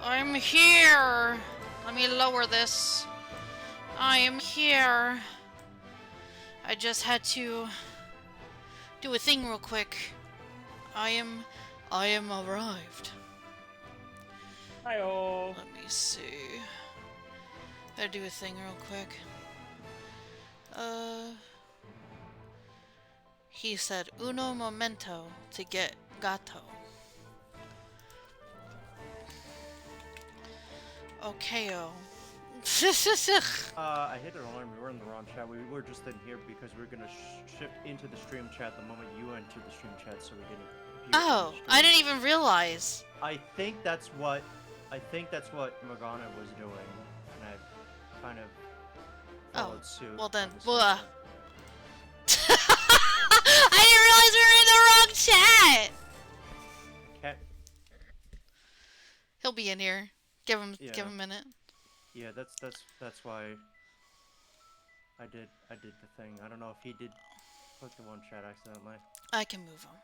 I'm here! Let me lower this. I am here. I just had to do a thing real quick. I am arrived. Hi-oh. Let me see. Gotta do a thing real quick. He said uno momento to get gato. Okay'o. I hit an alarm. We were in the wrong chat. We were just in here because we were gonna shift into the stream chat the moment you entered the stream chat, so we didn't. Oh, I didn't even realize. I think that's what Morgana was doing, and I kind of followed suit. Well then, I didn't realize we were in the wrong chat. Okay. He'll be in here. Give him a minute. Yeah, that's why I did the thing. I don't know if he did click the one chat accidentally. I can move him.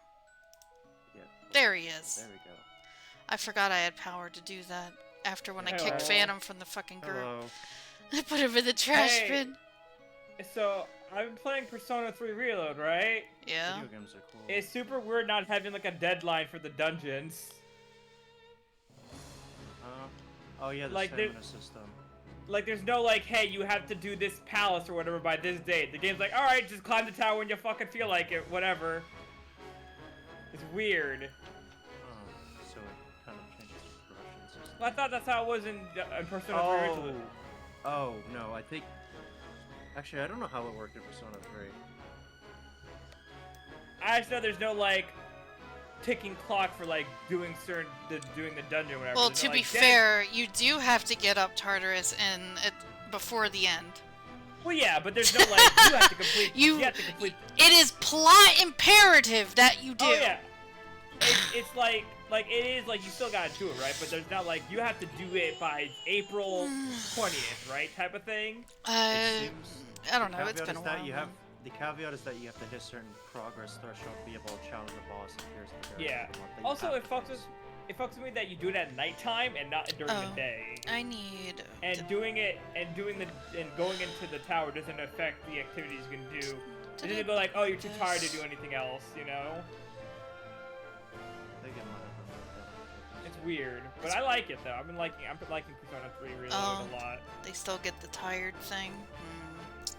Yeah. There he is. There we go. I forgot I had power to do that after when I kicked Phantom from the fucking group. Hello. I put him in the trash bin. So, I've been playing Persona 3 Reload, right? Yeah. Video games are cool. It's super weird not having like a deadline for the dungeons. Oh yeah, the like stamina system. Like there's no like, hey, you have to do this palace or whatever by this date. The game's like, alright, just climb the tower when you fucking feel like it, whatever. It's weird. So it kind of changes the progression system. Well, I thought that's how it was in Persona 3 originally. Oh, no, I think... Actually, I don't know how it worked in Persona 3. I just know there's no, like, ticking clock for, like, doing the dungeon or whatever. Well, there's to no, be like, fair, you do have to get up Tartarus before the end. Well, yeah, but there's no, like, you have to complete... you have to complete... It is plot imperative that you do. Oh, yeah. It's like, it is, like, you still gotta do it, right? But there's not, like, you have to do it by April 20th, right? Type of thing? I don't know, it's been a while. The caveat is that you have to hit certain progress threshold to be able to challenge the boss and here's the yeah. Also, it fucks with me that you do it at nighttime and not during the day. I need... And going into the tower doesn't affect the activities you can do. It doesn't go like, oh, you're too tired to do anything else, you know? It's weird, but I like it though. I've been liking Persona 3 Reload a lot. They still get the tired thing.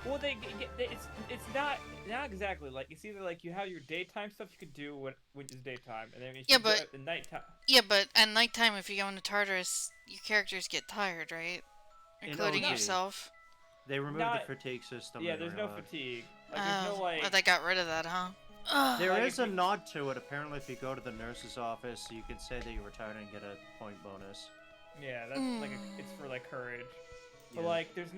Well, it's not exactly like it's either like you have your daytime stuff you could do when it's daytime, and then at the nighttime. Yeah, but at nighttime, if you go into Tartarus, your characters get tired, right? Including yourself. They removed the fatigue system. Yeah, there's no fatigue. Like, there's no like. Oh, they got rid of that, huh? There is a nod to it. Apparently, if you go to the nurse's office, you can say that you retired and get a point bonus. Yeah, that's like it's for like courage. But like, there's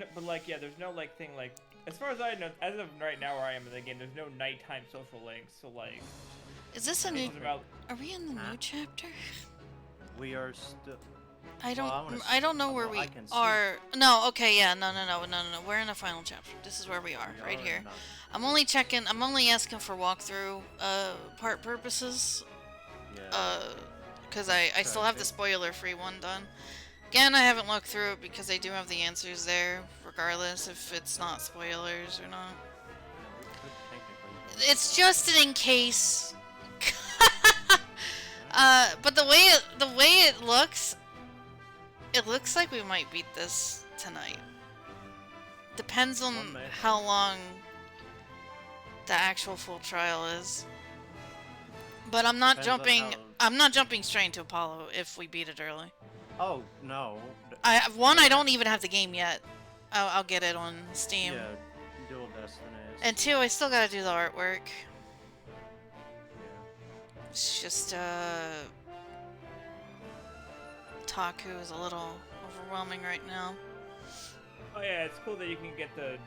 no like thing like. As far as I know, as of right now where I am in the game, there's no nighttime social links. So like. Is this a new? Are we in the new chapter? We are still. I don't know where we are. No, okay, yeah, no. We're in the final chapter. This is where we are, right here. I'm only asking for walkthrough part purposes. Yeah. Because I still have the spoiler-free one done. Again, I haven't looked through it because I do have the answers there, regardless if it's not spoilers or not. It's just an in case. But the way it looks like we might beat this tonight. Depends on how long the actual full trial is. But I'm not jumping straight into Apollo if we beat it early. Oh no! I don't even have the game yet. I'll get it on Steam. Yeah, Dual Destinies. And 2, I still gotta do the artwork. It's just Taku is a little overwhelming right now. Oh yeah, it's cool that you can get the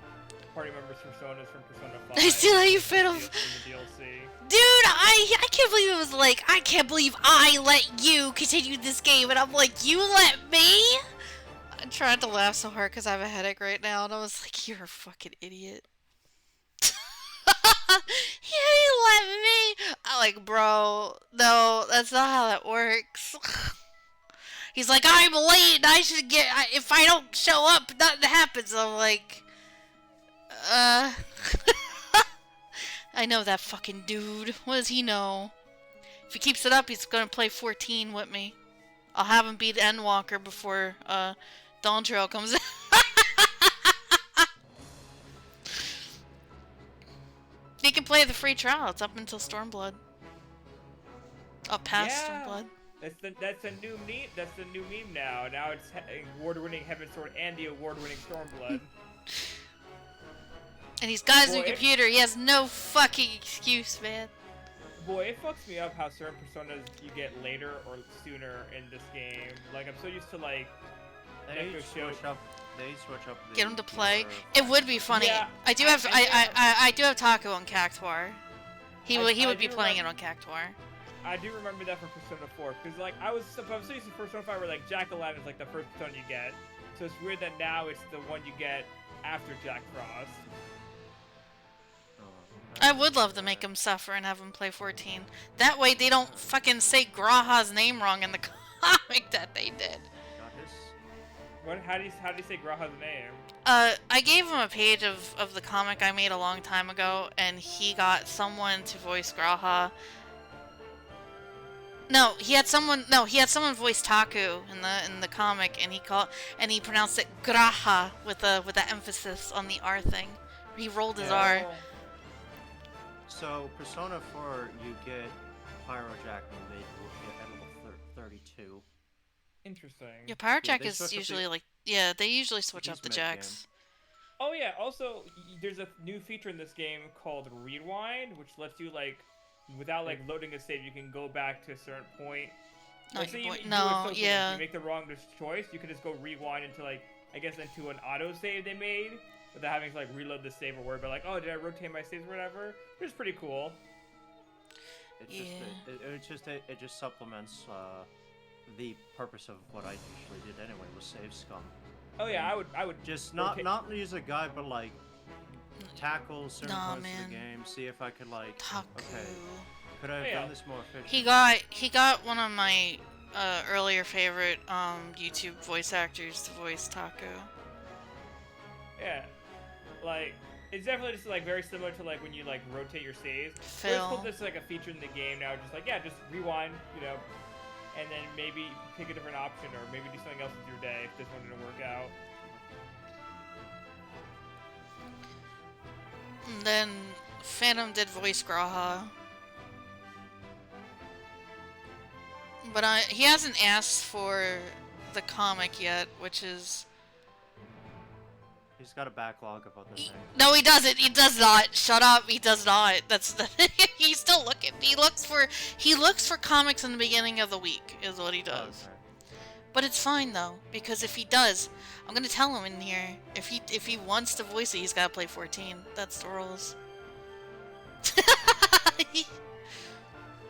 party members' personas from Persona 5. I still how you fit them. In the DLC. Dude, I can't believe it was like, I can't believe I let you continue this game, and I'm like, you let me? I tried to laugh so hard because I have a headache right now, and I was like, you're a fucking idiot. You let me? I'm like, bro, no, that's not how that works. He's like, I'm late. I should get. If I don't show up, nothing happens. I'm like, I know that fucking dude. What does he know? If he keeps it up, he's gonna play 14 with me. I'll have him beat Endwalker before Dawn Trail comes in. He can play the free trial. It's up until Stormblood. Up past Stormblood. That's a new meme. That's the new meme now. Now it's award-winning Heaven Sword and the award-winning Stormblood. And he's got his new computer. He has no fucking excuse, man. Boy, it fucks me up how certain personas you get later or sooner in this game. Like, I'm so used to, like, they switch up. Get him to play. It would be funny. Yeah, I do have Taco on Cactuar. He would be playing it on Cactuar. I do remember that from Persona 4, because like I was so used to Persona 5 where like Jack-O-Lantern is like the first persona you get, so it's weird that now it's the one you get after Jack Frost. I would love to make him suffer and have him play 14. That way they don't fucking say Graha's name wrong in the comic that they did. What? How do you say Graha's name? I gave him a page of the comic I made a long time ago, and he got someone to voice Graha. No, he had someone voice Taku in the comic, and he pronounced it Graha with the emphasis on the R thing. He rolled his R. So Persona 4, you get Pyro Jack when they at level 32. Interesting. Yeah, Pyro Jack is usually like they usually switch up the jacks. Oh yeah, also there's a new feature in this game called Rewind, which lets you like without like loading a save, you can go back to a certain point. You make the wrong choice, you can just go rewind into like into an auto save they made without having to like reload the save or worry about like, oh, did I rotate my saves or whatever. It's pretty cool. It just supplements the purpose of what I usually did anyway, was save scum. Oh yeah, I would just not use a guide, but like tackle certain parts of the game, see if I could like could I have done this more efficiently? He got one of my earlier favorite YouTube voice actors to voice Taku. Yeah, like it's definitely just like very similar to like when you like rotate your saves. Phil. It's cool, this is like a feature in the game now, just like just rewind, and then maybe pick a different option or maybe do something else with your day if this one didn't work out. And then Phantom did voice Graha. But he hasn't asked for the comic yet, which is... He's got a backlog of other things. No, he doesn't. He does not. Shut up. He does not. That's the... He's still looking. He looks for comics in the beginning of the week, is what he does. Okay. But it's fine though, because if he does, I'm gonna tell him in here. If he wants to voice it, he's gotta play 14. That's the rules.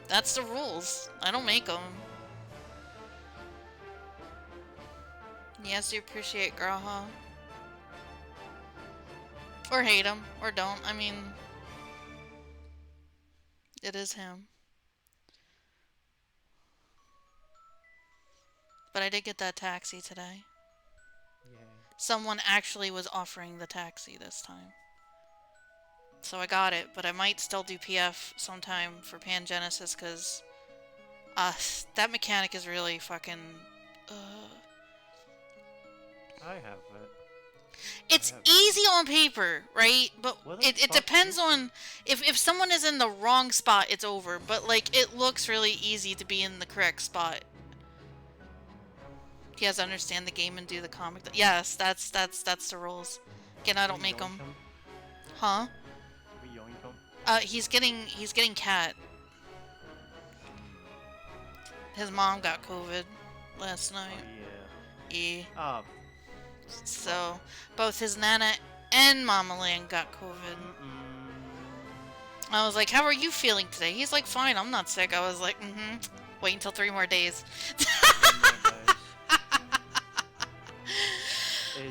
That's the rules. I don't make them. He has to appreciate Graha. Or hate him, or don't. I mean, it is him. But I did get that taxi today. Yeah. Someone actually was offering the taxi this time. So I got it, but I might still do PF sometime for Pangenesis, because that mechanic is really fucking... I have it. It's easy on paper, right? But it depends on... If someone is in the wrong spot, it's over. But, like, it looks really easy to be in the correct spot. He has to understand the game and do the comic. Yes, that's the rules. Again, I don't make them. Huh? He's getting cat. His mom got COVID last night. Oh, yeah. Yeah. So both his Nana and Mama Land got COVID. I was like, "How are you feeling today?" He's like, "Fine, I'm not sick." I was like, Wait until 3 more days.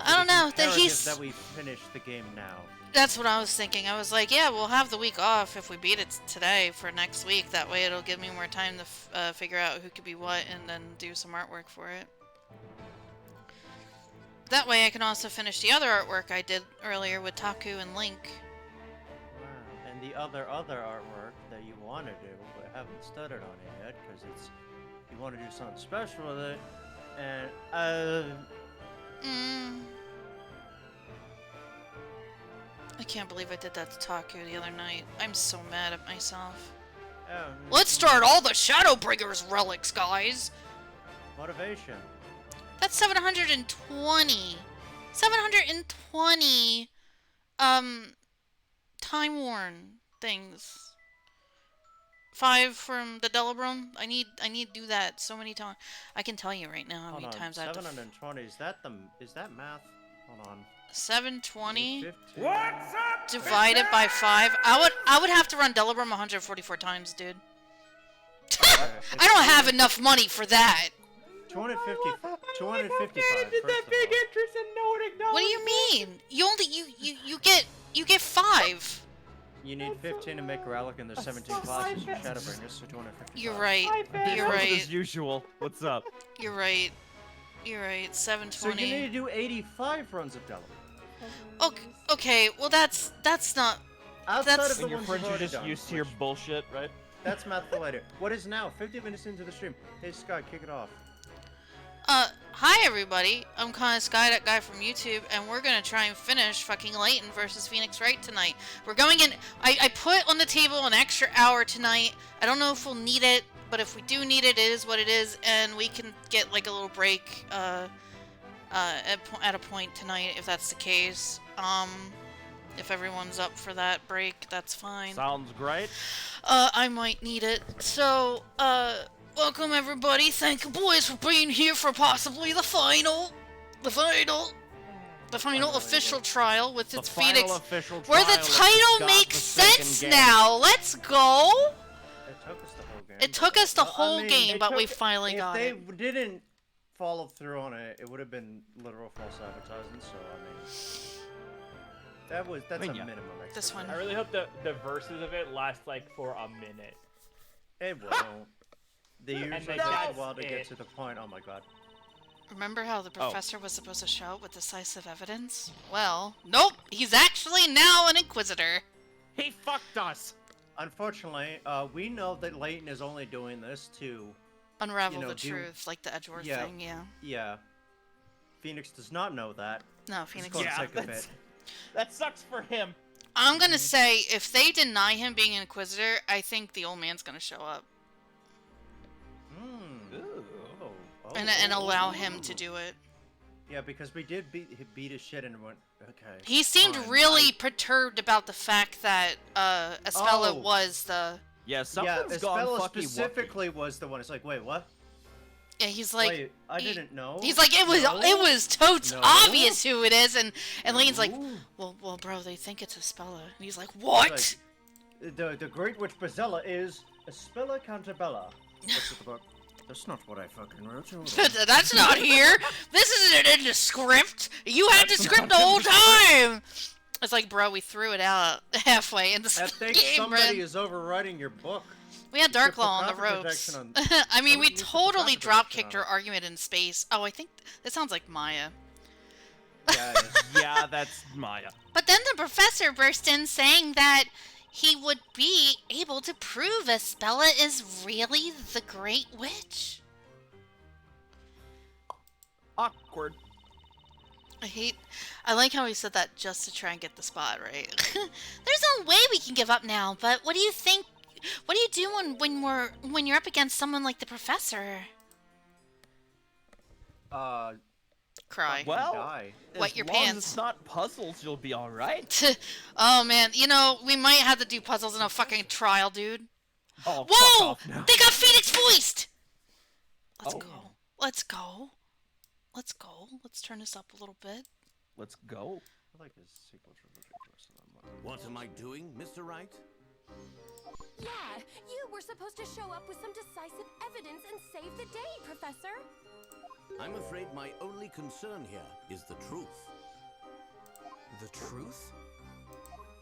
I don't know. That we finish the game now. That's what I was thinking. I was like, yeah, we'll have the week off if we beat it today for next week. That way it'll give me more time to figure out who could be what and then do some artwork for it. That way I can also finish the other artwork I did earlier with Taku and Link. Wow. And the other artwork that you want to do, but haven't started on it yet, because it's you want to do something special with it, and I can't believe I did that to Taku the other night. I'm so mad at myself. Let's start all the Shadowbringers relics, guys! Motivation. That's 720. 720, time-worn things. 5 from the Delabrum. I need to do that so many times. I can tell you right now how many times I have to... 720, is that math? Hold on. 720 What's up, divided by 5. I would have to run Delabrum 144 times, dude. I don't have enough money for that. 255. Did that big interest and no one acknowledged? What do you mean? You only you get 5. You need 15 to make Relic, and there's 17 classes for Shadowbringers, so 255. You're right. You're right. As usual. What's up? You're right. You're right. 720. So you need to do 85 runs of Delaware. Okay. Well, that's not. Outside of the your ones friends you've are already just done, used to your bullshit, right? That's math for later. What is now? 50 minutes into the stream. Hey, Scott, kick it off. Hi everybody. I'm Kinda Sky, that guy from YouTube, and we're gonna try and finish fucking Layton versus Phoenix Wright tonight. We're going in. I put on the table an extra hour tonight. I don't know if we'll need it, but if we do need it, it is what it is, and we can get like a little break at a point tonight if that's the case. If everyone's up for that break, that's fine. Sounds great. I might need it. So, welcome everybody. Thank you boys for being here for possibly the final official trial with its Phoenix, where the title makes sense now. Let's go. It took us the whole game. But we finally got it. If they didn't follow through on it, it would have been literal false advertising. So I mean, that's a minimum. This one. I really hope the verses of it last like for a minute. It won't. They usually take a while to get to the point. Oh my god. Remember how the professor was supposed to show up with decisive evidence? Well, nope. He's actually now an Inquisitor. He fucked us. Unfortunately, we know that Layton is only doing this to unravel the truth, like the Edgeworth thing. Yeah. Yeah. Phoenix does not know that. No, Phoenix. That sucks for him. I'm gonna say if they deny him being an Inquisitor, I think the old man's gonna show up. And allow him to do it. Yeah, because we did beat his shit and went, okay. He seemed really perturbed about the fact that Espella was the... Yeah, something's gone Espella fucking specifically was the one. It's like, wait, what? Yeah, he's like... Wait, I didn't know. He's like, it was totes obvious who it is, and Layton's like, well, bro, they think it's Espella. And he's like, what? Like, the Great Witch Bazella is Espella Cantabella. What's the book? That's not what I fucking wrote. That's not here. This isn't in the script. You had the script the whole time. It's like, bro, we threw it out halfway in the game. I think somebody is overwriting your book. We had Darklaw on the ropes. I mean, we totally drop-kicked her argument in space. Oh, I think that sounds like Maya. Yeah, that's Maya. But then the professor burst in saying that he would be able to prove Espella is really the Great Witch. Awkward. I like how he said that just to try and get the spot right. There's no way we can give up now, but what do you think? What do you do when you're up against someone like the professor? Cry. Well, wet your as long pants. as it's not puzzles, you'll be all right. Oh man, you know we might have to do puzzles in a fucking trial, dude. Oh, whoa! Fuck off now. They got Phoenix voiced. Let's go. Let's go. Let's go. Let's turn this up a little bit. Let's go. I like his sequel trilogy. What am I doing, Mr. Wright? Yeah, you were supposed to show up with some decisive evidence and save the day, Professor. I'm afraid my only concern here is the truth. The truth?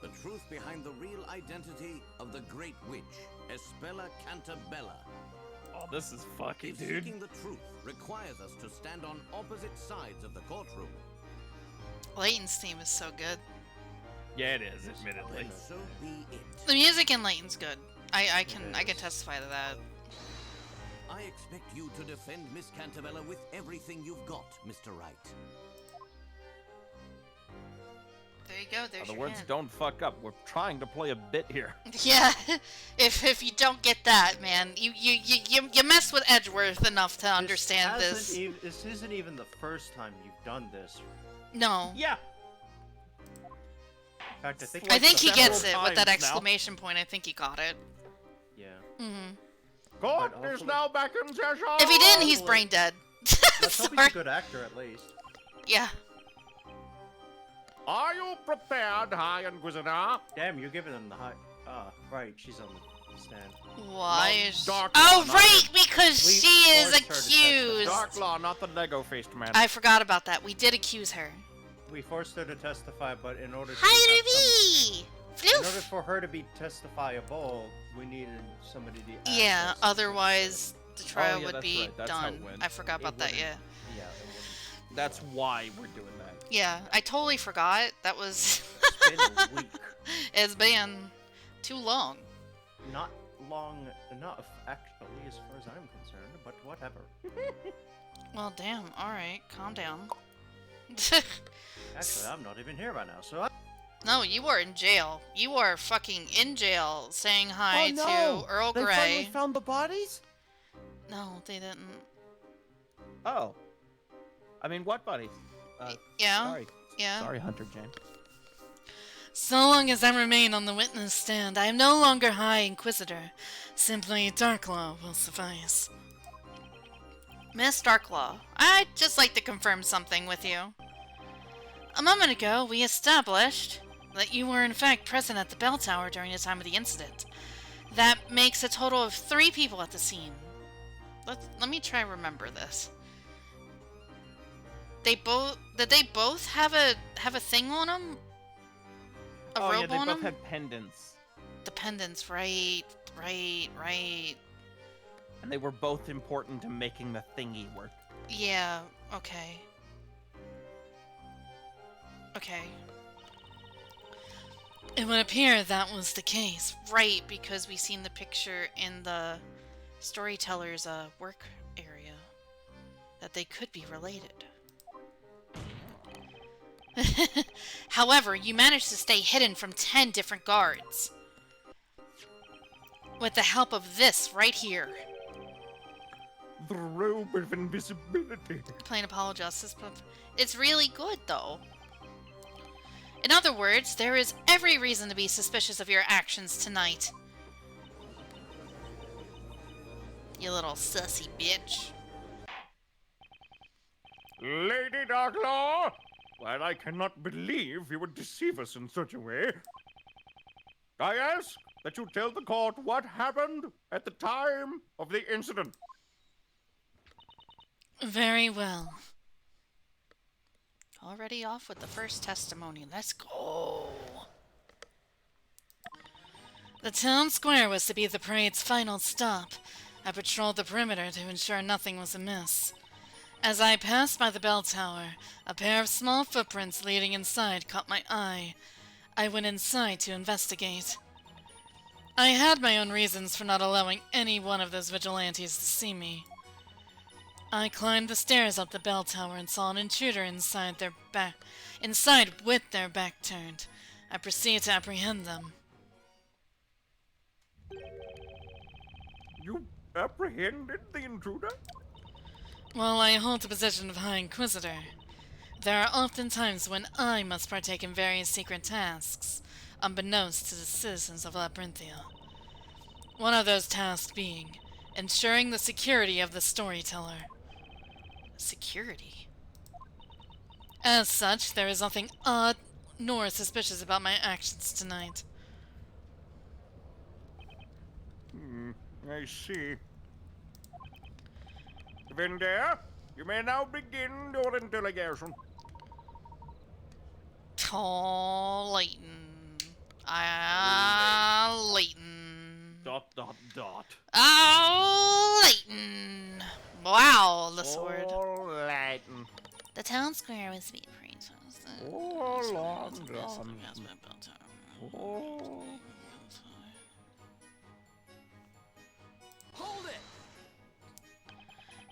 The truth behind the real identity of the Great Witch, Espella Cantabella. Oh, this is fucking, If dude. seeking the truth requires us to stand on opposite sides of the courtroom, Layton's theme is so good. Yeah, it is, admittedly. then so be it. The music in Layton's good. I can testify to that. I expect you to defend Miss Cantabella with everything you've got, Mr. Wright. There you go. There's Other your words, hand. don't fuck up. We're trying to play a bit here. Yeah, if you don't get that, man, you mess with Edgeworth enough to understand this. This isn't even the first time you've done this. No. Yeah. In fact, I think he gets it several with that times now. exclamation point. I think he got it. Yeah. Mm-hmm. Court But is hopefully- now back in session! If he didn't, he's brain dead. Let's hope he's Sorry. a good actor at least. Yeah. Are you prepared, High Inquisitor? Damn, you're giving them the high. Right, she's on the stand. Why Long is? dark Oh, one, right, because We she is forced her to testify. accused. Dark Law, not the Lego-faced man. I forgot about that. We did accuse her. We forced her to testify, but in order to Hi, have Ruby. in order Floof. for her to be testifiable, we needed somebody to. act Yeah. as- Otherwise, the trial yeah, would that's be right. That's how it done. went. I forgot about that. Yeah. Yeah. It wouldn't- That's why we're doing that. Yeah. I totally forgot. That was. It's been a week. It's been too long. Not long enough, actually, as far as I'm concerned. But whatever. Well, damn. All right. Calm down. Actually, I'm not even here by now, so. No, you are in jail. You are fucking in jail saying hi to Earl They Grey. finally found the bodies? No, they didn't. Oh. I mean, what bodies? Yeah? Sorry. Yeah. Sorry, Hunter James. So long as I remain on the witness stand, I am no longer High Inquisitor. Simply Darklaw will suffice. Miss Darklaw, I'd just like to confirm something with you. A moment ago, we established that you were in fact present at the bell tower during the time of the incident. That makes a total of 3 people at the scene. Let me try remember this. Did they both have a thing on them? A Oh, yeah, robe they on both them? had pendants. Dependents, right. And they were both important to making the thingy work. Yeah, okay. Okay. It would appear that was the case. Right, because we seen the picture in the storyteller's work area. That they could be related. However, you managed to stay hidden from 10 different guards. With the help of this right here. The robe of invisibility. Plain apologists, but it's really good though. In other words, there is every reason to be suspicious of your actions tonight. You little sussy bitch. Lady Darklaw, while I cannot believe you would deceive us in such a way, I ask that you tell the court what happened at the time of the incident. Very well. Already off with the first testimony. Let's go. The town square was to be the parade's final stop. I patrolled the perimeter to ensure nothing was amiss. As I passed by the bell tower, a pair of small footprints leading inside caught my eye. I went inside to investigate. I had my own reasons for not allowing any one of those vigilantes to see me. I climbed the stairs up the bell tower and saw an intruder inside with their back turned. I proceeded to apprehend them. You apprehended the intruder? While I hold the position of High Inquisitor, there are often times when I must partake in various secret tasks, unbeknownst to the citizens of Labyrinthia. One of those tasks being ensuring the security of the storyteller. Security? As such, there is nothing odd nor suspicious about my actions tonight. I see. Vendor, you may now begin your interrogation. Oh, Layton. Layton. ... Oh, Layton! Wow, the sword. Oh, Layton. The town square was being praised. Oh, Oh. Hold it!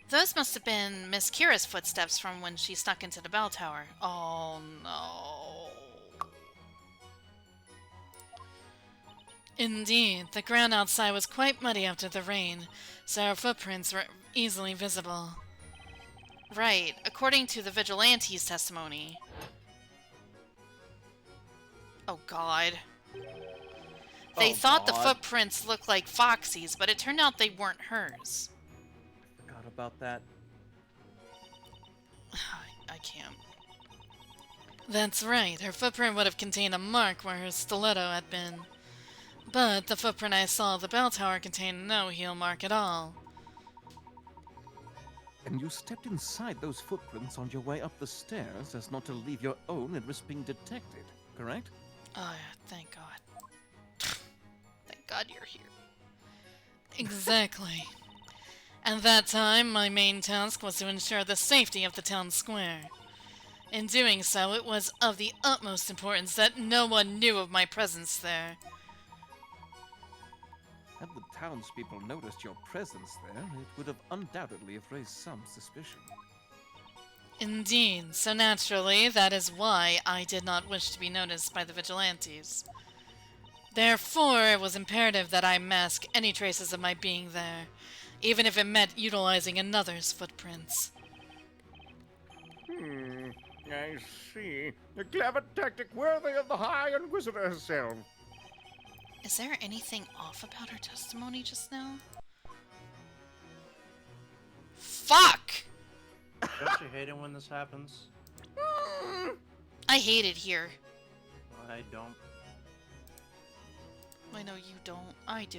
Those must have been Miss Kira's footsteps from when she snuck into the bell tower. Oh no. Indeed, the ground outside was quite muddy after the rain, so our footprints were easily visible. Right, according to the vigilante's testimony. Oh god. They thought the footprints looked like Foxy's, but it turned out they weren't hers. Forgot about that. I can't. That's right, her footprint would have contained a mark where her stiletto had been. But the footprint I saw at the bell tower contained no heel mark at all. And you stepped inside those footprints on your way up the stairs as not to leave your own and risk being detected, correct? Oh yeah, thank God. Thank God you're here. Exactly. At that time, my main task was to ensure the safety of the town square. In doing so, it was of the utmost importance that no one knew of my presence there. Had the townspeople noticed your presence there, it would have undoubtedly raised some suspicion. Indeed, so naturally, that is why I did not wish to be noticed by the vigilantes. Therefore, it was imperative that I mask any traces of my being there, even if it meant utilizing another's footprints. I see. A clever tactic worthy of the High Inquisitor herself. Is there anything off about her testimony just now? Fuck! Don't you hate it when this happens? I hate it here. I don't. I know you don't. I do.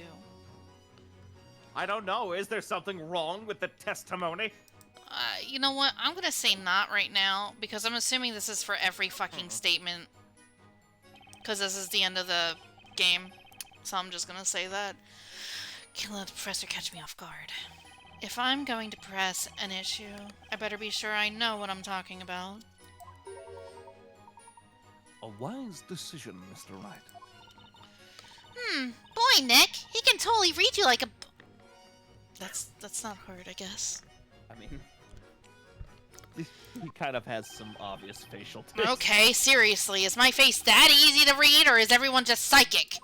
I don't know. Is there something wrong with the testimony? You know what? I'm gonna say not right now, because I'm assuming this is for every fucking statement. Because this is the end of the game. So I'm just gonna say that. Can't let the professor catch me off guard. If I'm going to press an issue, I better be sure I know what I'm talking about. A wise decision, Mr. Wright. Boy, Nick, he can totally read you like a... That's not hard, I guess. I mean, he kind of has some obvious facial tics. Okay, seriously, is my face that easy to read, or is everyone just psychic?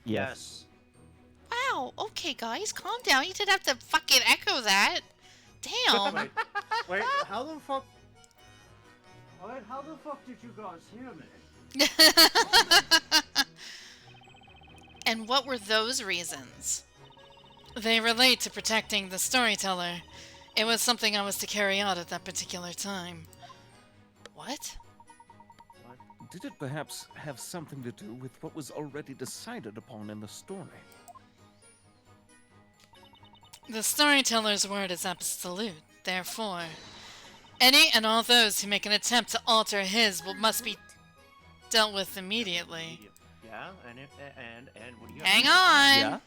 Yes. Wow, okay guys, calm down. You didn't have to fucking echo that. Damn. Wait, how the fuck... Wait, how the fuck did you guys hear me? And what were those reasons? They relate to protecting the storyteller. It was something I was to carry out at that particular time. What? Did it perhaps have something to do with what was already decided upon in the story? The storyteller's word is absolute. Therefore, any and all those who make an attempt to alter his must be dealt with immediately. Yeah, and what do you Hang have? on! Yeah?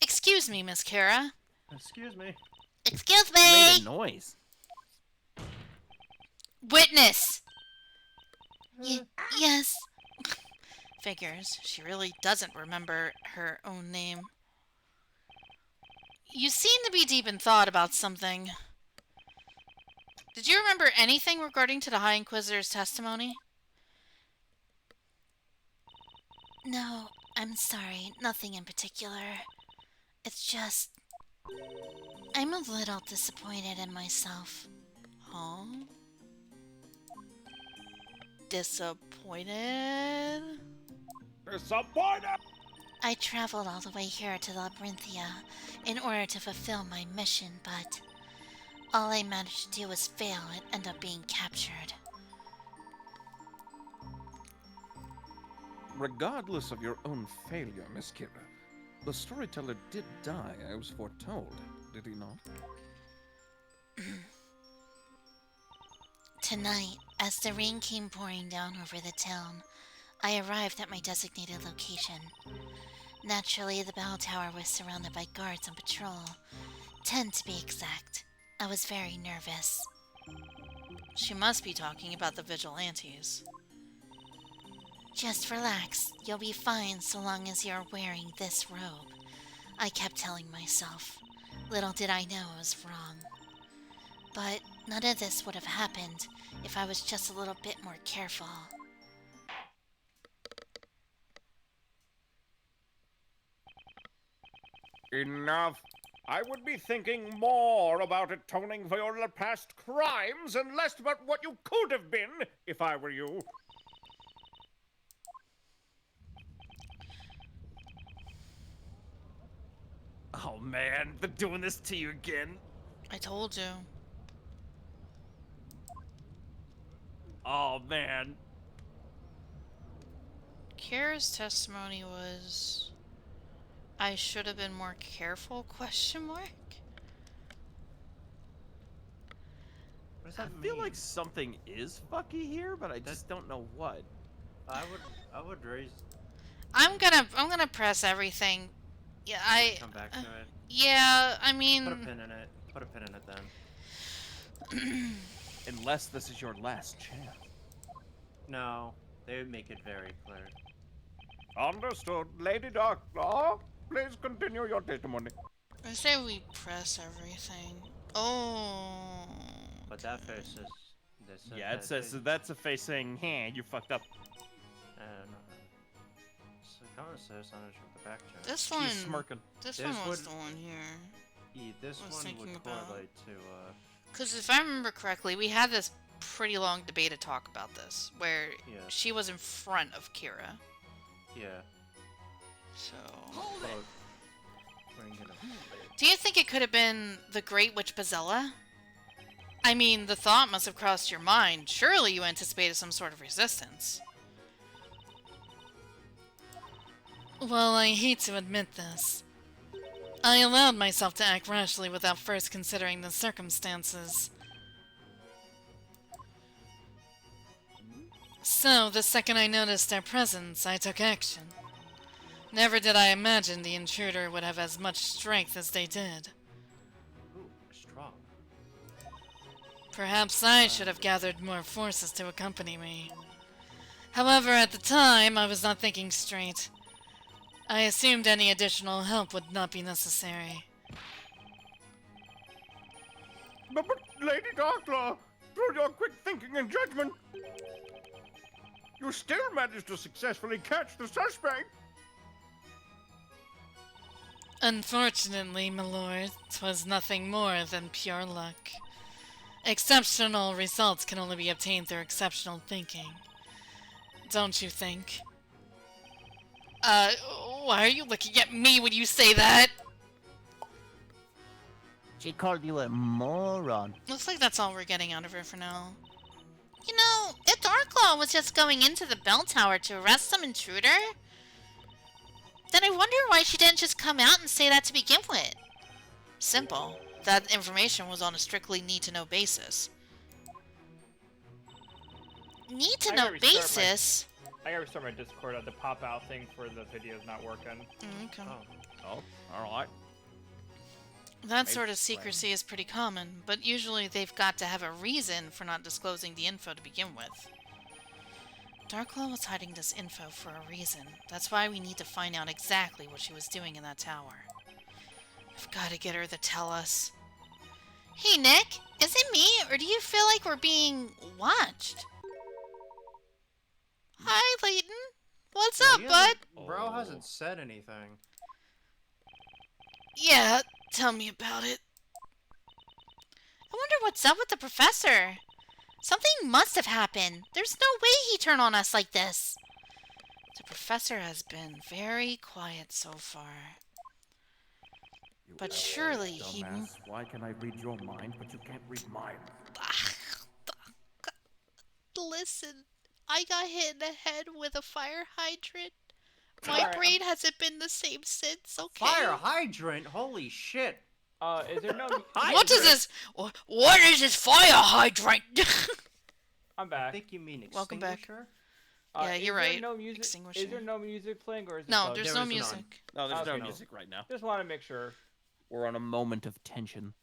Excuse me, Miss Kara. Excuse me. Excuse Made me! a noise. Witness! Yes. Figures. She really doesn't remember her own name. You seem to be deep in thought about something. Did you remember anything regarding to the High Inquisitor's testimony? No, I'm sorry. Nothing in particular. It's just... I'm a little disappointed in myself. Huh? Disappointed? Disappointed! I traveled all the way here to Labyrinthia in order to fulfill my mission, but all I managed to do was fail and end up being captured. Regardless of your own failure, Miss Kira, the storyteller did die as foretold, did he not? Tonight, as the rain came pouring down over the town, I arrived at my designated location. Naturally, the bell tower was surrounded by guards on patrol. 10 to be exact. I was very nervous. She must be talking about the vigilantes. Just relax. You'll be fine so long as you're wearing this robe. I kept telling myself. Little did I know I was wrong. But none of this would have happened if I was just a little bit more careful. Enough. I would be thinking more about atoning for your past crimes and less about what you could have been if I were you. Oh man, they're doing this to you again. I told you. Oh man. Kira's testimony was, I should have been more careful, question mark? What does that mean? I feel like something is fucky here, but I just don't know what. I would raise. I'm gonna press everything. Yeah, Come back to it. Yeah, I mean. Put a pin in it. Put a pin in it then. Unless this is your last chance. No, they would make it very clear. Understood. Lady Darklaw, please continue your testimony. I say we press everything. Oh. But that face is. Yeah, it says that's a face saying, "Hey, you fucked up." So comment says on the back chat. This one. She's smirking. This one was the one here. Yeah, this one would correlate to. Because if I remember correctly, we had this pretty long debate to talk about this, where she was in front of Kira. Yeah. So. Hold it. Do you think it could have been the Great Witch Bazella? I mean, the thought must have crossed your mind. Surely you anticipated some sort of resistance. Well, I hate to admit this. I allowed myself to act rashly without first considering the circumstances. So, the second I noticed their presence, I took action. Never did I imagine the intruder would have as much strength as they did. Ooh, strong. Perhaps I should have gathered more forces to accompany me. However, at the time, I was not thinking straight. I assumed any additional help would not be necessary. But Lady Darklaw, through your quick thinking and judgment, you still managed to successfully catch the suspect. Unfortunately, my lord, 'twas nothing more than pure luck. Exceptional results can only be obtained through exceptional thinking. Don't you think? Why are you looking at me when you say that? She called you a moron. Looks like that's all we're getting out of her for now. You know, if Darklaw was just going into the bell tower to arrest some intruder, then I wonder why she didn't just come out and say that to begin with. Simple. That information was on a strictly need-to-know basis. Need-to-know basis? I gotta restart my Discord. The pop-out thing for the video is not working. Okay. Oh, alright. That sort of secrecy is pretty common, but usually they've got to have a reason for not disclosing the info to begin with. Darklaw was hiding this info for a reason. That's why we need to find out exactly what she was doing in that tower. We've got to get her to tell us. Hey, Nick, is it me, or do you feel like we're being watched? Hi, Layton. What's up, bud? Bro hasn't said anything. Yeah, tell me about it. I wonder what's up with the professor. Something must have happened. There's no way he'd turn on us like this. The professor has been very quiet so far. But surely he... Why can I read your mind, but you can't read mine? Listen, I got hit in the head with a fire hydrant. My brain hasn't been the same since, okay? Fire hydrant? Holy shit. Is there no... What is this? What is this fire hydrant? I'm back. I think you mean extinguisher? Welcome back. Yeah, you're right. No music. Extinguisher. Is there no music playing, or is it No, bugged? there's no music. No, there's Okay. no music right now. Just want to make sure. We're on a moment of tension.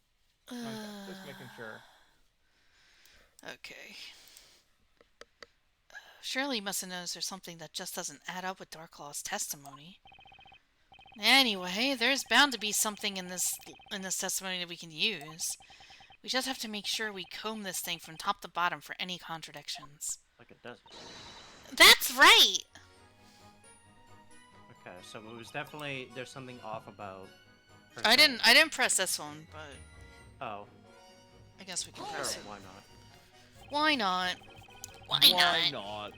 Okay, just making sure. Okay. Surely you must have noticed there's something that just doesn't add up with Darklaw's testimony. Anyway, there's bound to be something in this testimony that we can use. We just have to make sure we comb this thing from top to bottom for any contradictions. Like it does. That's right! Okay, so it was definitely there's something off about. I didn't press this one, but Oh. I guess we can press it. Why not? Why not? Why not?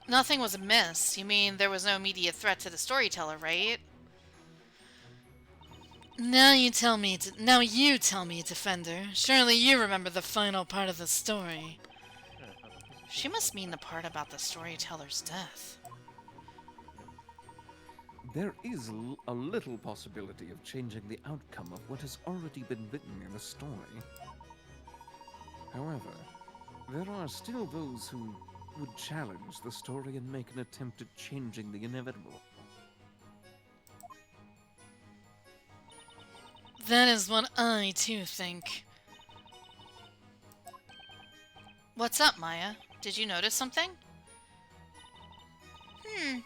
Nothing was amiss. You mean there was no immediate threat to the storyteller, right? Now you tell me, Defender. Surely you remember the final part of the story. She must mean the part about the storyteller's death. There is a little possibility of changing the outcome of what has already been written in the story. However, there are still those who would challenge the story and make an attempt at changing the inevitable. That is what I, too, think. What's up, Maya? Did you notice something?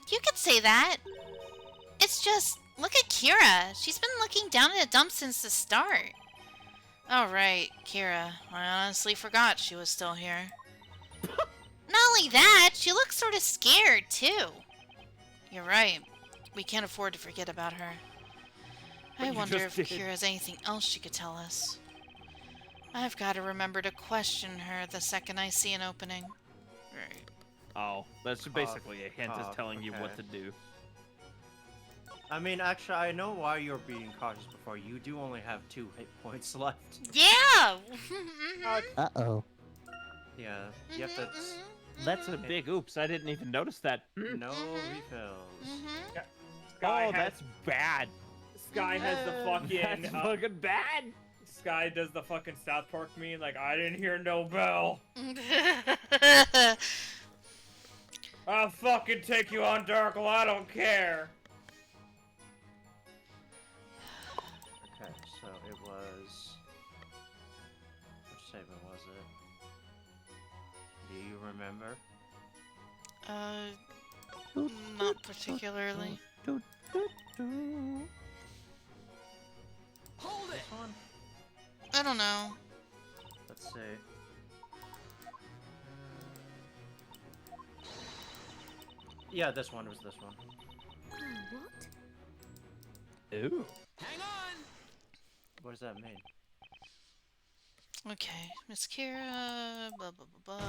You could say that. It's just, look at Kira. She's been looking down at a dump since the start. Oh, right, Kira. I honestly forgot she was still here. Not only that, she looks sort of scared, too. You're right. We can't afford to forget about her. I wonder if Kira has anything else she could tell us. I've got to remember to question her the second I see an opening. Right. Oh, that's basically a hint is telling you what to do. I mean, actually, I know why you're being cautious before. You do only have 2 hit points left. Yeah! Uh-oh. Yeah, you have to... That's a big oops. I didn't even notice that. No refills. Sky that's bad. Sky has the fucking... That's fucking bad. Sky does the fucking South Park meme, like, I didn't hear no bell. I'll fucking take you on Darkle, I don't care. Okay, so it was... Which statement was it? Do you remember? Not particularly. Hold it! This one? I don't know. Let's see. Yeah, this one was this one. Ooh. Hang on! What does that mean? Okay, Miss Kira, blah blah blah blah.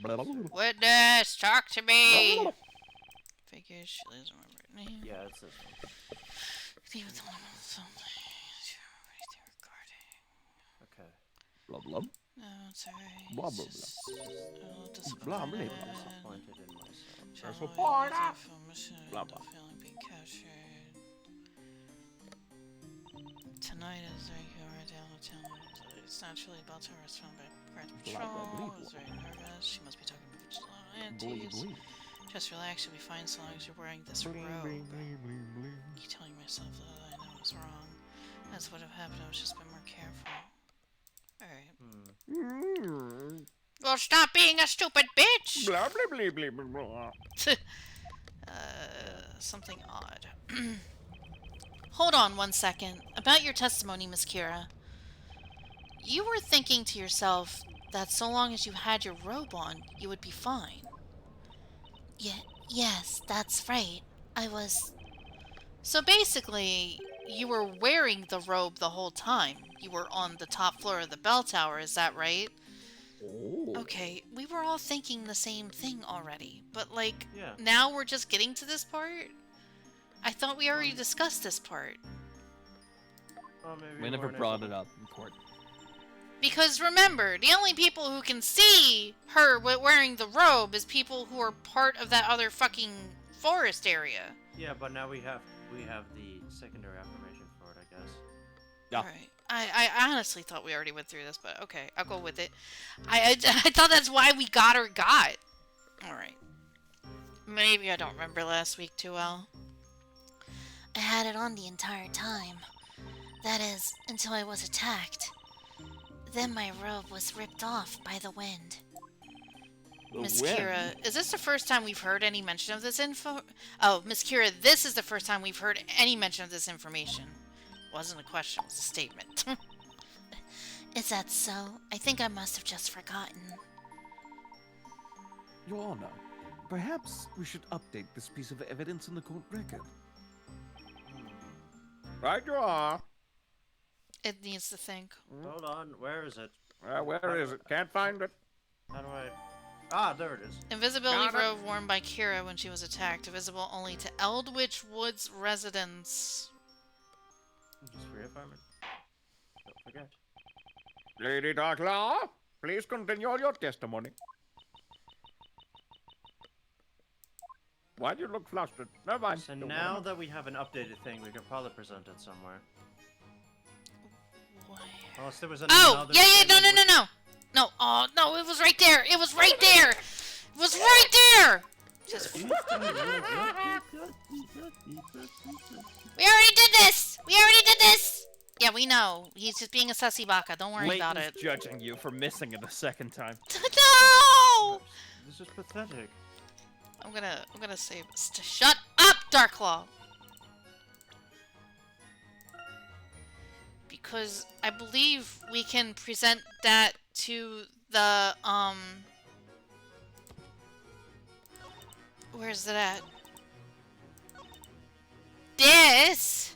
Blah, blah, blah. Witness, talk to me! Figures she doesn't remember her name. Yeah, it's this one. Even the one with something. Okay. Blah blah. No, it's alright. Blah, blah, It's blah. just Blah, blah, disappointed. blah. Disappointed in myself. Blah, blah. Feeling being captured. Tonight is regular downtown. It's naturally about to respond by Grant Blah, blah, Patrol. blah. Is very nervous. She must be talking about Bleed, vigilantes. bleed. Just relax, you'll be fine so long as you're wearing this robe. I keep telling myself that I know it's wrong. That's what would have happened. I was just been more careful. Alright. Well, stop being a stupid bitch! Blah, blah, blah, blah, blah, blah. Something odd. Hold on 1 second. About your testimony, Miss Kira. You were thinking to yourself that so long as you had your robe on, you would be fine. Yes, that's right. I was... So basically, you were wearing the robe the whole time. You were on the top floor of the bell tower, is that right? Oh. Okay, we were all thinking the same thing already, but like, Yeah. now we're just getting to this part? I thought we already discussed this part. Oh, maybe We never weren't brought able it to- up in court. Because remember, the only people who can see her wearing the robe is people who are part of that other fucking forest area. Yeah, but now we have the secondary affirmation for it, I guess. Yeah. Alright. I honestly thought we already went through this, but okay, I'll go with it. I thought that's why we got her got. Alright. Maybe I don't remember last week too well. I had it on the entire time. That is, until I was attacked. Then my robe was ripped off by the wind. Miss Kira, is this the first time we've heard any mention of this info? Oh, Miss Kira, this is the first time we've heard any mention of this information. Wasn't a question, it was a statement. Is that so? I think I must have just forgotten. Your Honor, perhaps we should update this piece of evidence in the court record. Right you are. It needs to think. Hold on, where is it? Where is it? Can't find it. How do I... Ah, there it is. Invisibility robe worn by Kira when she was attacked. Visible only to Eldwitch Woods residents. Just reaffirm it. Don't forget. Lady Darklaw, please continue your testimony. Why do you look flustered? Never mind. So now that we have an updated thing, we can probably present it somewhere. Where? Unless there was Oh, yeah, no. No, oh, no, it was right there. It was right there. It was right there. Just... We already did this. Yeah, we know. He's just being a sussy baka. Don't worry about it. Layton's judging you for missing it a second time. No! This is pathetic. I'm gonna save us. Shut up, Darklaw. Because I believe we can present that to the, where's it at? This?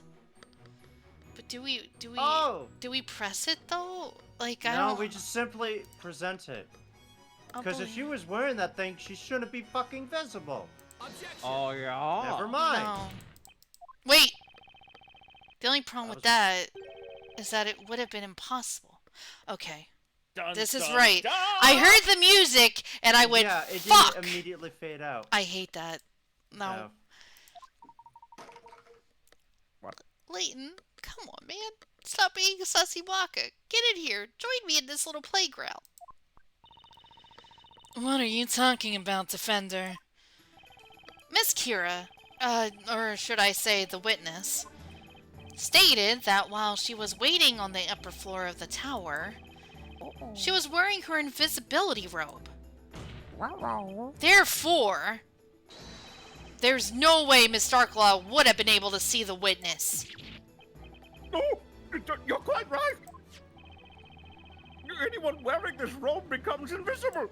But do we press it though? Like, I don't... No, we just simply present it. Because if she was wearing that thing, she shouldn't be fucking visible. Objection. Oh, yeah. Never mind. No. Wait! The only problem with that is that it would have been impossible. Okay. This is right. I heard the music, and I went, yeah, it fuck! didn't immediately fade out. I hate that. No. What? Layton, come on, man. Stop being a sussy waka. Get in here. Join me in this little playground. What are you talking about, Defender? Miss Kira, or should I say the witness, stated that while she was waiting on the upper floor of the tower, she was wearing her invisibility robe. Therefore, there's no way Miss Darklaw would have been able to see the witness. No, you're quite right. Anyone wearing this robe becomes invisible.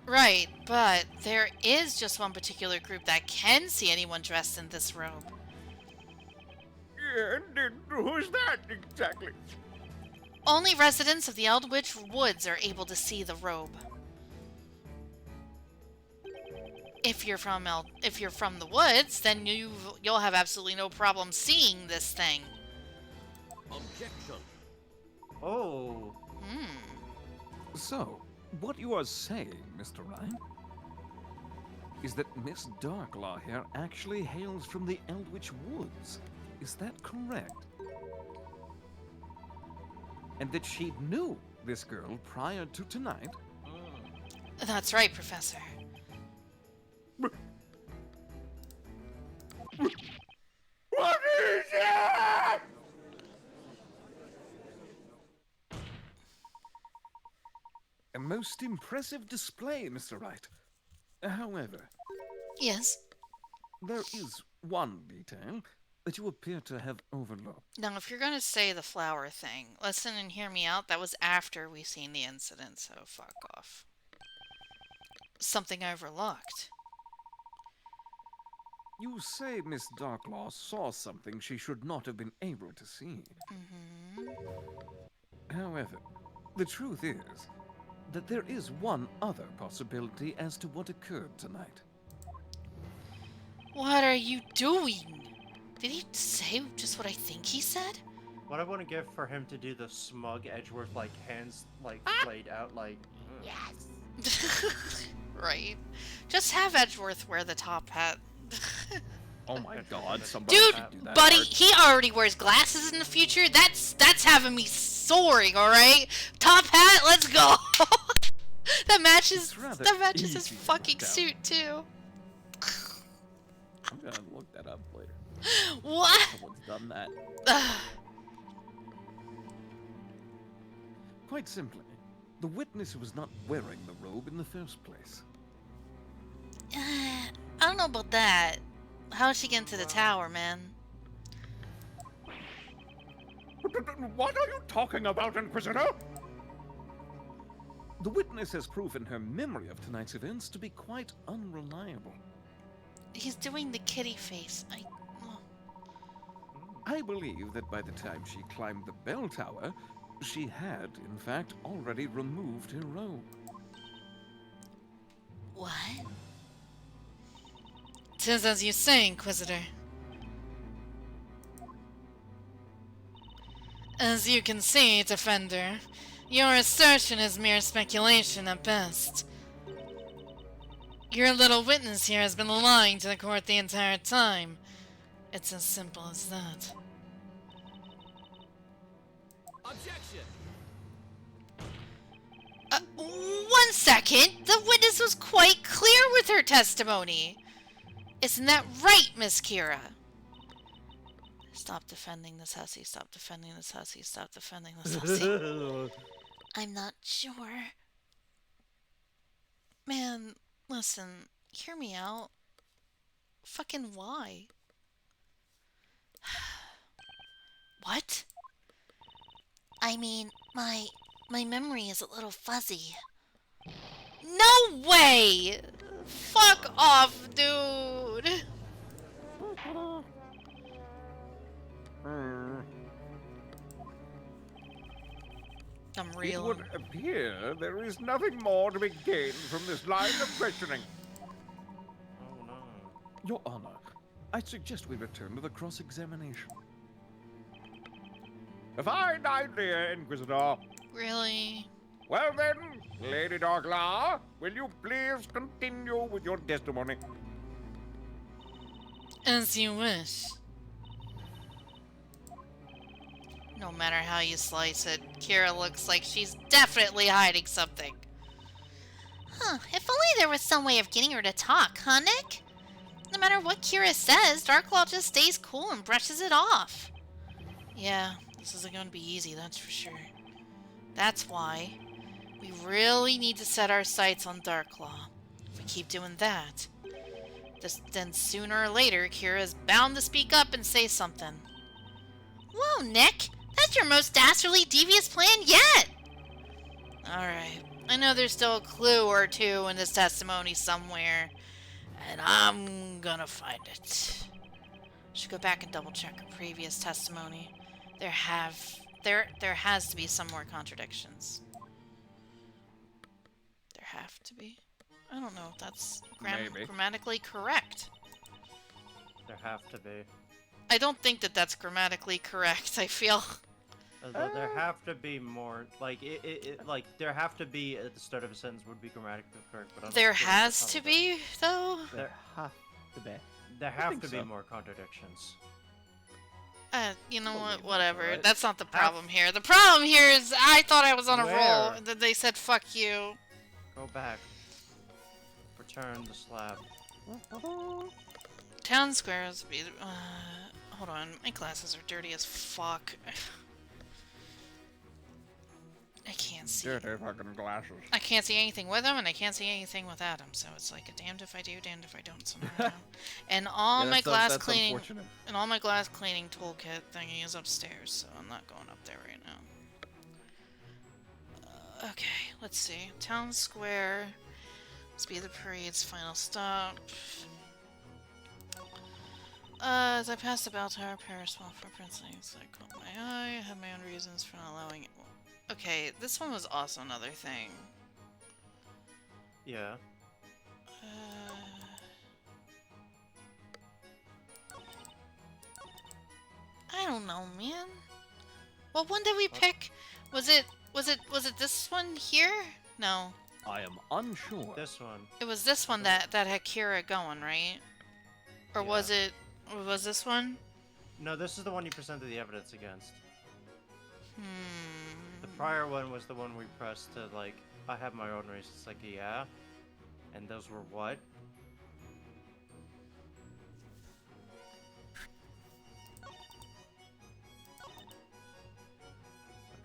Right, but there is just one particular group that can see anyone dressed in this robe. Yeah, and who's that exactly? Only residents of the Eldwitch Woods are able to see the robe. If you're from the woods, then you'll have absolutely no problem seeing this thing. Objection. Oh. So, what you are saying, Mr. Wright, is that Miss Darklaw here actually hails from the Eldwitch Woods. Is that correct? And that she knew this girl prior to tonight? That's right, Professor. What is it? A most impressive display, Mr. Wright. However... Yes? There is one detail that you appear to have overlooked. Now, if you're going to say the flower thing, listen and hear me out. That was after we seen the incident, so fuck off. Something I overlooked. You say Miss Darklaw saw something she should not have been able to see. However, the truth is that there is one other possibility as to what occurred tonight. What are you doing? Did he say just what I think he said? What I want to give for him to do the smug Edgeworth, like, hands, like, laid out, like... Yes. Right. Just have Edgeworth wear the top hat. Oh my god, somebody Dude, should do that. buddy, he already wears glasses in the future. That's having me soaring, alright? Top hat, let's go! That matches It's rather his easy to fucking tell. suit too. I'm gonna look that up later. What? Someone's done that. Quite simply, the witness was not wearing the robe in the first place. I don't know about that. How did she get into the tower, man? What are you talking about, Inquisitor? The witness has proven her memory of tonight's events to be quite unreliable. He's doing the kitty face. I believe that by the time she climbed the bell tower, she had, in fact, already removed her robe. What? 'Tis as you say, Inquisitor. As you can see, Defender, your assertion is mere speculation at best. Your little witness here has been lying to the court the entire time. It's as simple as that. Objection! 1 second! The witness was quite clear with her testimony! Isn't that right, Miss Kira? Stop defending this hussy, stop defending this hussy, stop defending this hussy. I'm not sure. Man, listen, hear me out. Fucking why? What? I mean, my memory is a little fuzzy. No way! Fuck off, dude! I'm It real. would appear there is nothing more to be gained from this line of questioning. Oh no. Your Honor, I suggest we return to the cross-examination. A fine idea, Inquisitor. Really? Well then, Lady Darklaw, will you please continue with your testimony? As you wish. No matter how you slice it, Kira looks like she's definitely hiding something. Huh, if only there was some way of getting her to talk, huh, Nick? No matter what Kira says, Darklaw just stays cool and brushes it off. Yeah, this isn't going to be easy, that's for sure. That's why we really need to set our sights on Darklaw. If we keep doing that, then sooner or later, Kira is bound to speak up and say something. Whoa, Nick! That's your most dastardly devious plan yet! Alright, I know there's still a clue or two in this testimony somewhere, and I'm gonna find it. Should go back and double check her previous testimony. There has to be some more contradictions. There have to be. I don't know if that's Maybe. grammatically correct. There have to be. I don't think that that's grammatically correct, I feel. There have to be more, like, like, there have to be at the start of a sentence would be grammatically correct, but I don't There feel has that's to how be, though? There have to be. There have think to be so. more contradictions. You know what? Believe Whatever. that's right. That's not the problem here. The problem here is I thought I was on a roll, Where? and then they said, fuck you. Go back. Return the slab. Town Square is... hold on. My glasses are dirty as fuck. I can't see. Dirty fucking glasses. I can't see anything with them, and I can't see anything without them. So it's like a damned if I do, damned if I don't. Somehow. And all my glass cleaning, and all my glass cleaning toolkit thingy is upstairs, so I'm not going up there right now. Okay, let's see. Town Square. Speed the Parade's final stop. As I passed the bell tower, Paris small footprints like caught my eye. I had my own reasons for not allowing it. Okay, this one was also another thing. Yeah. I don't know, man. What one did we pick? Was it this one here? No. I am unsure. This one. It was this one that had Kira going, right? Or Yeah. was this one? No, this is the one you presented the evidence against. Hmm. The prior one was the one we pressed to, like, I have my own race. It's like, yeah. And those were what?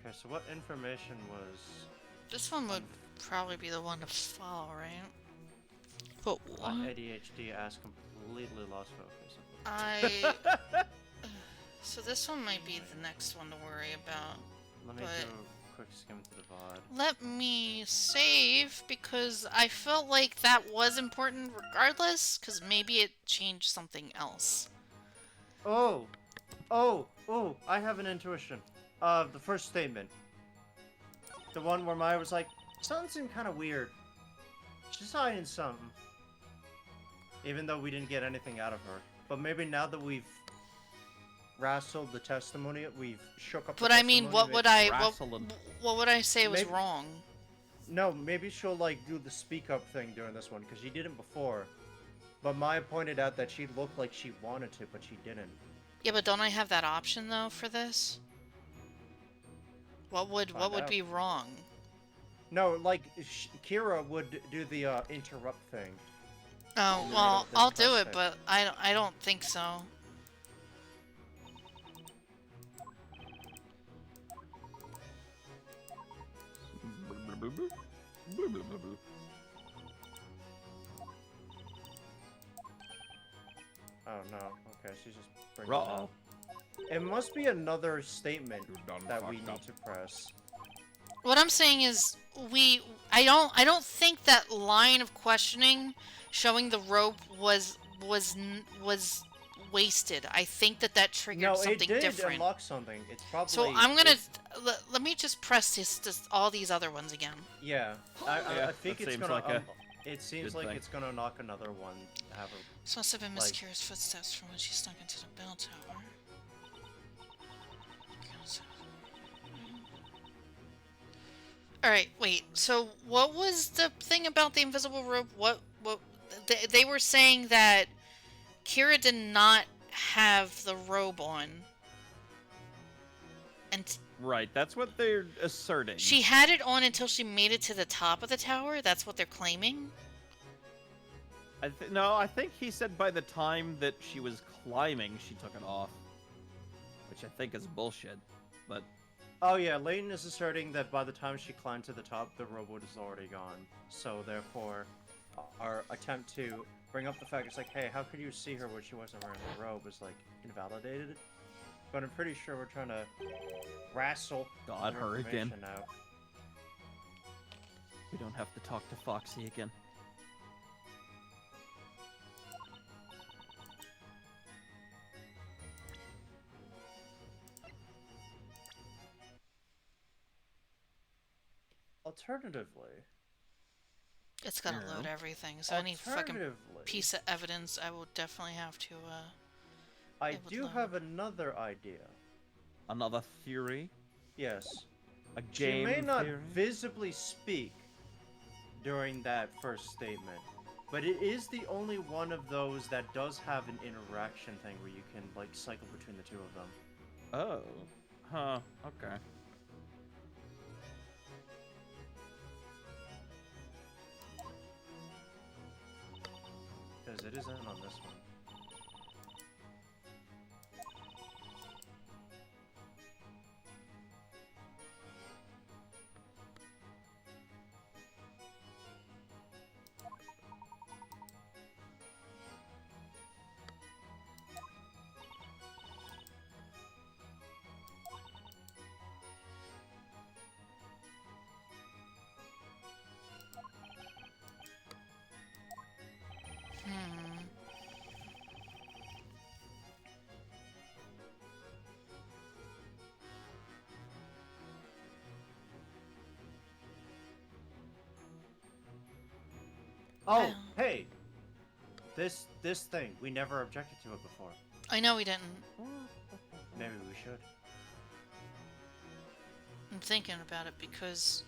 Okay, so what information was... This one would probably be the one to follow, right? But what? ADHD ass completely lost focus. So this one might be the next one to worry about. Let me do a quick skim to the VOD. Let me save, because I felt like that was important regardless, because maybe it changed something else. Oh, I have an intuition. The first statement. The one where Maya was like, something seemed kind of weird. She's hiding something. Even though we didn't get anything out of her. But maybe now that we've wrestled the testimony, we've shook up the But I testimony, mean, what would I say was wrong? No, maybe she'll, like, do the speak up thing during this one, because she didn't before. But Maya pointed out that she looked like she wanted to, but she didn't. Yeah, but don't I have that option, though, for this? What would be wrong? No, like, Kira would do the, interrupt thing. Oh, well, I'll do it, but I don't think so. Oh no, okay, she's just bringing it up. It must be another statement that we need to press. What I'm saying is, I don't think that line of questioning showing the rope was wasted. I think that triggered something different. No, it did unlock something. It's probably... So I'm gonna... Let me just press all these other ones again. Yeah. I think it's gonna... Like it seems like it's gonna unlock another one. So must have been Miss Kira's footsteps from when she snuck into the bell tower. Alright, wait. So what was the thing about the invisible rope? What they were saying that Kira did not have the robe on. And right, that's what they're asserting. She had it on until she made it to the top of the tower? That's what they're claiming? No, I think he said by the time that she was climbing, she took it off. Which I think is bullshit, but... Oh yeah, Layton is asserting that by the time she climbed to the top, the robot is already gone. So therefore, our attempt to bring up the fact, it's like, hey, how could you see her when she wasn't wearing the robe, is like, invalidated. But I'm pretty sure we're trying to wrestle her again. Out. We don't have to talk to Foxy again. Alternatively... It's gonna load everything, so any fucking piece of evidence I will definitely have to, I do have another idea. Another theory? Yes. A game She may not theory? visibly speak during that first statement, but it is the only one of those that does have an interaction thing where you can, like, cycle between the two of them. Oh. Huh. Okay. Because it isn't on this one. Oh, hey! This thing, we never objected to it before. I know we didn't. Maybe we should. I'm thinking about it because,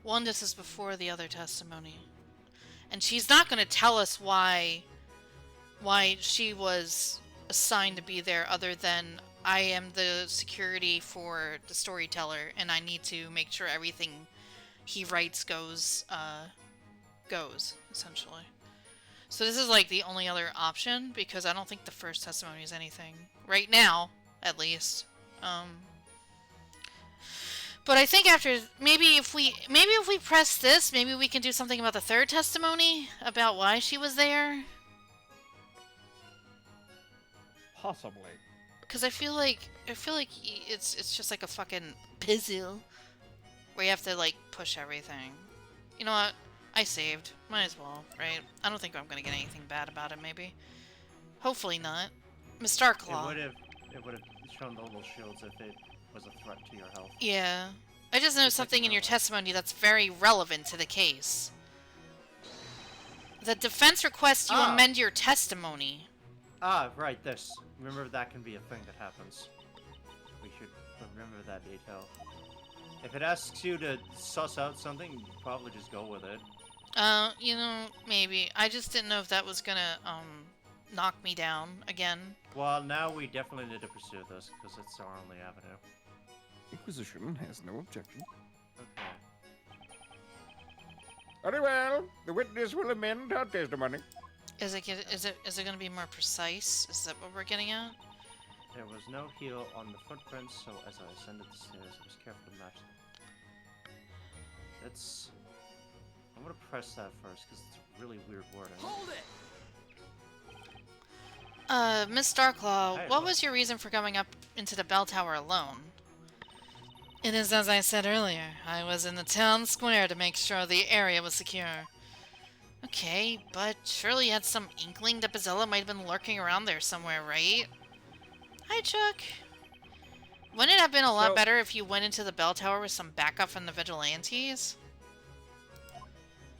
one, this is before the other testimony. And she's not going to tell us why she was assigned to be there other than I am the security for the storyteller, and I need to make sure everything he writes goes, essentially. So this is like the only other option, because I don't think the first testimony is anything. Right now, at least. But I think after, maybe if we press this, maybe we can do something about the third testimony, about why she was there. Possibly. Because I feel like it's just like a fucking puzzle where you have to like push everything. You know what? I saved. Might as well, right? I don't think I'm gonna get anything bad about it. Maybe. Hopefully not. Miss Darklaw. It would have shown the little shields if it was a threat to your health. Yeah. I just know something in your testimony that's very relevant to the case. The defense requests you amend your testimony. Ah, right, this. Remember, that can be a thing that happens. We should remember that detail. If it asks you to suss out something, you probably just go with it. You know, maybe. I just didn't know if that was gonna, knock me down again. Well, now we definitely need to pursue this, because it's our only avenue. Inquisition has no objection. Okay. Very well. The witness will amend her testimony. Is it gonna be more precise? Is that what we're getting at? There was no heel on the footprints, so as I ascended the stairs, I was careful to match them. I'm gonna press that first, because it's a really weird wording. Hold it! Miss Darklaw, what was your reason for going up into the bell tower alone? It is as I said earlier. I was in the town square to make sure the area was secure. Okay, but surely you had some inkling that Bazella might have been lurking around there somewhere, right? Hi, Chuck. Wouldn't it have been a lot better if you went into the bell tower with some backup from the vigilantes?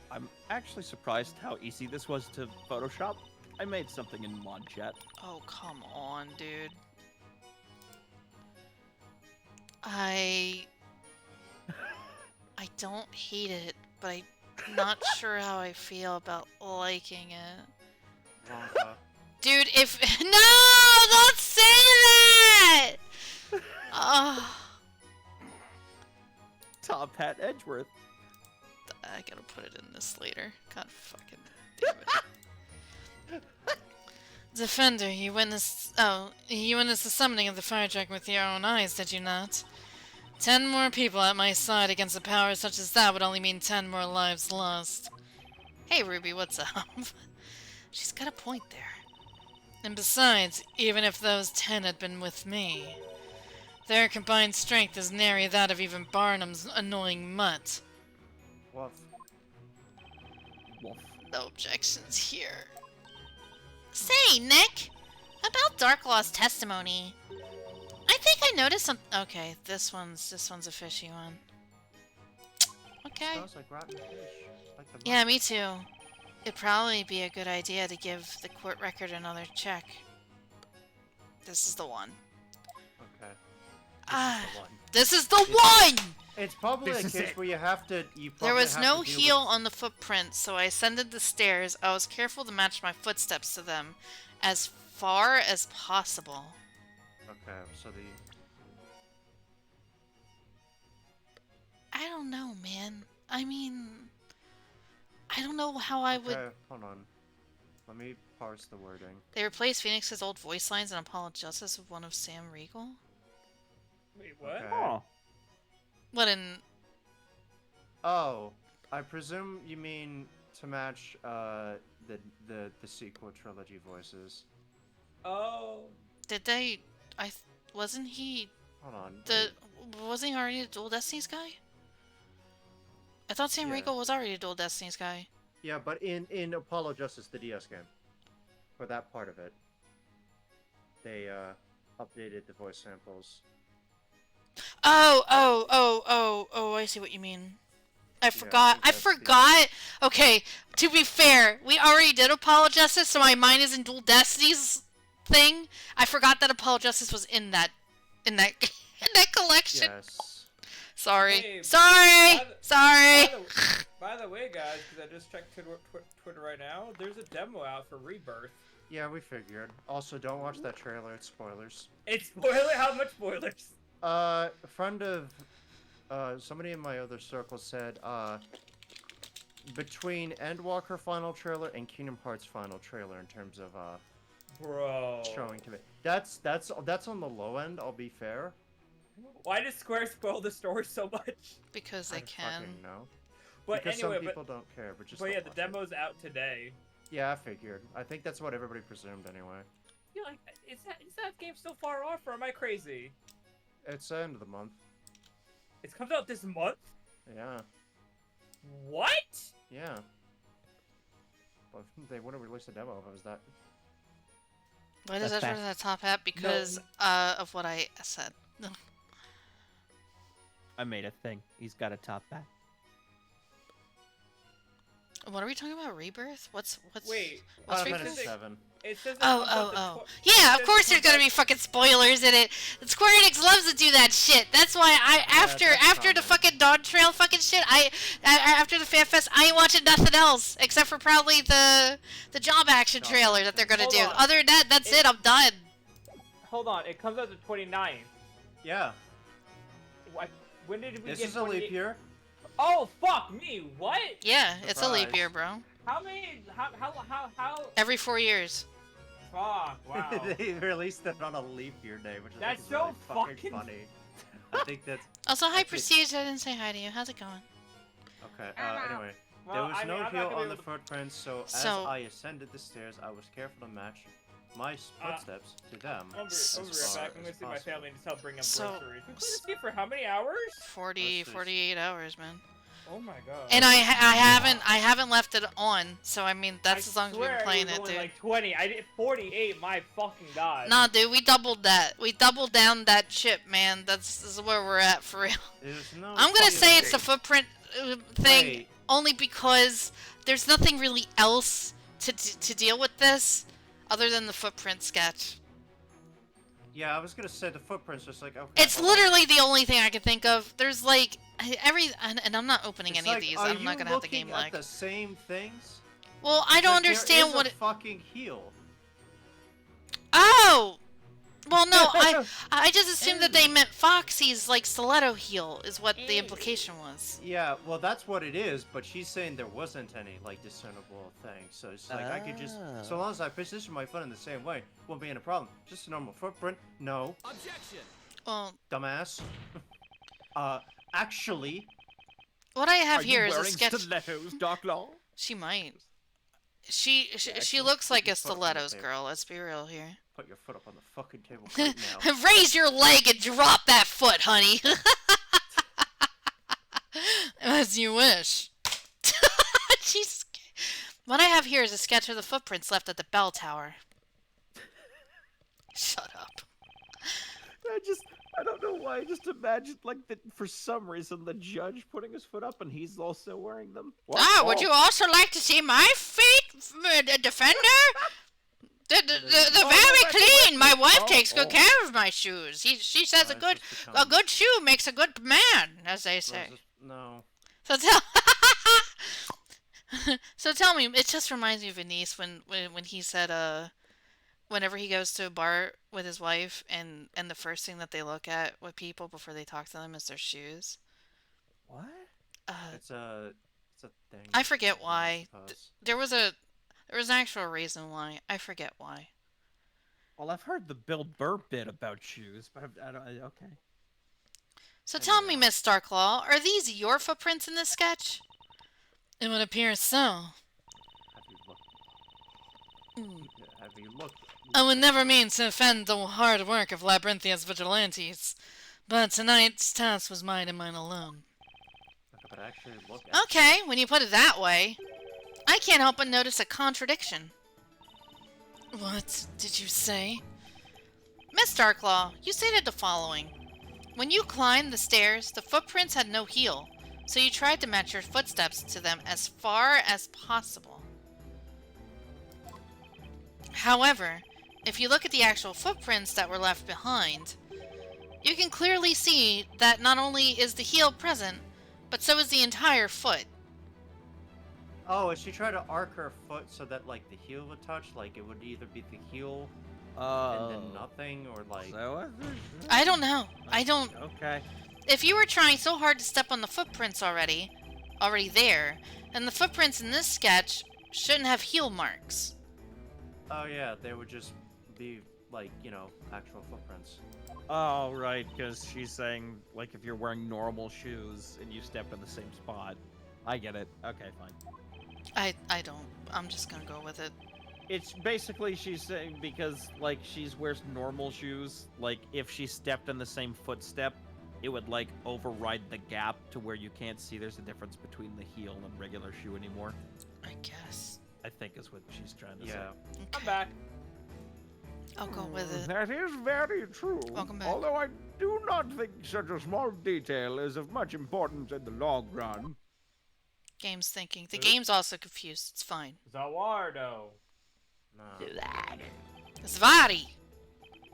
I'm actually surprised how easy this was to Photoshop. I made something in Mod Chat. Oh, come on, dude. I don't hate it, but I'm not sure how I feel about liking it. Dude, if... No! Don't say that! Top Hat Edgeworth. I gotta put it in this later. God fucking damn it. Defender, you witnessed the summoning of the fire dragon with your own eyes, did you not? 10 more people at my side against a power such as that would only mean 10 more lives lost. Hey Ruby, what's up? She's got a point there. And besides, even if those 10 had been with me, their combined strength is nary that of even Barnum's annoying mutt. Woof. Woof. No objections here. Say, Nick! About Darklaw's testimony. I think I noticed some... Okay, this one's a fishy one. Okay. Smells like rotten fish. Like the Yeah, me too. It'd probably be a good idea to give the court record another check. This is the one. Okay. This is the one! It's probably a case where you have to... There was no heel on the footprints, so I ascended the stairs. I was careful to match my footsteps to them as far as possible. Okay, so the... I don't know, man. I mean... I don't know how I would... Okay, hold on. Let me parse the wording. They replaced Phoenix's old voice lines in Apollo Justice with one of Sam Riegel? Wait, what? Okay. Oh. What in... Oh, I presume you mean to match the sequel trilogy voices. Oh. Did they... wasn't he... Hold on. Wasn't he already a Dual Destinies guy? I thought Sam Riegel was already a Dual Destinies guy. Yeah, but in Apollo Justice, the DS game, for that part of it, they updated the voice samples. Oh, I see what you mean. I forgot. I forgot. Okay, to be fair, we already did Apollo Justice, so my mind is in Dual Destinies thing. I forgot that Apollo Justice was in that collection. Yes. Sorry. Hey, Sorry. By the way, guys, because I just checked Twitter right now, there's a demo out for Rebirth. Yeah, we figured. Also, don't watch that trailer. It's spoilers. It's spoiler? How much spoilers? A friend of somebody in my other circle said between Endwalker final trailer and Kingdom Hearts final trailer in terms of bro showing to me. That's on the low end. I'll be fair. Why does Square spoil the story so much? Because they can. No. But because anyway, some people don't care, but just. But yeah, the demo's out today. Yeah, I figured. I think that's what everybody presumed anyway. Yeah, like, is that game so far off, or am I crazy? It's the end of the month. It comes out this month? Yeah. What? Yeah. But they wouldn't release a demo if it was that. Why does that turn to the top hat? Because of what I said. I made a thing. He's got a top hat. What are we talking about? Rebirth? What's Wait, what's Final Rebirth? Fantasy 7. It says Yeah, of course there's gonna be fucking spoilers in it. Square Enix loves to do that shit. That's why after the fucking Dawn Trail fucking shit, after the Fan Fest, I ain't watching nothing else except for probably the job action trailer that they're gonna do. Other than that, that's it. I'm done. Hold on, it comes out the 29th. Yeah. What? When did we This get is a leap year. Oh fuck me! What? Yeah, it's a leap year, bro. How many? How? Every 4 years. Fuck! Wow. They released it on a leap year day, which that's is so really fucking funny. I think that's. Also, hi Prestige. I didn't say hi to you. How's it going? Okay. Anyway, Well, there was I mean, no I'm heel not gonna on be the able footprints, so as I ascended the stairs, I was careful to match my footsteps to them. I'll be right back. I'm gonna see my family and just help bring up So- groceries. We played this game for how many hours? 48 hours, man. Oh my god. And I haven't left it on, so I mean that's as long as we've been playing it, only dude. like 20. I did 48. My fucking god. Nah, dude, we doubled that. We doubled down that chip, man. This is where we're at for real. No I'm gonna say it's a the footprint thing only because there's nothing really else to deal with this other than the footprint sketch. Yeah, I was gonna say the footprints just like okay. It's literally the only thing I can think of. There's like and I'm not opening any of these. I'm not gonna have the game lag. The same things. Well, I don't understand what it. Fucking heel. Oh. Well, no, I just assumed that they meant Foxy's like stiletto heel is what the implication was. Yeah, well that's what it is, but she's saying there wasn't any like discernible thing, so it's like I could just, so long as I position my foot in the same way, won't be any problem. Just a normal footprint. No. Objection. Well, dumbass. Actually, what I have Are here you is a wearing sketch. stilettos, Darklaw? She might. She looks like a stilettos girl. Let's be real here. Put your foot up on the fucking table right now. Raise your leg and drop that foot, honey. As you wish. Jesus. What I have here is a sketch of the footprints left at the bell tower. Shut up. I don't know why. I just imagined like that for some reason the judge putting his foot up and he's also wearing them. What? Ah, would you also like to see my feet, defender? They're very clean. My wife takes good care of my shoes. She says a good shoe makes a good man, as they say. No. So tell me, it just reminds me of Venice when he said whenever he goes to a bar with his wife and the first thing that they look at with people before they talk to them is their shoes. What? It's a thing. I forget why. There was an actual reason why. I forget why. Well, I've heard the Bill Burr bit about shoes, but I don't. Okay. So tell me, Miss Starklaw, are these your footprints in this sketch? It would appear so. Have you looked? I would never mean to offend the hard work of Labyrinthia's vigilantes, but tonight's task was mine and mine alone. But actually look Okay, when you put it that way, I can't help but notice a contradiction. What did you say? Miss Darklaw, you stated the following. When you climbed the stairs, the footprints had no heel, so you tried to match your footsteps to them as far as possible. However, if you look at the actual footprints that were left behind, you can clearly see that not only is the heel present, but so is the entire foot. Oh, if she tried to arc her foot so that, like, the heel would touch, like, it would either be the heel and then nothing, or, like... So, I don't know. I don't... Okay. If you were trying so hard to step on the footprints already there, then the footprints in this sketch shouldn't have heel marks. Oh, yeah, they would just be, like, you know, actual footprints. Oh, right, because she's saying, like, if you're wearing normal shoes and you step in the same spot. I get it. Okay, fine. I don't. I'm just gonna go with it. It's basically she's saying because, like, she wears normal shoes, like, if she stepped in the same footstep, it would, like, override the gap to where you can't see there's a difference between the heel and regular shoe anymore. I guess. I think is what she's trying to say. Okay. I'm back. I'll go with it. That is very true. Welcome back. Although I do not think such a small detail is of much importance in the long run. Game's thinking. The game's also confused. It's fine. Zawardo. No. Zvari!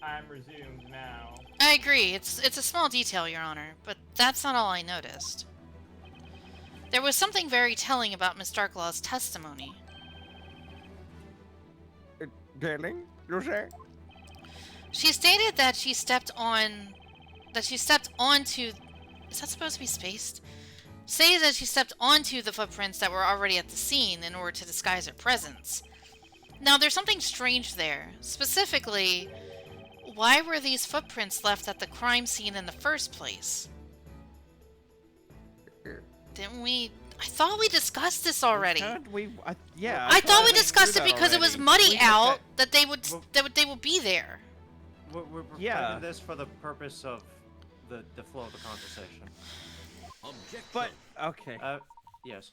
I'm resumed now. I agree. It's a small detail, Your Honor, but that's not all I noticed. There was something very telling about Miss Darklaw's testimony. Telling, you say? She stated that she stepped onto... Is that supposed to be spaced? Stated that she stepped onto the footprints that were already at the scene in order to disguise her presence. Now, there's something strange there. Specifically, why were these footprints left at the crime scene in the first place? Didn't we... I thought we discussed this already. Yeah. I thought we discussed it because it was muddy out that they would be there. We're preparing this for the purpose of the flow of the conversation. But okay. Yes.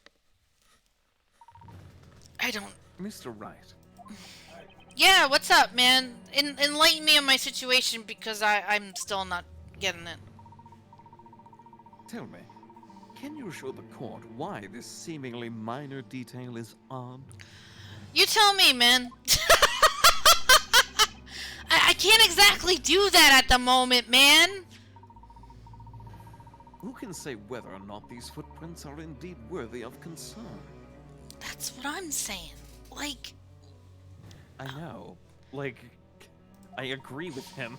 I don't... Mr. Wright. Yeah, what's up, man? Enlighten me on my situation because I'm still not getting it. Tell me, can you show the court why this seemingly minor detail is odd? You tell me, man. I can't exactly do that at the moment, man. Who can say whether or not these footprints are indeed worthy of concern? That's what I'm saying. Like... I know. Like, I agree with him.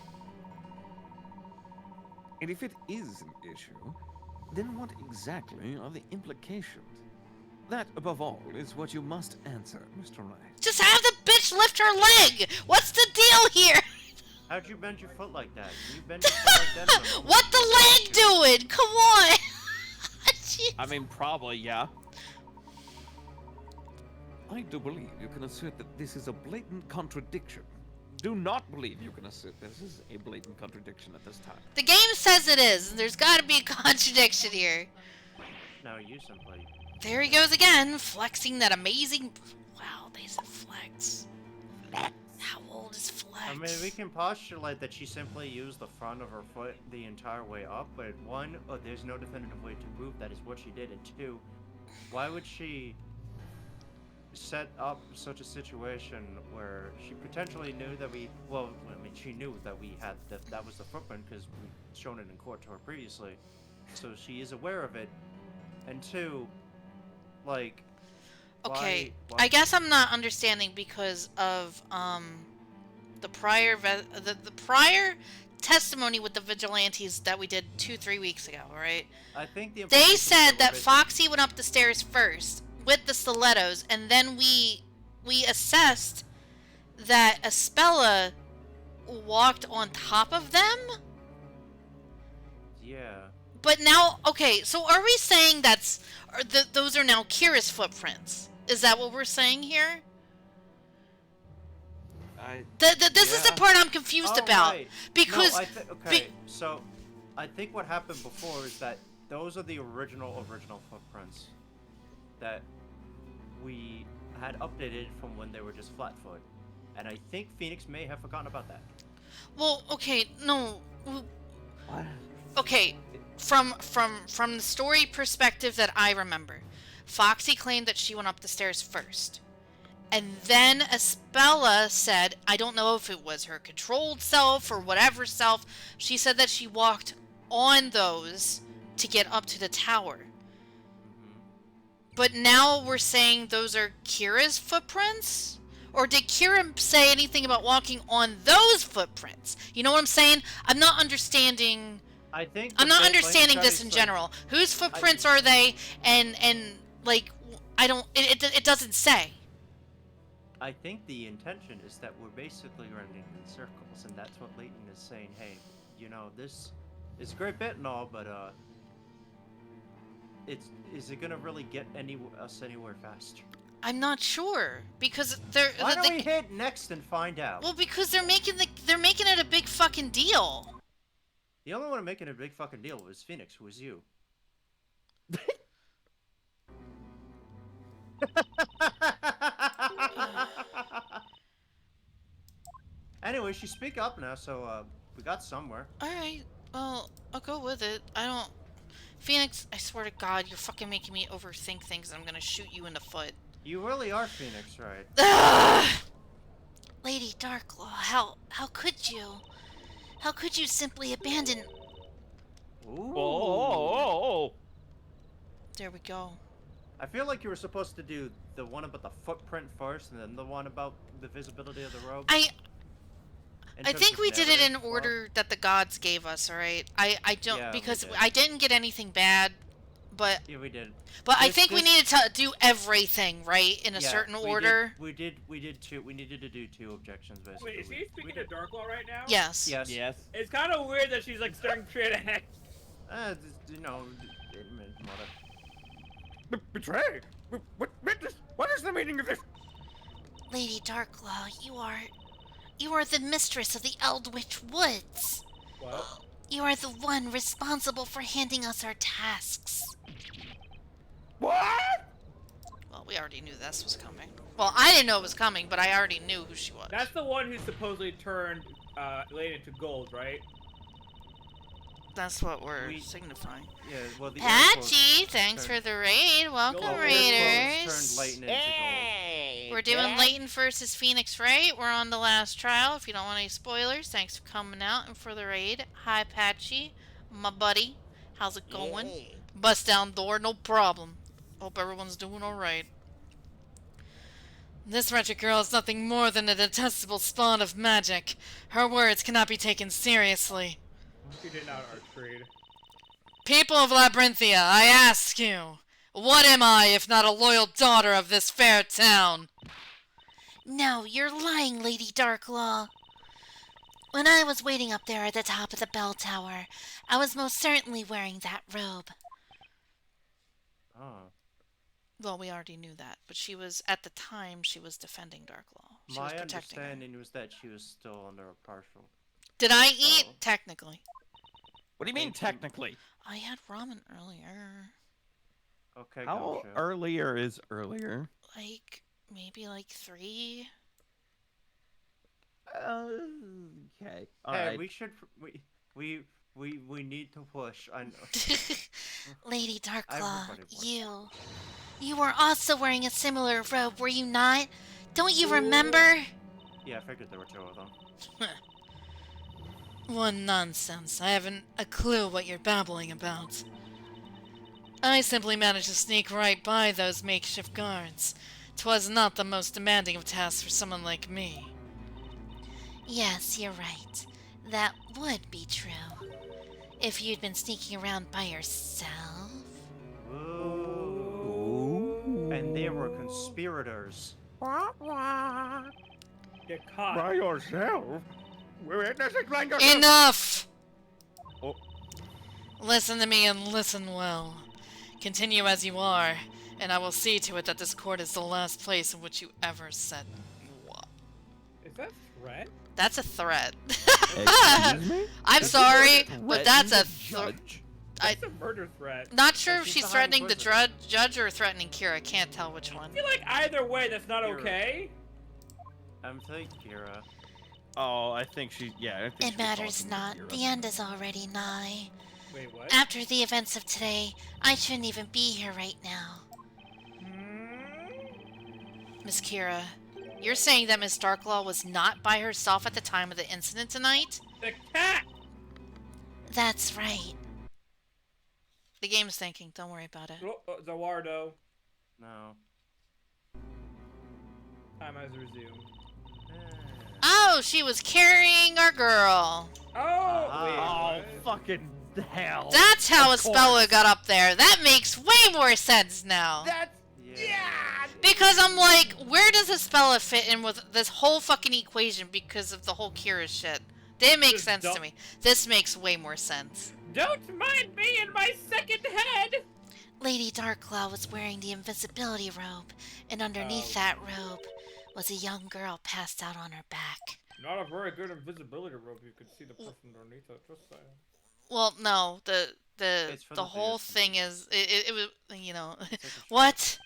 And if it is an issue, then what exactly are the implications? That, above all, is what you must answer, Mr. Wright. Just have the bitch lift her leg! What's the deal here? How'd you bend your foot like that? You bend your foot like that? What the leg doing? Come on! I mean, probably, yeah. I do believe you can assert that this is a blatant contradiction. Do not believe you can assert this is a blatant contradiction at this time. The game says it is, and there's gotta be a contradiction here. No, you simply... There he goes again, flexing that amazing... Wow, they said flex. How old is flex? I mean, we can postulate that she simply used the front of her foot the entire way up, but one, there's no definitive way to prove that is what she did, and two, why would she set up such a situation where she potentially knew that well, I mean, she knew that we had that was the footprint because we've shown it in court to her previously, so she is aware of it, and two, like, okay, why... I guess I'm not understanding because of the prior testimony with the vigilantes that we did 2-3 weeks ago, right? I think they said that Foxy went up the stairs first with the stilettos, and then we assessed that Espella walked on top of them. Yeah. But now, okay, so are we saying those are now Kira's footprints? Is that what we're saying here? This is the part I'm confused about. Right. Because... No, okay, so I think what happened before is that those are the original footprints that we had updated from when they were just Flatfoot. And I think Phoenix may have forgotten about that. Well, okay, no. What? Okay, from the story perspective that I remember, Foxy claimed that she went up the stairs first. And then Espella said, I don't know if it was her controlled self or whatever self, she said that she walked on those to get up to the tower. But now we're saying those are Kira's footprints? Or did Kira say anything about walking on those footprints? You know what I'm saying? I'm not understanding. I'm not understanding this in general. Whose footprints are they? And like, I don't. It doesn't say. I think the intention is that we're basically running in circles, and that's what Layton is saying. Hey, you know, this is a great bit and all, but is it gonna really get us anywhere faster? I'm not sure because Why don't we hit next and find out? Well, because they're making it a big fucking deal. The only one making a big fucking deal was Phoenix, who was you. Anyway, she speak up now, so we got somewhere. Alright, well, I'll go with it. I don't... Phoenix, I swear to God, you're fucking making me overthink things and I'm gonna shoot you in the foot. You really are Phoenix, right? Lady Darklaw, how could you? How could you simply abandon... Ooh. Oh. There we go. I feel like you were supposed to do the one about the footprint first, and then the one about the visibility of the rope. I think we did it in order that the gods gave us, alright? I don't, because I didn't get anything bad, but... Yeah, we did. But I think we needed to do everything, right? In a certain order. We did two. We needed to do 2 objections, basically. Wait, is she speaking to Darklaw right now? Yes. Yes. It's kind of weird that she's like starting to create a hex. You know, Betray? What is the meaning of this? Lady Darklaw, you are the mistress of the Eldritch Woods. What? You are the one responsible for handing us our tasks. What? Well, we already knew this was coming. Well, I didn't know it was coming, but I already knew who she was. That's the one who supposedly turned Layton to gold, right? That's what we're signifying. Yeah, well, the Patchy, thanks for the raid. Welcome, Raiders. Turned Layton into gold. We're doing Layton versus Phoenix, right? We're on the last trial. If you don't want any spoilers, thanks for coming out and for the raid. Hi, Patchy, my buddy. How's it going? Bust down door, no problem. Hope everyone's doing all right. This wretched girl is nothing more than a detestable spawn of magic. Her words cannot be taken seriously. She did not art trade. People of Labyrinthia, I ask you, what am I if not a loyal daughter of this fair town? No, you're lying, Lady Darklaw. When I was waiting up there at the top of the bell tower, I was most certainly wearing that robe. Oh. Well, we already knew that, but she was, at the time, she was defending Darklaw. She was protecting understanding was that she was still under a partial. Did I eat? Technically. What do you mean, technically? I had ramen earlier. Okay, How earlier is earlier? Like, maybe like 3? Okay. Hey, we should... We need to push. I know. Lady Darklaw, you were also wearing a similar robe, were you not? Don't you remember? Yeah, I figured there were 2 of them. What nonsense. I haven't a clue what you're babbling about. I simply managed to sneak right by those makeshift guards. 'Twas not the most demanding of tasks for someone like me. Yes, you're right. That would be true. If you'd been sneaking around by yourself. Ooh. And they were conspirators. Get caught. By yourself? Yourself. Enough! Oh. Listen to me and listen well. Continue as you are, and I will see to it that this court is the last place in which you ever set. Is that threat? That's a threat. Excuse me? I'm sorry, but that's a judge. That's a murder threat. Not sure if she's threatening the judge or threatening Kira. I can't tell which one. I feel like either way, that's not okay. I'm thinking Kira. Oh, I think she. Yeah, I think it matters not. The end is already nigh. Wait, what? After the events of today, I shouldn't even be here right now. Miss Kira, you're saying that Miss Darklaw was not by herself at the time of the incident tonight? The cat! That's right. The game's thinking. Don't worry about it. Zawardo. No. Time has resumed. Oh, she was carrying our girl. Oh, wait, Oh, what? fucking hell. That's how Of Espella course. got up there. That makes way more sense now. That's yeah. Because I'm like, where does Espella fit in with this whole fucking equation because of the whole Kira shit? Didn't make Just sense to don't- me. This makes way more sense. Don't mind me and my second head. Lady Darklaw was wearing the invisibility robe, and underneath that robe was a young girl passed out on her back. Not a very good invisibility rope. You could see the person underneath it. Just saying. Well, no, the the whole BS thing is it was, you know, It's like a what?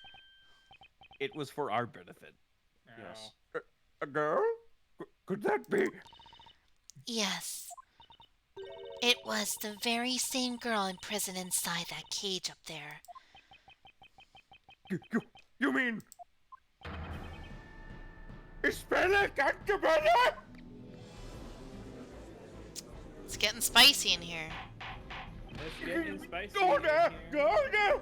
It was for our benefit. Yes. A girl? Could that be? Yes. It was the very same girl imprisoned inside that cage up there. You mean... Espella Cantabella? It's getting spicy in here. It's getting spicy. Go in there! here. Go there!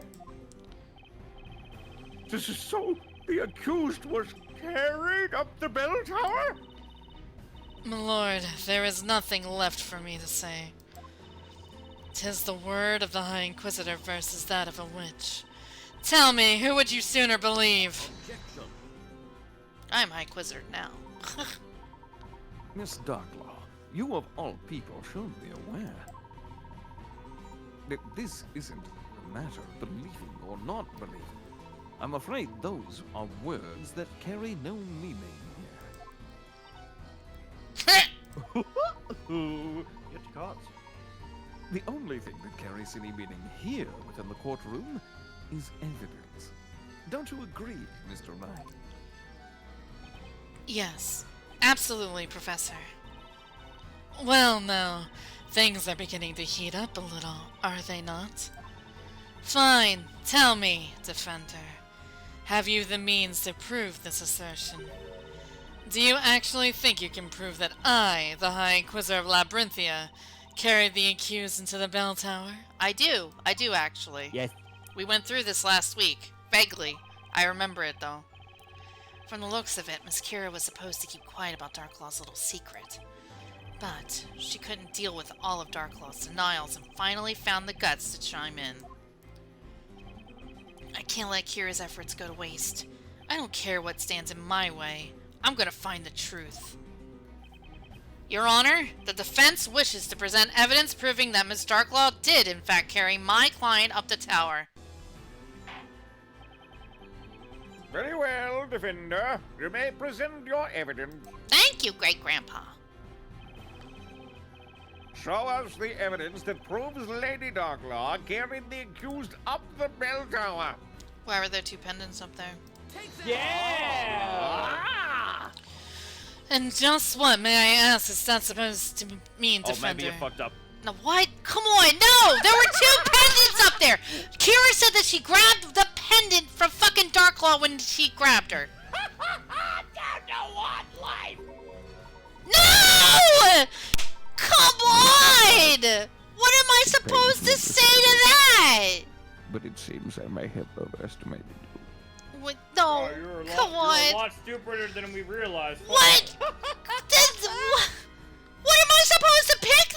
This is so... The accused was carried up the bell tower? My lord, there is nothing left for me to say. 'Tis the word of the High Inquisitor versus that of a witch. Tell me, who would you sooner believe? Objection. I'm High Inquisitor now. Miss Darklaw, you of all people should be aware that this isn't a matter of believing or not believing. I'm afraid those are words that carry no meaning here. Get caught. The only thing that carries any meaning here within the courtroom is evidence. Don't you agree, Mr. Wright? Yes, absolutely, Professor. Well, now, things are beginning to heat up a little, are they not? Fine, tell me, Defender. Have you the means to prove this assertion? Do you actually think you can prove that I, the High Inquisitor of Labyrinthia, carried the accused into the bell tower? I do actually. Yes. We went through this last week. Vaguely. I remember it, though. From the looks of it, Miss Kira was supposed to keep quiet about Darklaw's little secret. But she couldn't deal with all of Darklaw's denials and finally found the guts to chime in. I can't let Kira's efforts go to waste. I don't care what stands in my way. I'm gonna find the truth. Your Honor, the defense wishes to present evidence proving that Miss Darklaw did in fact carry my client up the tower. Very well, Defender. You may present your evidence. Thank you, Great-Grandpa. Show us the evidence that proves Lady Darklaw carried the accused up the bell tower. Why were there two pendants up there? Yeah. Ah! And just what, may I ask, is that supposed to mean, Oh, Defender? maybe you fucked up. No, what? Come on, no! There were two pendants up there! Kira said that she grabbed the pendant from fucking Darklaw when she grabbed her. Down to one life. No! Come on! What am I supposed to say to that? But it seems I may have overestimated you. What? No, Oh, you're a lot, come on. You're a lot stupider than we realized. What? What am I supposed to pick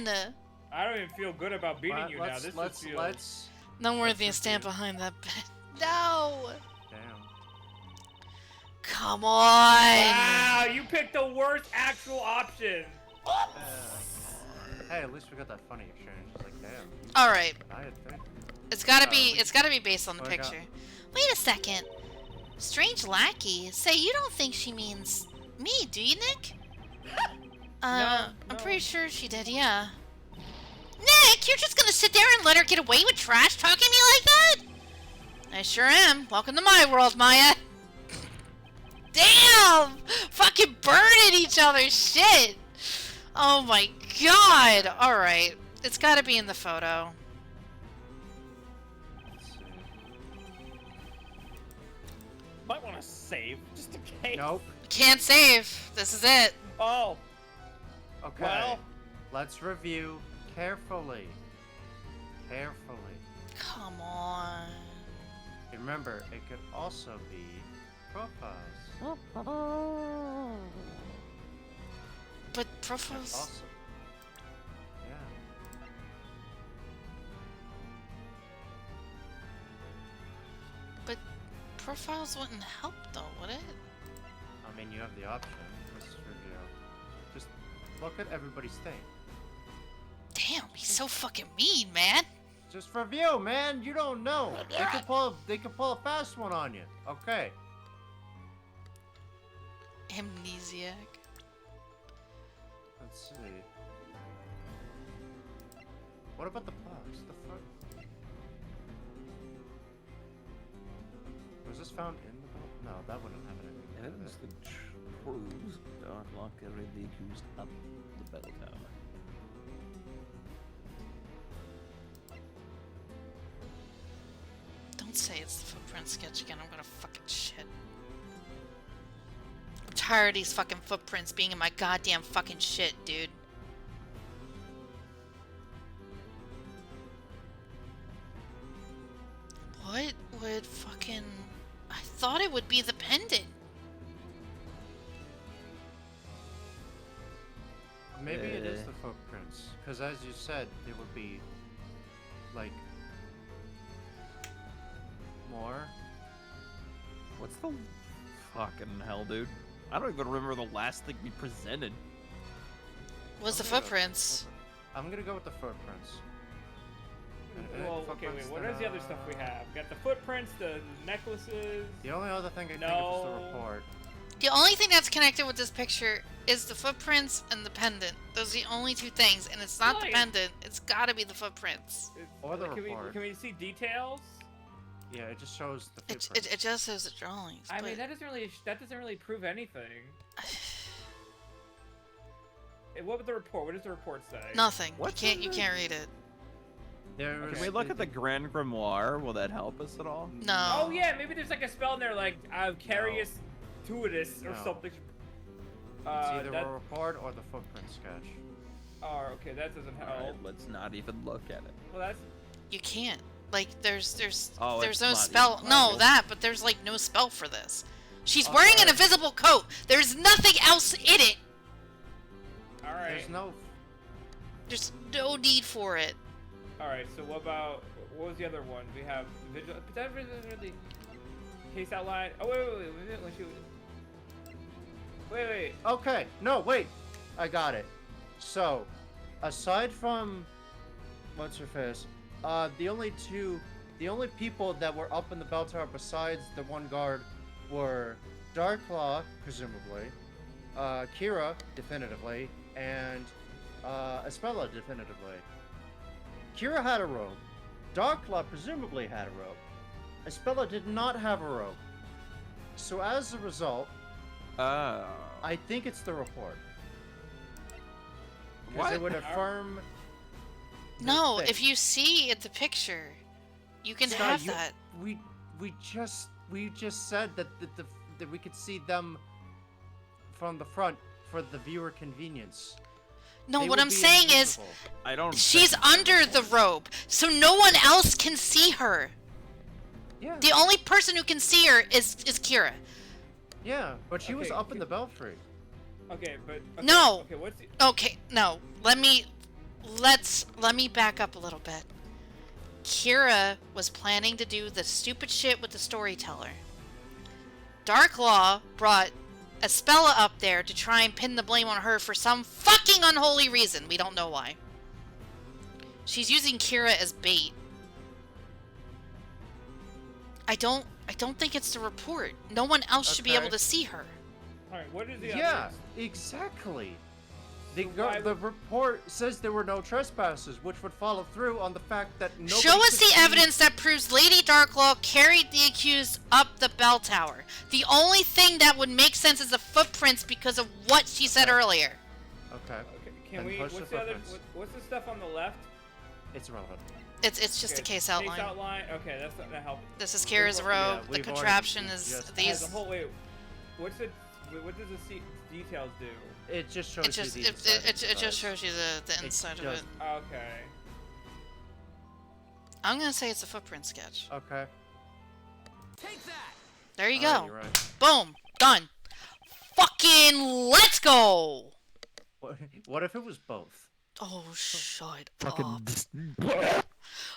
then? I don't even feel good about beating you now. This let's, just feels... let's. No worthy to stand behind that bed. No! Damn. Come on! Wow, you picked the worst actual option. Hey, at least we got that funny exchange. It's like, damn. Alright, I had faith. it's gotta be based on the What I got? picture. Wait a second. Strange lackey. Say, you don't think she means me, do you, Nick? I'm pretty sure she did, yeah. Nick, you're just gonna sit there and let her get away with trash talking to me like that? I sure am. Welcome to my world, Maya. Damn! Fucking burning each other, shit! Oh my god! Alright. It's gotta be in the photo. Let's see. Might want to save, just in case. Nope. Can't save. This is it. Oh, Okay. well. Let's review carefully. Carefully. Come on. Remember, it could also be profiles. But That's profiles. awesome. Yeah. But profiles wouldn't help, though, would it? I mean, you have the option. Let's review. Just look at everybody's thing. Damn, he's so fucking mean, man. Just review, man. You don't know. They could pull a fast one on you. Okay. Amnesiac. Let's see. What about the plugs? The fuck? Was this found in the belt? No, that wouldn't have anything to do with Evidence it. that proves Darklock carried the accused up the bell tower. Don't say it's the footprint sketch again. I'm gonna fucking shit. I'm tired of these fucking footprints being in my goddamn fucking shit, dude. What would fucking... I thought it would be the pendant. Maybe it is the footprints. Because as you said, they would be... like... more. What's the fucking hell, dude? I don't even remember the last thing we presented. Was the footprints. I'm gonna go with the footprints. Well, okay, wait, what is the other stuff we have? We got the footprints, the necklaces. The only other thing I think of is the report. The only thing that's connected with this picture is the footprints and the pendant. Those are the only two things, and it's not the pendant. It's gotta be the footprints. Or the report. Can we see details? Yeah, it just shows the footprints. It just shows the drawings. I mean, that doesn't really prove anything. What would the report? What does the report say? Nothing. You can't read it. Can we look at the Grand Grimoire? Will that help us at all? No. Oh yeah, maybe there's like a spell in there like Carius Tuitus or something. It's either a report or the footprint sketch. Oh, okay, that doesn't help. Alright, let's not even look at it. Well, that's... You can't. Like, there's Oh, no it's not spell. even No, viable. that, but there's like no spell for this. She's wearing an invisible coat. There's nothing else in it. Alright. There's no need for it. Alright, so what was the other one? We have Vigil... But that isn't really... Case outline... Oh, wait. Okay, no, wait. I got it. So, aside from... What's her face? The only people that were up in the bell tower besides the one guard were Darklaw, presumably, Kira, definitively, and Espella, definitively. Kira had a robe. Darklaw presumably had a robe. Espella did not have a robe. So as a result, I think it's the report. Because it would affirm... No, if you see at the picture, you can have that. We just said that that we could see them from the front for the viewer convenience. No, what I'm saying is, she's under the robe, so no one else can see her. Yeah. The only person who can see her is Kira. Yeah, but she was up in the belfry. Okay, but no. Okay, what's the... Okay, no. Let me back up a little bit. Kira was planning to do the stupid shit with the storyteller. Darklaw brought Espella up there to try and pin the blame on her for some fucking unholy reason. We don't know why. She's using Kira as bait. I don't think it's the report. No one else should be able to see her. Alright, what is the evidence? Exactly. The report says there were no trespassers, which would follow through on the fact that nobody Show us the evidence that proves Lady Darklaw carried the accused up the bell tower. The only thing that would make sense is the footprints because of what she said earlier. Okay. Can we? What's the other? What's the stuff on the left? It's irrelevant. It's just a case outline. Case outline. Okay, that's not gonna help. This is Kira's robe. The contraption is these. The whole wait. What does the details do? It just shows you the inside. It just shows you the inside of it. Okay. I'm gonna say it's a footprint sketch. Okay. There you Oh, go. you're right. Boom. Done. Fucking let's go! What if it was both? Oh, shut Fucking. up.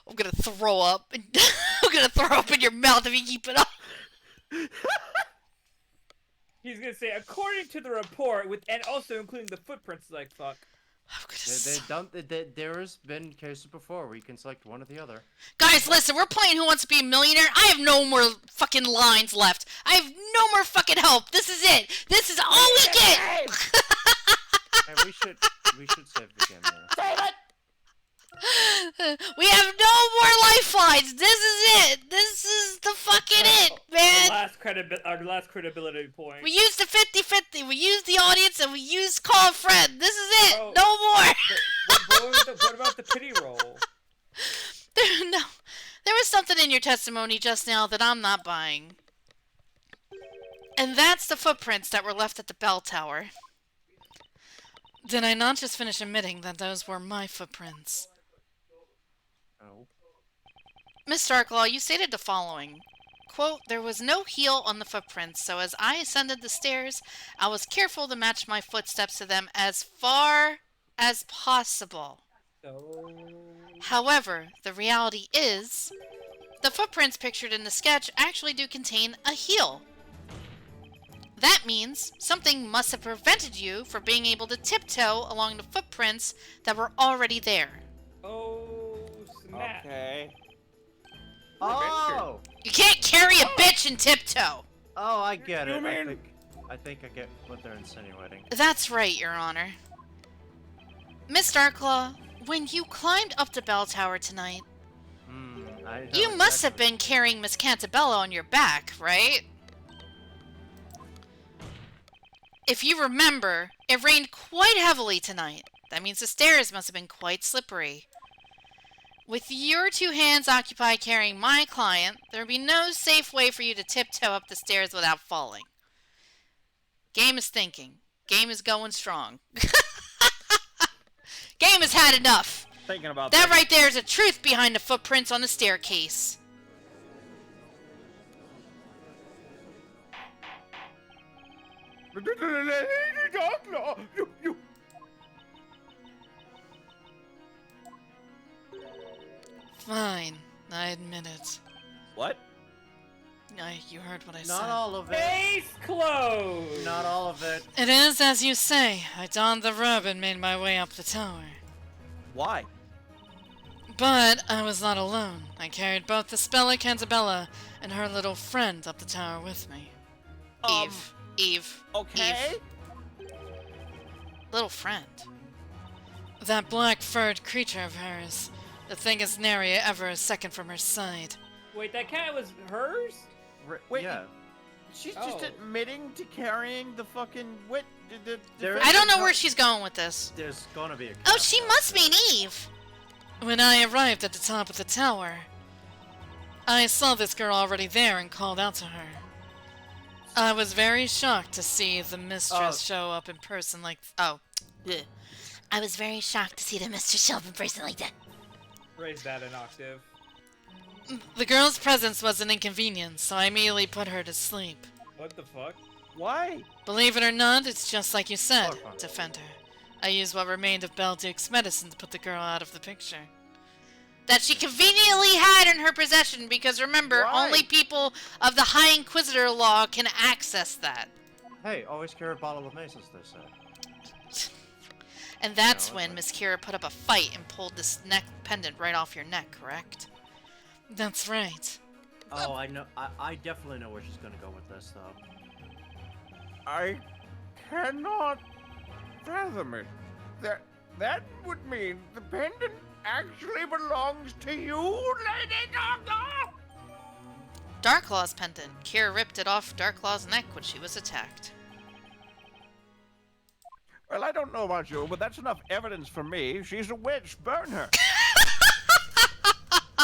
I'm gonna throw up. I'm gonna throw up in your mouth if you keep it up. He's gonna say, according to the report, and also including the footprints, like, fuck. There has been cases before where you can select one or the other. Guys, listen, we're playing Who Wants to Be a Millionaire. I have no more fucking lines left. I have no more fucking help. This is it. This is all we get. Hey, we should save the game now. Save it! We have no more lifelines. This is it. This is the fucking it, man. Our last credibility point. We used the 50-50. We used the audience, and we used call a friend. This is it. No more. What about the pity roll? There was something in your testimony just now that I'm not buying. And that's the footprints that were left at the bell tower. Did I not just finish admitting that those were my footprints? Oh. Miss Darklaw, you stated the following. Quote, there was no heel on the footprints, so as I ascended the stairs, I was careful to match my footsteps to them as far as possible. However, the reality is, the footprints pictured in the sketch actually do contain a heel. That means something must have prevented you from being able to tiptoe along the footprints that were already there. Oh, snap. Okay. Oh! You can't carry a bitch and tiptoe! Oh, I get it. I think I get what they're insinuating. That's right, Your Honor. Miss Darklaw, when you climbed up the bell tower tonight, you must have been carrying Miss Cantabella on your back, right? If you remember, it rained quite heavily tonight. That means the stairs must have been quite slippery. With your two hands occupied carrying my client, there would be no safe way for you to tiptoe up the stairs without falling. Game is thinking. Game is going strong. Game has had enough. Thinking about that right there is the truth behind the footprints on the staircase. Fine, I admit it. What? You heard what I said. Not all of it. Case closed! Not all of it. It is as you say. I donned the robe and made my way up the tower. Why? But I was not alone. I carried both the Spella Cantabella and her little friend up the tower with me. Eve. Okay. Eve. Little friend. That black-furred creature of hers. The thing is nary ever a second from her side. Wait, that cat was hers? Wait, yeah. She's just admitting to carrying the fucking I don't know where she's going with this. There's gonna be a Oh, she must mean Eve. When I arrived at the top of the tower, I saw this girl already there and called out to her. I was very shocked to see the mistress show up in person like... Oh. Blech. I was very shocked to see the mistress show up in person like that. Raise that an octave. The girl's presence was an inconvenience, so I immediately put her to sleep. What the fuck? Why? Believe it or not, it's just like you said, Defender. I used what remained of Belduke's medicine to put the girl out of the picture. That she conveniently had in her possession, because remember, only people of the High Inquisitor law can access that. Hey, always carry a bottle of mace, as they say. And that's when Miss Kira put up a fight and pulled this neck pendant right off your neck, correct? That's right. Oh, I know. I definitely know where she's gonna go with this, though. I cannot fathom it. That would mean the pendant actually belongs to you, Lady Darklaw? Darklaw's pendant. Kira ripped it off Darklaw's neck when she was attacked. Well, I don't know about you, but that's enough evidence for me. She's a witch. Burn her.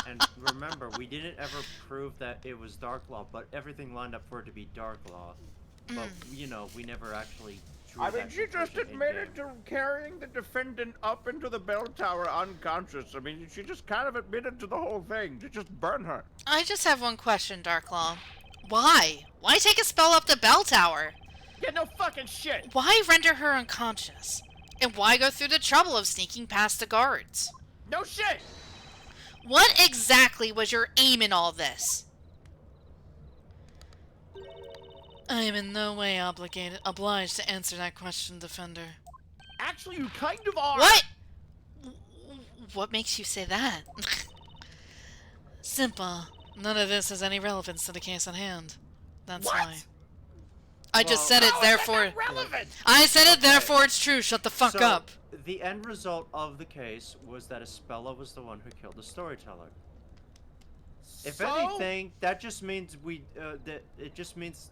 And remember, we didn't ever prove that it was Darklaw, but everything lined up for it to be Darklaw. But, you know, we never actually drew I mean, that she just conclusion admitted to carrying the defendant up into the bell tower unconscious. I mean, she just kind of admitted to the whole thing. To just burn her. I just have one question, Darklaw. Why? Why take a spell up the bell tower? Yeah, no fucking shit. Why render her unconscious? And why go through the trouble of sneaking past the guards? No shit. What exactly was your aim in all this? I am in no way obliged to answer that question, Defender. Actually, you kind of are. What? What makes you say that? Simple. None of this has any relevance to the case at hand. That's why. I just said it, therefore... I said it, therefore it's true. Shut the fuck up. The end result of the case was that Espella was the one who killed the storyteller. If anything, that just means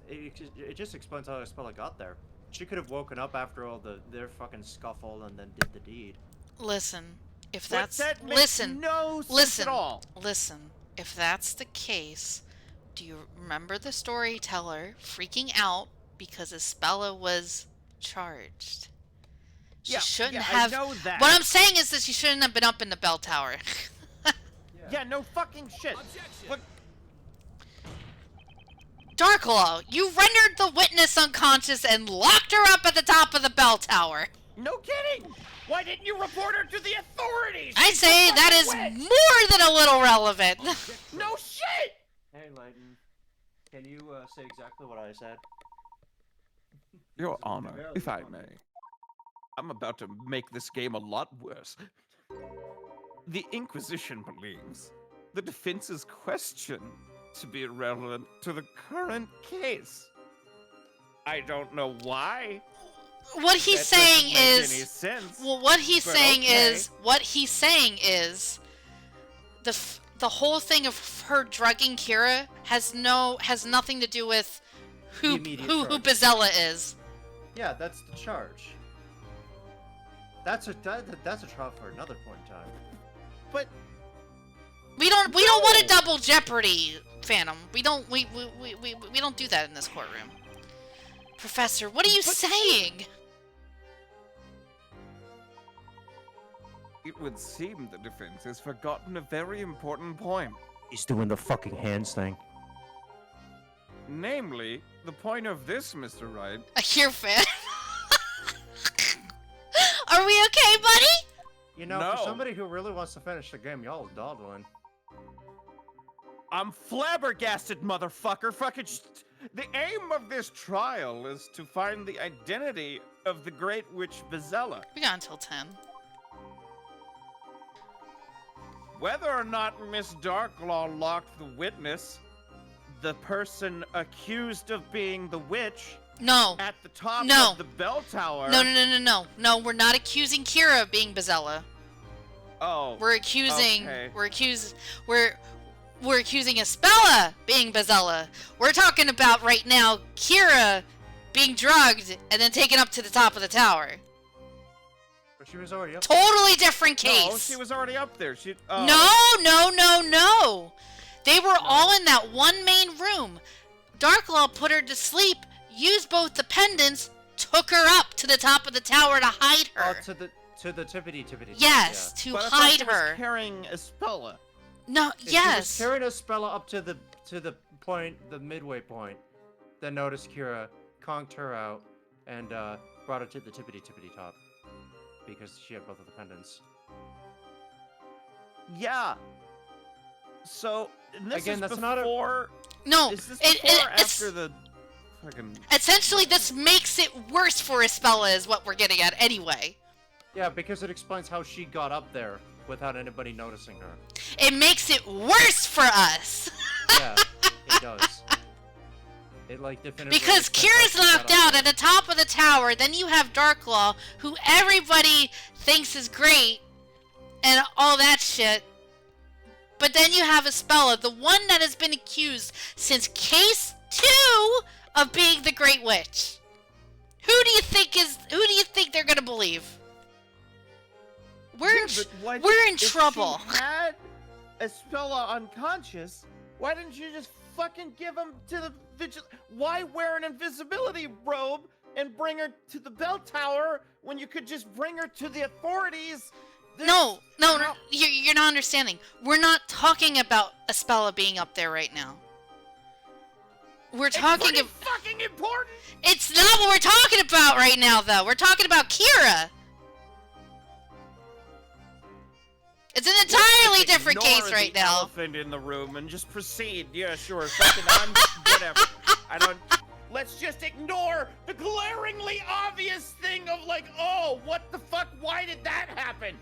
it just explains how Espella got there. She could have woken up after all their fucking scuffle and then did the deed. Listen, if that's... That makes no sense at all. Listen, if that's the case, do you remember the storyteller freaking out because Espella was charged? She shouldn't have... I know that. What I'm saying is that she shouldn't have been up in the bell tower. Yeah, no fucking shit. Look. Darklaw, you rendered the witness unconscious and locked her up at the top of the bell tower. No kidding. Why didn't you report her to the authorities? I say that is more than a little relevant. No shit. Hey, Layton. Can you say exactly what I said? Your Honor, if I may. I'm about to make this game a lot worse. The Inquisition believes the defense's question to be irrelevant to the current case. I don't know why. What he's saying is... Any sense, well, what he's saying is... The whole thing of her drugging Kira has nothing to do with who Bezella is. Yeah, that's the charge. That's a trial for another point in time. But we don't want a double jeopardy, Phantom. We don't do that in this courtroom. Professor, what are you saying? It would seem the defense has forgotten a very important point. He's doing the fucking hands thing. Namely, the point of this, Mr. Wright. A here fan. Are we okay, buddy? You know, for somebody who really wants to finish the game, y'all are dawdling. I'm flabbergasted, motherfucker. Fucking the aim of this trial is to find the identity of the Great Witch Bezella. We got until 10. Whether or not Miss Darklaw locked the witness, the person accused of being the witch... No. At the top of the bell tower... No, we're not accusing Kira of being Bezella. Oh. We're accusing... Okay. We're accusing Espella being Bezella. We're talking about right now Kira being drugged and then taken up to the top of the tower. But she was already up Totally different case. No, she was already up there. She... No. They were all in that one main room. Darklaw put her to sleep, used both the pendants, took her up to the top of the tower to hide her. Oh, to the tippity. Yes, yeah. to hide her. Was carrying Espella. No, She yes. was carrying Espella up to the point, the midway point. Then noticed Kira, conked her out, and brought her to the tippity top. Because she had both of the pendants. Yeah. So, this Again, is that's before... No, is this before or after the fucking... Essentially, this makes it worse for Espella is what we're getting at anyway. Yeah, because it explains how she got up there without anybody noticing her. It makes it worse for us! Yeah, it does. It, like, definitively... Because Kira's knocked out at the top of the tower, then you have Darklaw, who everybody thinks is great, and all that shit. But then you have Espella, the one that has been accused since case 2 of being the Great Witch. Who do you think they're gonna believe? We're in trouble. If she had Espella unconscious, why didn't you just fucking give him to the why wear an invisibility robe and bring her to the bell tower when you could just bring her to the authorities? No, you're not understanding. We're not talking about Espella being up there right now. We're talking It's fucking important! It's not what we're talking about right now, though. We're talking about Kira. It's an entirely different case right now. Elephant in the room and just proceed. Yeah, sure. Fucking, whatever. I don't. Let's just ignore the glaringly obvious thing of like, oh, what the fuck? Why did that happen?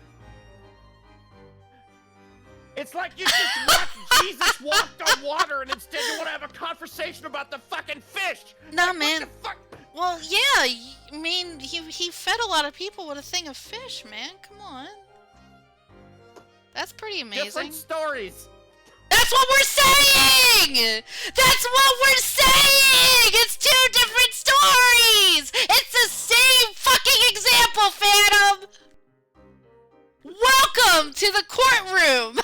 It's like you just watched Jesus walk on water and instead you want to have a conversation about the fucking fish. Nah, like, man. What the fuck? Well, yeah. I mean, he fed a lot of people with a thing of fish, man. Come on. That's pretty amazing. Different stories. That's what we're saying! That's what we're saying! It's two different stories! It's the same fucking example, Phantom! Welcome to the courtroom!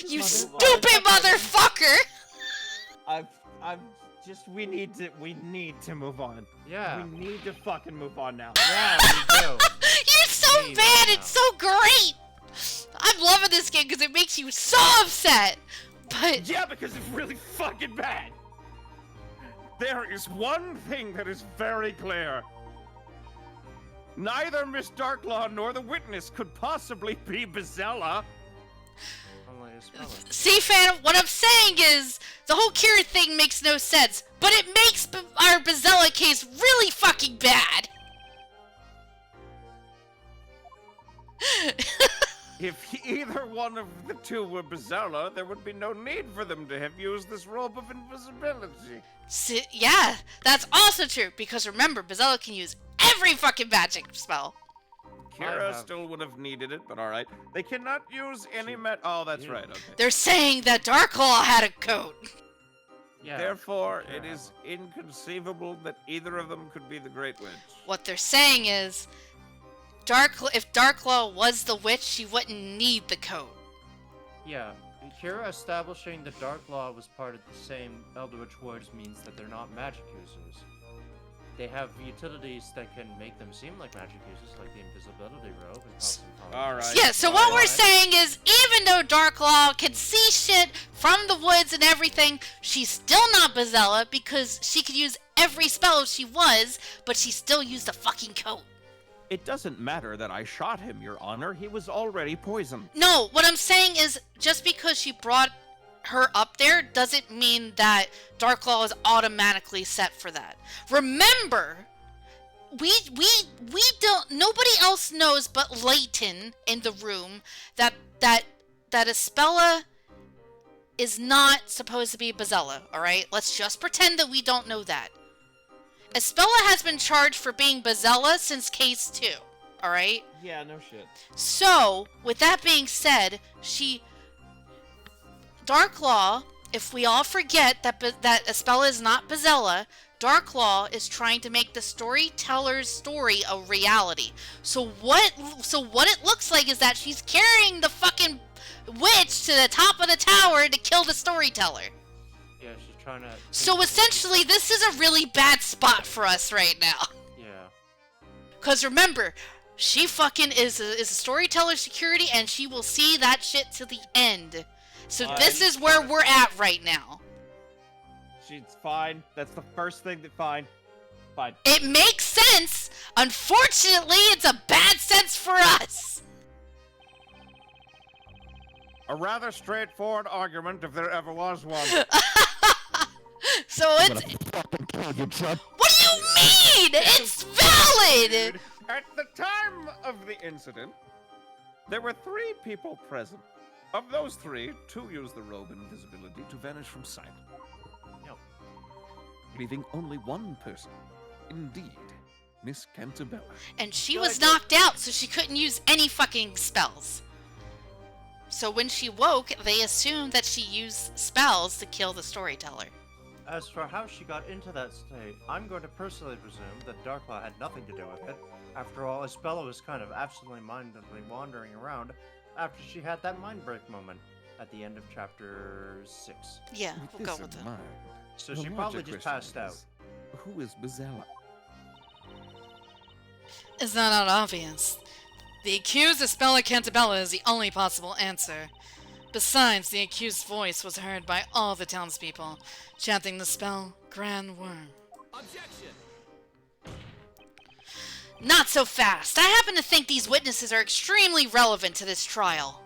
You stupid motherfucker! I'm just, we need to move on. Yeah. We need to fucking move on now. Yeah, we do. You're so bad, it's so great! I'm loving this game because it makes you so upset! But... Yeah, because it's really fucking bad! There is one thing that is very clear. Neither Miss Darklaw nor the witness could possibly be Bezella. See, Phantom, what I'm saying is, the whole Kira thing makes no sense, but it makes our Bezella case really fucking bad! If either one of the two were Bezella, there would be no need for them to have used this robe of invisibility. Yeah, that's also true, because remember, Bezella can use every fucking magic spell. Kira still would have needed it, but alright. They cannot use any Oh, that's right, okay. They're saying that Darklaw had a coat. Yeah. Therefore, it is inconceivable that either of them could be the Great Witch. What they're saying is, if Darklaw was the witch, she wouldn't need the coat. Yeah. Kira establishing the Darklaw was part of the same Eldritch Woods means that they're not magic users. They have utilities that can make them seem like magic users, like the invisibility robe and cause them problems. Alright. Yeah, so what we're saying is, even though Darklaw can see shit from the woods and everything, she's still not Bezella because she could use every spell if she was, but she still used a fucking coat. It doesn't matter that I shot him, Your Honor. He was already poisoned. No, what I'm saying is, just because she brought her up there doesn't mean that Darklaw is automatically set for that. Remember, we don't, nobody else knows but Layton in the room that Espella is not supposed to be Bezella, alright? Let's just pretend that we don't know that. Espella has been charged for being Bezella since case 2, alright? Yeah, no shit. So, with that being said, Darklaw, if we all forget that Espella is not Bezella, Darklaw is trying to make the storyteller's story a reality. So what it looks like is that she's carrying the fucking witch to the top of the tower to kill the storyteller. Yeah, she's trying to... So essentially, this is a really bad spot for us right now. Yeah. Because remember, she fucking is a storyteller security, and she will see that shit to the end. So this is where we're at right now. She's fine. That's the first thing that fine. It makes sense. Unfortunately, it's a bad sense for us. A rather straightforward argument if there ever was one. So it's... What do you mean? It's valid! At the time of the incident, there were 3 people present. Of those 3, 2 used the robe invisibility to vanish from sight. Yep. Leaving only one person. Indeed, Miss Cantabella. And she was knocked out, so she couldn't use any fucking spells. So when she woke, they assumed that she used spells to kill the storyteller. As for how she got into that state, I'm going to personally presume that Darklaw had nothing to do with it. After all, Espella was kind of absently mindedly wandering around after she had that mind break moment at the end of chapter 6. Yeah, With we'll go this with in that. mind, So the she larger probably just question passed out. is, who is Bezella? It's not obvious. The accused Espella Cantabella is the only possible answer. Besides, the accused's voice was heard by all the townspeople, chanting the spell, Grand Worm. Objection! Not so fast! I happen to think these witnesses are extremely relevant to this trial.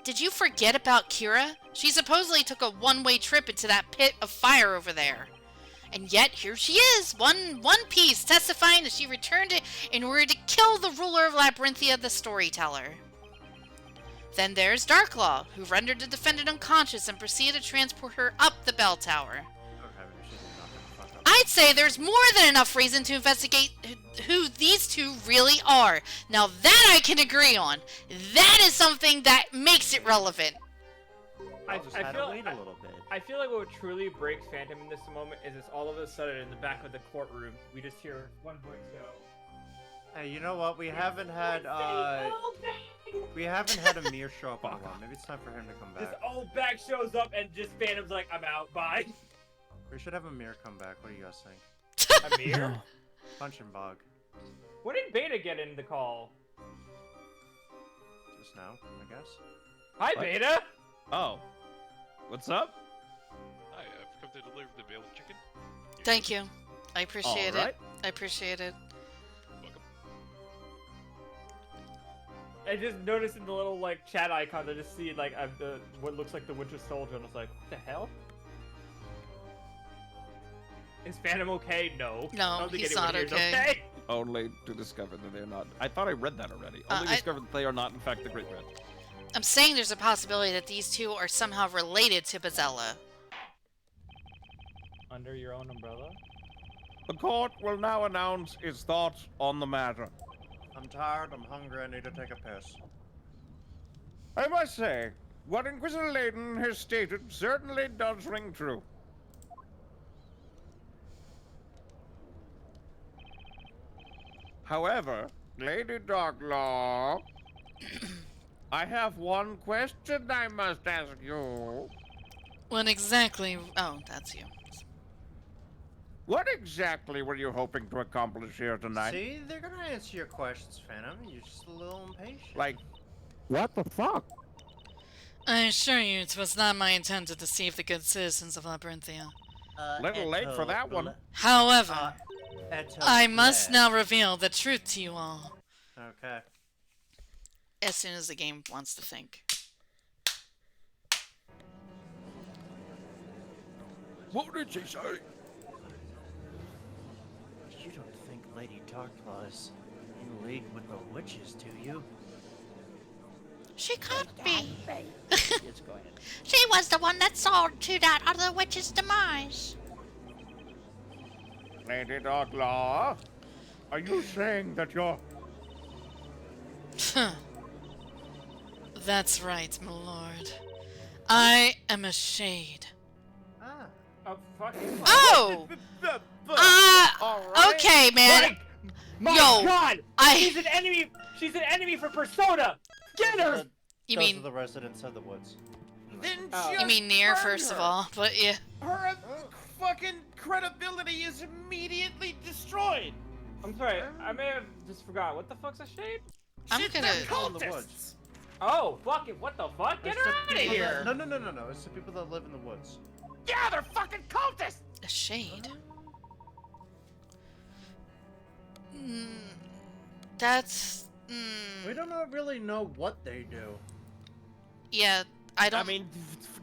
Did you forget about Kira? She supposedly took a one-way trip into that pit of fire over there. And yet, here she is, one piece, testifying that she returned it in order to kill the ruler of Labyrinthia, the storyteller. Then there's Darklaw, who rendered the defendant unconscious and proceeded to transport her up the bell tower. I'd say there's more than enough reason to investigate who these two really are. Now that I can agree on. That is something that makes it relevant. I feel like what truly breaks Phantom in this moment is it's all of a sudden in the back of the courtroom, we just hear one voice go. Hey, you know what? We haven't had Amir show up in a while. Maybe it's time for him to come back. This old bag shows up and just Phantom's like, I'm out, bye. We should have Amir come back. What do you guys think? Amir? Punch and bog. When did Beta get in the call? Just now, I guess. Hi, What? Beta! Oh. What's up? Hi, I've come to deliver the bale of chicken. Thank you. I appreciate Alright. it. I appreciate it. Welcome. I just noticed in the little, like, chat icons, I just see, like, what looks like the Winter Soldier, and I was like, what the hell? Is Phantom okay? No. No, I don't think he's anyone not here is okay. Only to discover that they're not. I thought I read that already. Only discover that they are not, in fact, the Great Red. I'm saying there's a possibility that these two are somehow related to Bazella. Under your own umbrella? The court will now announce its thoughts on the matter. I'm tired, I'm hungry, I need to take a piss. I must say, what Inquisitor Layton has stated certainly does ring true. However, Lady Darklaw, I have one question I must ask you. When exactly... Oh, that's you. What exactly were you hoping to accomplish here tonight? See, they're gonna answer your questions, Phantom. You're just a little impatient. Like, What the fuck? I assure you it was not my intent to deceive the good citizens of Labyrinthia. little late for that one. However, I must now reveal the truth to you all. Okay. As soon as the game wants to think. What did she say? You don't think Lady Darklaw is in league with the witches, do you? She could be. She was the one that saw to that other witch's demise. Lady Darklaw, are you saying that you're... That's right, my lord. I am a shade. Ah. Oh, fucking Oh! Alright. Okay, man. Like, my Yo, God! She's an enemy! She's an enemy for Persona! Get her! You Those mean... are the residents of the woods. Then You mean near, first of all, but yeah. Her fucking credibility is immediately destroyed. I'm sorry, I may have just forgot. What the fuck's a shade? I'm gonna... People in the woods. Oh, fucking, what the fuck? Get her out of here! No. It's the people that live in the woods. Yeah, they're fucking cultists! A shade? That's... We don't really know what they do. Yeah, I don't... I mean,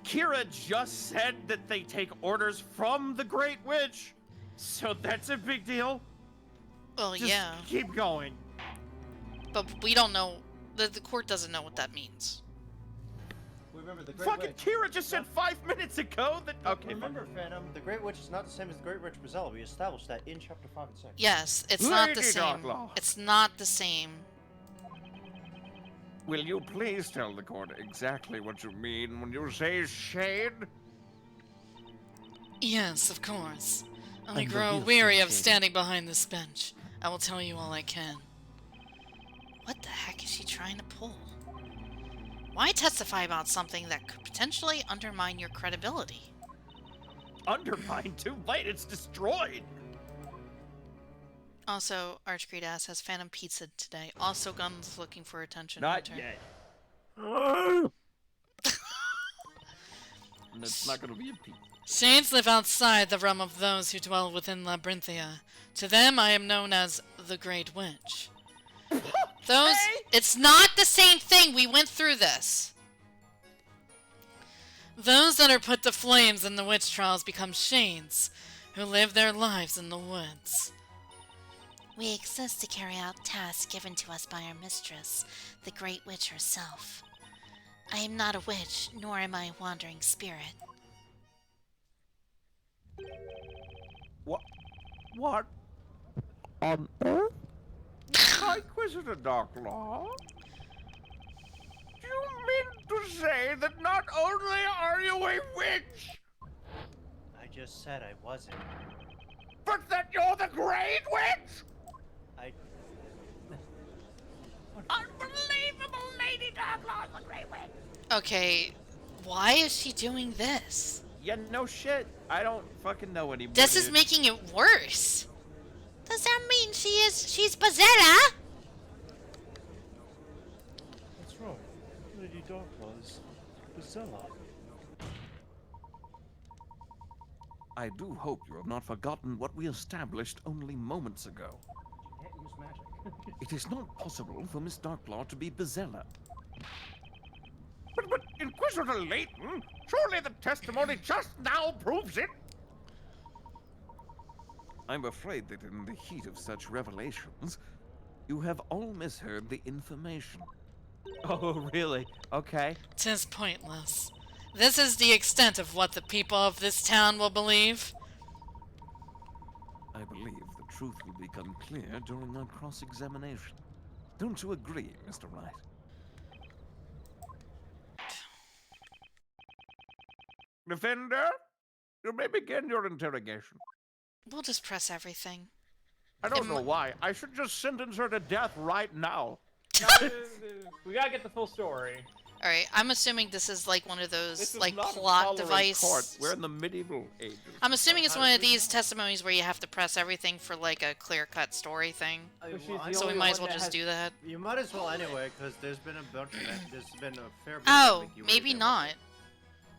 Kira just said that they take orders from the Great Witch, so that's a big deal. Well, Just yeah. keep going. But we don't know... The court doesn't know what that means. Remember, the Great Fucking Witch. Kira just said 5 minutes ago that... Okay, Remember, Phantom, the Great Witch is not the same as the Great Witch Bazella. We established that in Chapter 5 and 6. Yes, it's not the Lady same. Darklaw. It's not the same. Will you please tell the court exactly what you mean when you say shade? Yes, of course. I And grow reveal weary some of shade. standing behind this bench. I will tell you all I can. What the heck is she trying to pull? Why testify about something that could potentially undermine your credibility? Undermine too late, it's destroyed. Also, Archgreed asks, has Phantom Pizza today? Also, Guns looking for attention. Not Return. yet. and it's not gonna be a peace. Shades live outside the realm of those who dwell within Labyrinthia. To them, I am known as the Great Witch. Those... It's not the same thing! We went through this! Those that are put to flames in the witch trials become shades, who live their lives in the woods. We exist to carry out tasks given to us by our mistress, the Great Witch herself. I am not a witch, nor am I a wandering spirit. What? On Earth? High Inquisitor Darklaw? Do you mean to say that not only are you a witch, I just said I wasn't. but that you're the Great Witch? Unbelievable, Lady Darklaw, the Great Witch! Okay, why is she doing this? Yeah, no shit. I don't fucking know anymore. This is dude. making it worse. Does that mean she's Bazella? What's wrong? Lady Darklaw is Bazella. I do hope you have not forgotten what we established only moments ago. Can't use magic. It is not possible for Miss Darklaw to be Bazella. But Inquisitor Layton, surely the testimony just now proves it. I'm afraid that in the heat of such revelations, you have all misheard the information. Oh, really? Okay. 'Tis pointless. This is the extent of what the people of this town will believe. I believe the truth will become clear during our cross-examination. Don't you agree, Mr. Wright? Defender, you may begin your interrogation. We'll just press everything. I don't know why. I should just sentence her to death right now. We gotta get the full story. Alright, I'm assuming this is like one of those, This is like, not a plot tolerant device. court. We're in the medieval ages. I'm assuming it's one of these testimonies where you have to press everything for, like, a clear-cut story thing. So we might as well just do that. You might as well anyway, because there's been a bunch of there's been a fair bit Oh, of maybe not.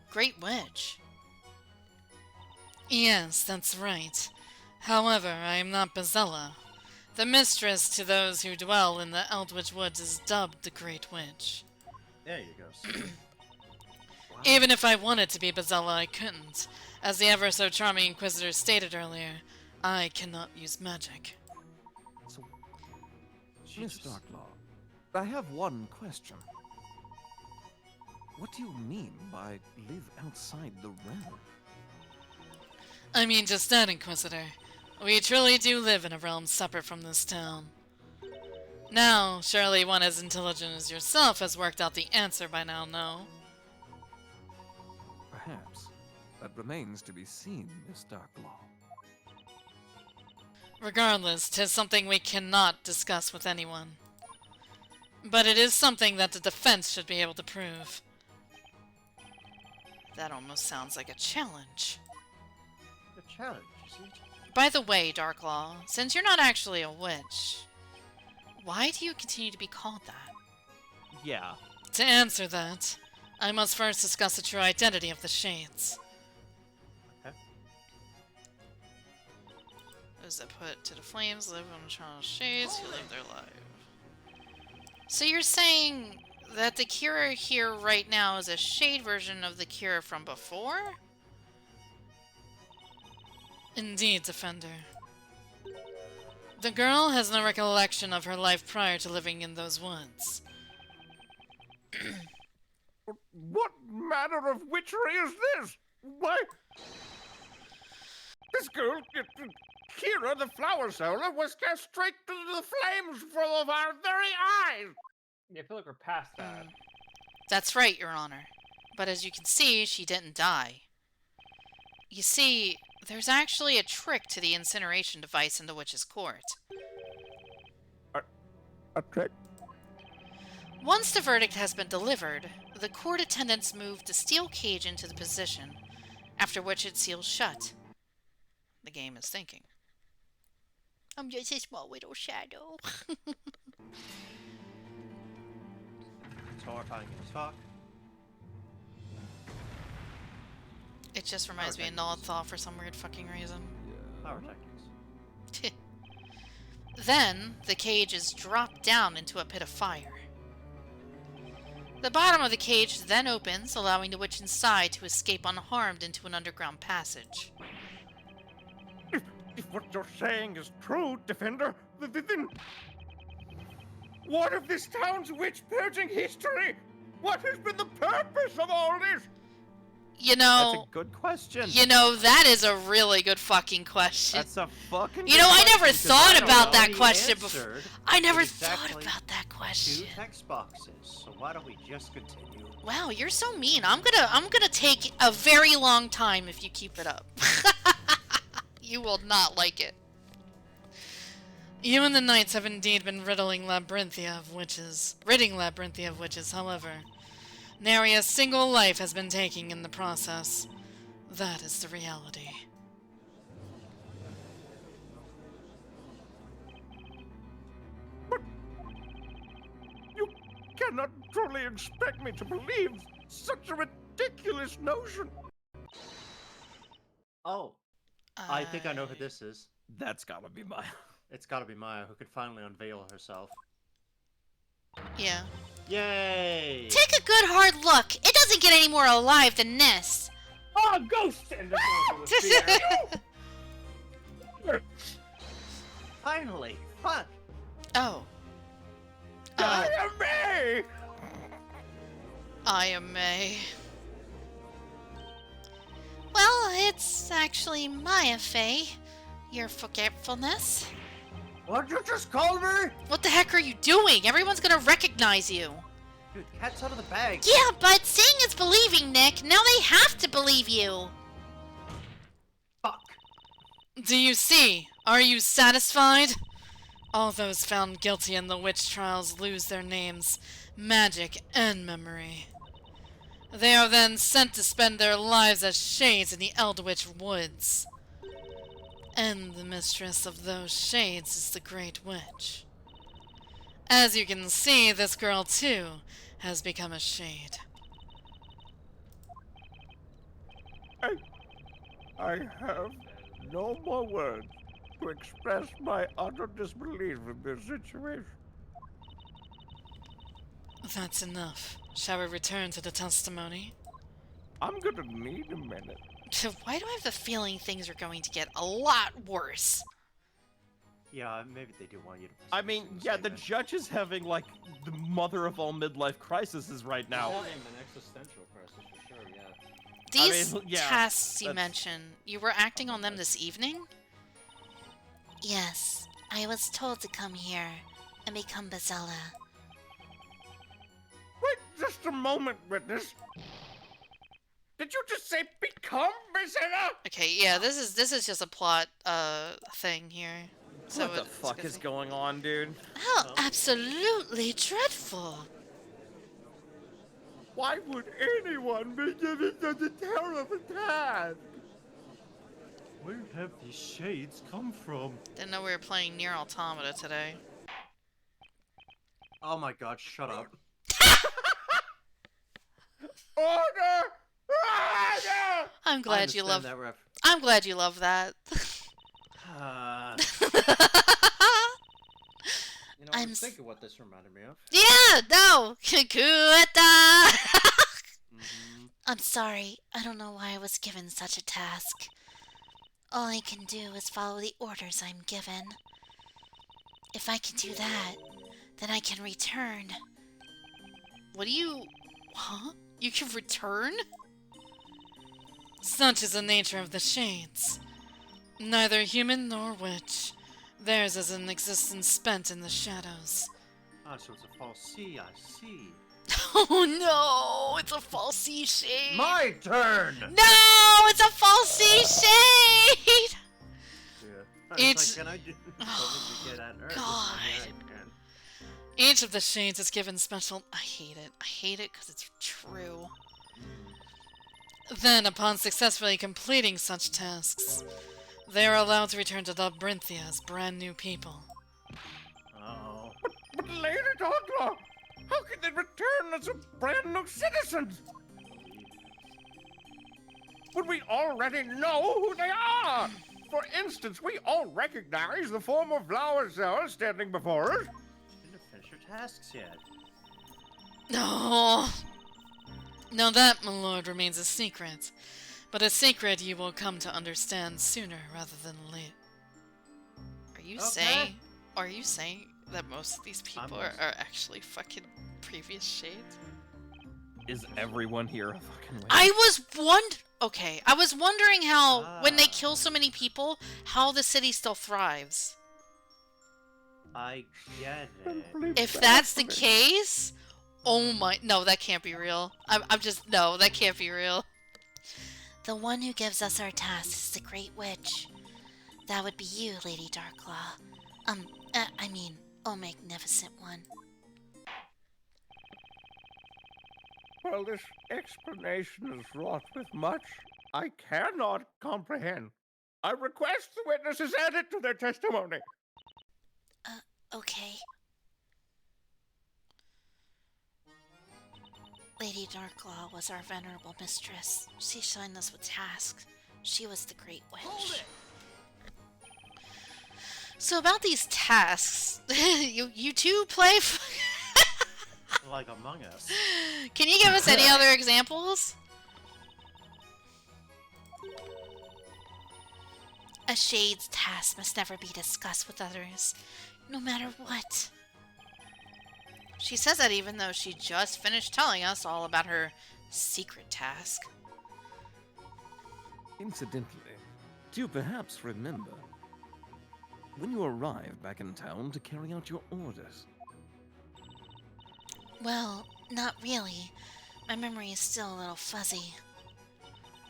Great Witch. Yes, that's right. However, I am not Bazella. The mistress to those who dwell in the Eldritch Woods is dubbed the Great Witch. There you go. Even if I wanted to be Bazella, I couldn't. As the ever-so-charming Inquisitor stated earlier, I cannot use magic. So, Miss Darklaw, I have one question. What do you mean by live outside the realm? I mean just that, Inquisitor. We truly do live in a realm separate from this town. Now, surely one as intelligent as yourself has worked out the answer by now, no? Perhaps. That remains to be seen, Miss Darklaw. Regardless, 'tis something we cannot discuss with anyone. But it is something that the defense should be able to prove. That almost sounds like a challenge. A challenge, is it? By the way, Darklaw, since you're not actually a witch, why do you continue to be called that? Yeah. To answer that, I must first discuss the true identity of the Shades. Okay. Those that put to the flames live on the trial of Shades who live their life. So you're saying that the Kira here right now is a Shade version of the Kira from before? Indeed, Defender. The girl has no recollection of her life prior to living in those woods. What manner of witchery is this? Why? This girl, Kira, the flower seller, was cast straight into the flames full of our very eyes! Yeah, I feel like we're past that. That's right, Your Honor. But as you can see, she didn't die. You see, there's actually a trick to the incineration device in the witch's court. A trick? Once the verdict has been delivered, the court attendants move the steel cage into the position, after which it seals shut. The game is thinking. I'm just a small little shadow. It's horrifying as fuck. It just reminds me of Nalathal for some weird fucking reason. Power techniques. Then, the cage is dropped down into a pit of fire. The bottom of the cage then opens, allowing the witch inside to escape unharmed into an underground passage. If what you're saying is true, Defender, then what of this town's witch-purging history? What has been the purpose of all this? You know... That's a good question. You know, that is a really good fucking question. That's a fucking You know, I never thought about that He question before. answered I never exactly thought about that question. 2 text boxes, so why don't we just continue? Wow, you're so mean. I'm gonna take a very long time if you keep it up. You will not like it. You and the knights have indeed been ridding Labyrinthia of witches, however. Nary a single life has been taken in the process. That is the reality. But you cannot truly expect me to believe such a ridiculous notion. Oh, I think I know who this is. That's gotta be Maya. It's gotta be Maya, who could finally unveil herself. Yeah. Yay! Take a good hard look. It doesn't get any more alive than this. Oh, ghost! And this one's in the spear. Finally! Fun! Oh. I am me! I am May. Well, it's actually Maya Fey. Your forgetfulness. What'd you just call me? What the heck are you doing? Everyone's gonna recognize you. Dude, cat's out of the bag. Yeah, but seeing is believing, Nick. Now they have to believe you. Fuck. Do you see? Are you satisfied? All those found guilty in the witch trials lose their names, magic, and memory. They are then sent to spend their lives as shades in the Eldritch Woods. And the mistress of those shades is the Great Witch. As you can see, this girl, too, has become a shade. I have no more words to express my utter disbelief in this situation. That's enough. Shall we return to the testimony? I'm gonna need a minute. Why do I have the feeling things are going to get a lot worse? Yeah, maybe they do want you to... I mean, yeah, the judge is having, like, the mother of all midlife crises right now. He's having an existential crisis for sure, yeah. These yeah, tasks you mentioned, you were acting on them this evening? Yes, I was told to come here and become Bazella. Wait just a moment, witness. Did you just say become Bazella? Okay, yeah, this is just a plot thing here. So What the fuck is going on, dude? How absolutely dreadful. Why would anyone be given such a terrible task? Where have these shades come from? Didn't know we were playing Nier Automata today. Oh my god, shut up. Order! Order! I'm glad you love that ref. I'm glad you love that. You know, I was thinking what this reminded me of. Yeah, no. Kukueta. I'm sorry. I don't know why I was given such a task. All I can do is follow the orders I'm given. If I can do that, then I can return. What do you... Huh? You can return? Such is the nature of the shades. Neither human nor witch. Theirs is an existence spent in the shadows. Ah, so it's a false C, I see. Oh no! It's a falsy shade! My turn! No! It's a falsy shade! Yeah. It's... Like, can I do something to get at her? God. Yeah, I can. Each of the shades is given special... I hate it. I hate it because it's true. Then, upon successfully completing such tasks, they are allowed to return to Labyrinthia as brand new people. Oh. But Lady Doglaw, how can they return as a brand new citizen? But we already know who they are! For instance, we all recognize the form of flower cells standing before us. Didn't finish your tasks yet. No. Now that, my lord, remains a secret. But a secret you will come to understand sooner rather than later. Are you saying that most of these people are actually fucking previous shades? Is everyone here a fucking witch? I was wondering how, when they kill so many people, how the city still thrives. I get it. If that's the case, oh my, no, that can't be real. No, that can't be real. The one who gives us our tasks is the Great Witch. That would be you, Lady Darklaw. I mean, oh Magnificent One. Well, this explanation is wrought with much I cannot comprehend. I request the witnesses add it to their testimony. Okay. Lady Darklaw was our venerable mistress. She assigned us with tasks. She was the Great Witch. Hold it! So about these tasks, you two play Like Among Us. Can you give us any other examples? A shade's task must never be discussed with others, no matter what. She says that even though she just finished telling us all about her secret task. Incidentally, do you perhaps remember when you arrived back in town to carry out your orders? Well, not really. My memory is still a little fuzzy.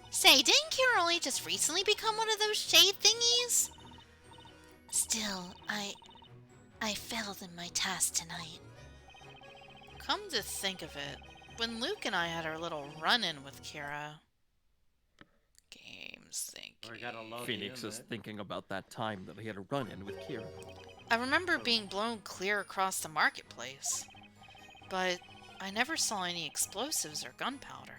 Say, didn't Kira only just recently become one of those shade thingies? Still, I failed in my task tonight. Come to think of it, when Luke and I had our little run-in with Kira... Games thinking... Phoenix is thinking about that time that he had a run-in with Kira. I remember being blown clear across the marketplace, but I never saw any explosives or gunpowder.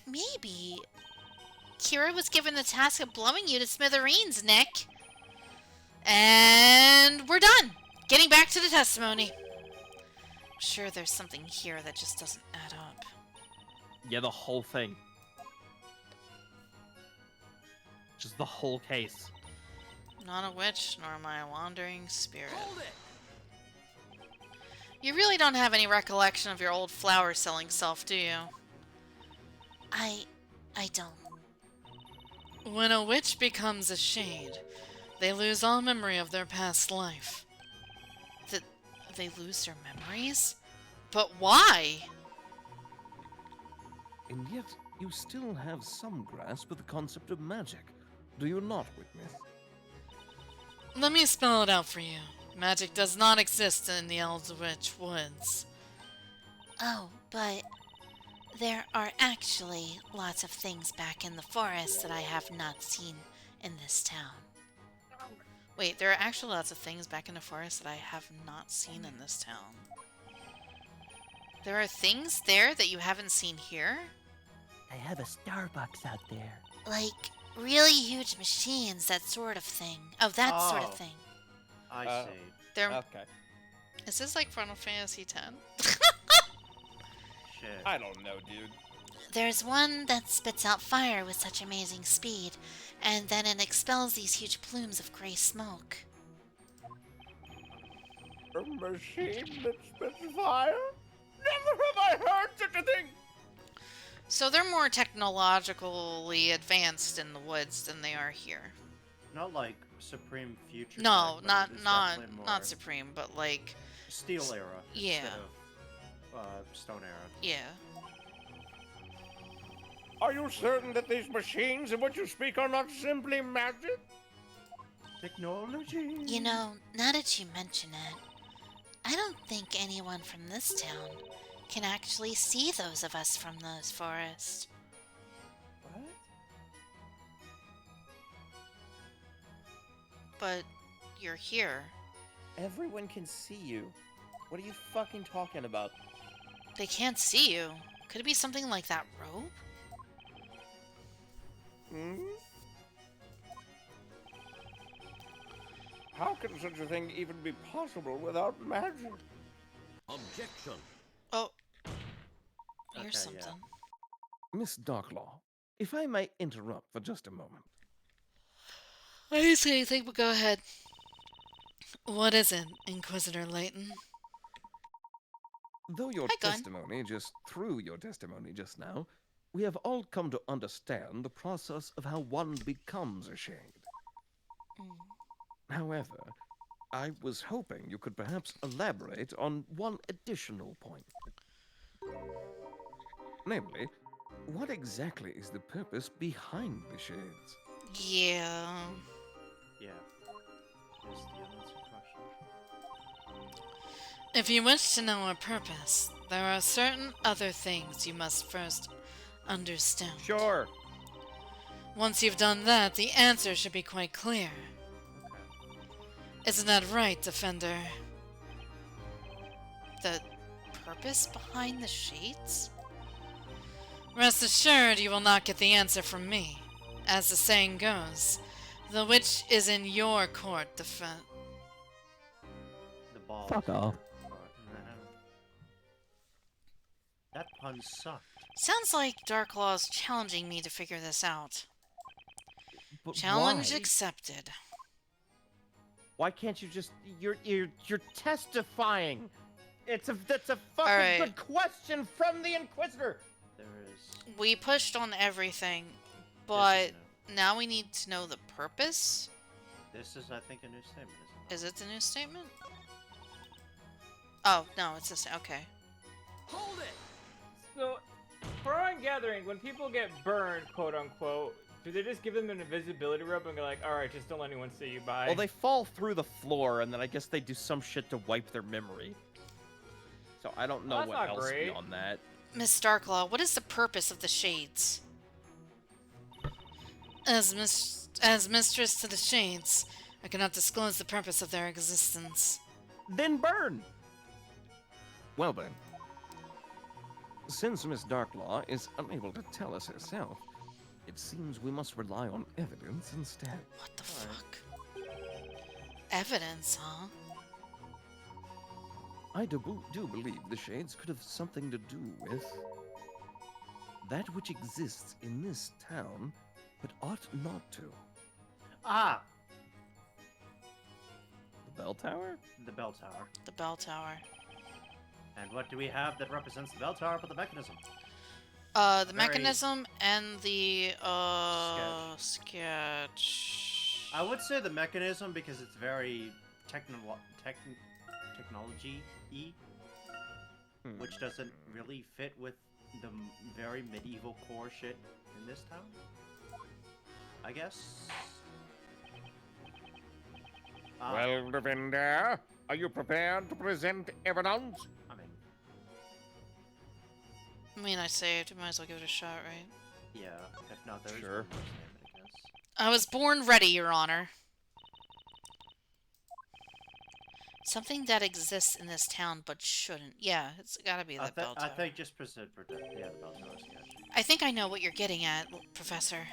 Maybe. Kira was given the task of blowing you to smithereens, Nick. And we're done! Getting back to the testimony. I'm sure there's something here that just doesn't add up. Yeah, the whole thing. Just the whole case. Not a witch, nor am I a wandering spirit. Hold it! You really don't have any recollection of your old flower-selling self, do you? I don't. When a witch becomes a shade, they lose all memory of their past life. They lose their memories? But why? And yet, you still have some grasp of the concept of magic, do you not, Witness? Let me spell it out for you. Magic does not exist in the Eldritch Woods. Oh, but there are actually lots of things back in the forest that I have not seen in this town. Wait, there are actually lots of things back in the forest that I have not seen in this town. There are things there that you haven't seen here? I have a Starbucks out there. Like really huge machines, that sort of thing. Oh, that sort of thing. I see. Okay. Is this like Final Fantasy X? Shit. I don't know, dude. There's one that spits out fire with such amazing speed, and then it expels these huge plumes of gray smoke. A machine that spits fire? Never have I heard such a thing! So they're more technologically advanced in the woods than they are here. Not like Supreme Future. No, tech, but not it's definitely more not Supreme, but like Steel Era. Yeah. Instead of, Stone Era. yeah. Are you certain that these machines of which you speak are not simply magic? Technology. You know, now that you mention it, I don't think anyone from this town can actually see those of us from those forests. What? But you're here. Everyone can see you. What are you fucking talking about? They can't see you. Could it be something like that rope? Hmm? How can such a thing even be possible without magic? Objection. Oh. Here's Okay, something. yeah. Miss Darklaw, if I may interrupt for just a moment. I didn't say anything, but go ahead. What is it, Inquisitor Layton? Though your Hi, Gun. testimony through your testimony just now, we have all come to understand the process of how one becomes a shade. However, I was hoping you could perhaps elaborate on one additional point. Namely, what exactly is the purpose behind the shades? Yeah. Yeah. Is the unanswered question. If you wish to know our purpose, there are certain other things you must first understand. Sure. Once you've done that, the answer should be quite clear. Isn't that right, Defender? The purpose behind the shades? Rest assured you will not get the answer from me. As the saying goes, the witch is in your court, The ball. Fuck off. That pun sucked. Sounds like Darklaw's challenging me to figure this out. But Challenge why? accepted. Why can't you just... You're testifying. That's a fucking Alright. good question from the Inquisitor. There is. We pushed on everything, but now we need to know the purpose? This is, I think, a new statement, isn't it? Is it the new statement? Oh, no, it's the same. Okay. Hold it! So, for what I'm gathering, when people get burned, quote unquote, do they just give them an invisibility rope and go like, alright, just don't let anyone see you, bye? Well, they fall through the floor, and then I guess they do some shit to wipe their memory. So I don't know That's what not else great. beyond that. Miss Darklaw, what is the purpose of the Shades? As mistress to the Shades, I cannot disclose the purpose of their existence. Then burn! Well then, since Miss Darklaw is unable to tell us herself, it seems we must rely on evidence instead. What the fuck? Evidence, huh? I do believe the shades could have something to do with that which exists in this town, but ought not to. Ah! The bell tower? The bell tower. The bell tower. And what do we have that represents the bell tower but the mechanism? The mechanism and the, sketch. I would say the mechanism because it's very technology-y, which doesn't really fit with the very medieval core shit in this town, I guess. Well, Defender, are you prepared to present evidence? I mean, I saved. Might as well give it a shot, right? Yeah, if not, there's Sure. one more statement, I guess. I was born ready, Your Honor. Something that exists in this town but shouldn't. Yeah, it's gotta be the bell tower. I think just present for the bell tower sketch. I think I know what you're getting at, Professor.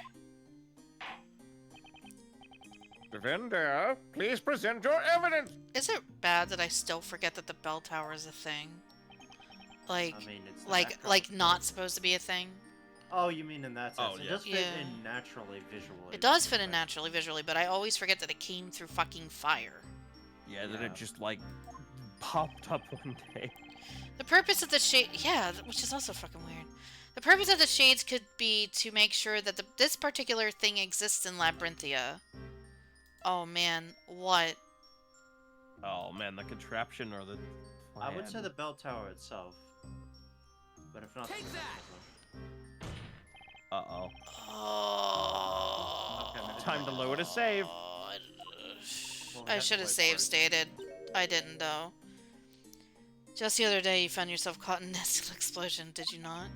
Defender, please present your evidence. Is it bad that I still forget that the bell tower is a thing? Like, I mean, it's the like not supposed to be a thing? Oh, you mean in that sense? Oh, It yeah. does fit Yeah. in naturally, visually. It does fit in naturally, visually, but I always forget that it came through fucking fire. Yeah, then Yeah. it just, like, popped up one day. The purpose of the shade, yeah, which is also fucking weird. The purpose of the shades could be to make sure that this particular thing exists in Labyrinthia. Oh man, what? Oh, man, the contraption or the... I would say plan. the bell tower itself. But if not, Take the that! mechanism. Uh-oh. Oh. Time to load a save. Well, we I have to should have play save first. stated. I didn't though. Just the other day you found yourself caught in a nested explosion, did you not?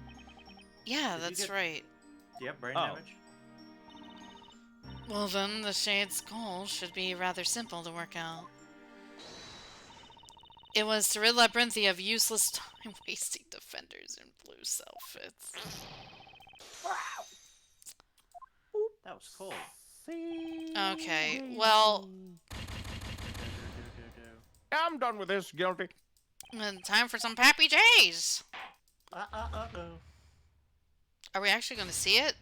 Yeah, Did you that's get- right. Do you have brain Oh. damage? Well then, the Shade's goal should be rather simple to work out. It was to rid Labyrinthia of useless time-wasting defenders in blue outfits. That was cool. Okay, well... I'm done with this, Guilty. Time for some Pappy J's! Uh-oh. Are we actually going to see it?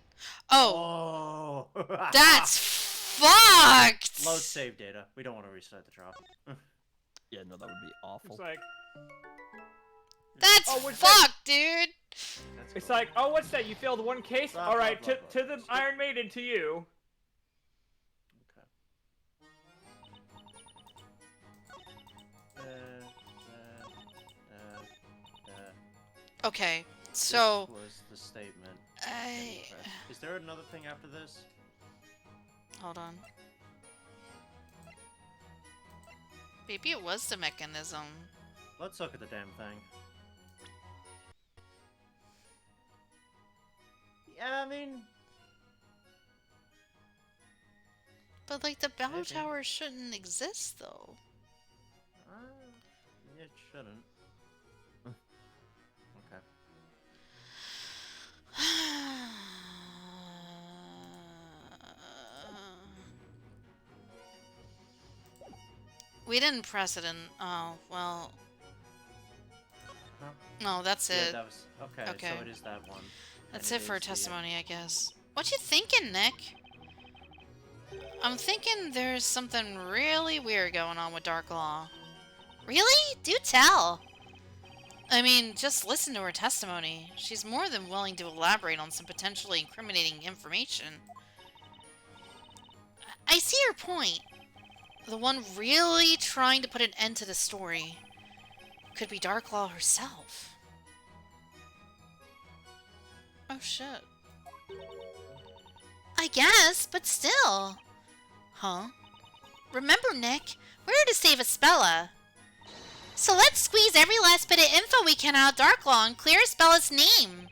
Oh! Oh! That's fucked! Load save data. We don't want to restart the drop. Yeah, no, that would be awful. It's like... That's fucked, dude! It's like, oh, what's that? You failed one case? Alright, to the Iron Maiden, to you. Okay, so... This was the statement. I... Is there another thing after this? Hold on. Maybe it was the mechanism. Let's look at the damn thing. Yeah, I mean... But, like, the bell tower shouldn't exist, though. It shouldn't. Okay. We didn't press it in... Oh, well... Huh? No, that's Yeah, it. that was... Okay, so it is that one. That's it for testimony, I guess. What you thinking, Nick? I'm thinking there's something really weird going on with Dark Law. Really? Do tell! I mean, just listen to her testimony. She's more than willing to elaborate on some potentially incriminating information. I see your point. The one really trying to put an end to the story could be Darklaw herself. Oh shit. I guess, but still. Huh? Remember, Nick, we're here to save Espella. So let's squeeze every last bit of info we can out of Darklaw and clear Espella's name.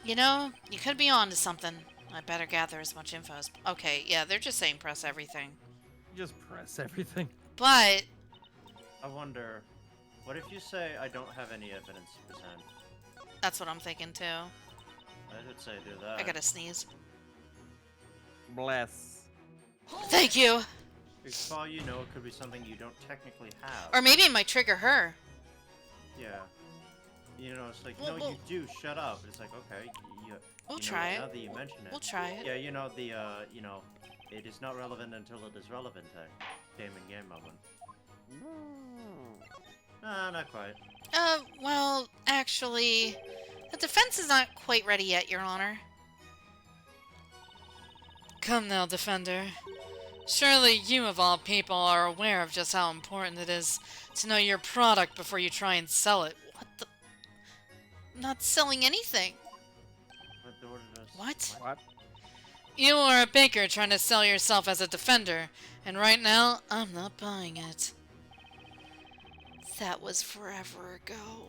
You know, you could be on to something. I better gather as much info as... Okay, yeah, they're just saying press everything. Just press everything. But... I wonder... What if you say I don't have any evidence to present? That's what I'm thinking, too. I would say do that. I gotta sneeze. Bless. Thank you! Because for all you know, it could be something you don't technically have. Or maybe it might trigger her. Yeah. You know, it's like, Well, no, you do, shut up. It's like, okay, We'll you know, try it. Now that you mention it. We'll try it. Yeah, you know, the, you know, it is not relevant until it is relevant game and game moment. Nah, not quite. Well, actually, the defense is not quite ready yet, Your Honor. Come now, Defender. Surely you, of all people, are aware of just how important it is to know your product before you try and sell it. What the... I'm not selling anything. What? What? You are a baker trying to sell yourself as a defender, and right now, I'm not buying it. That was forever ago.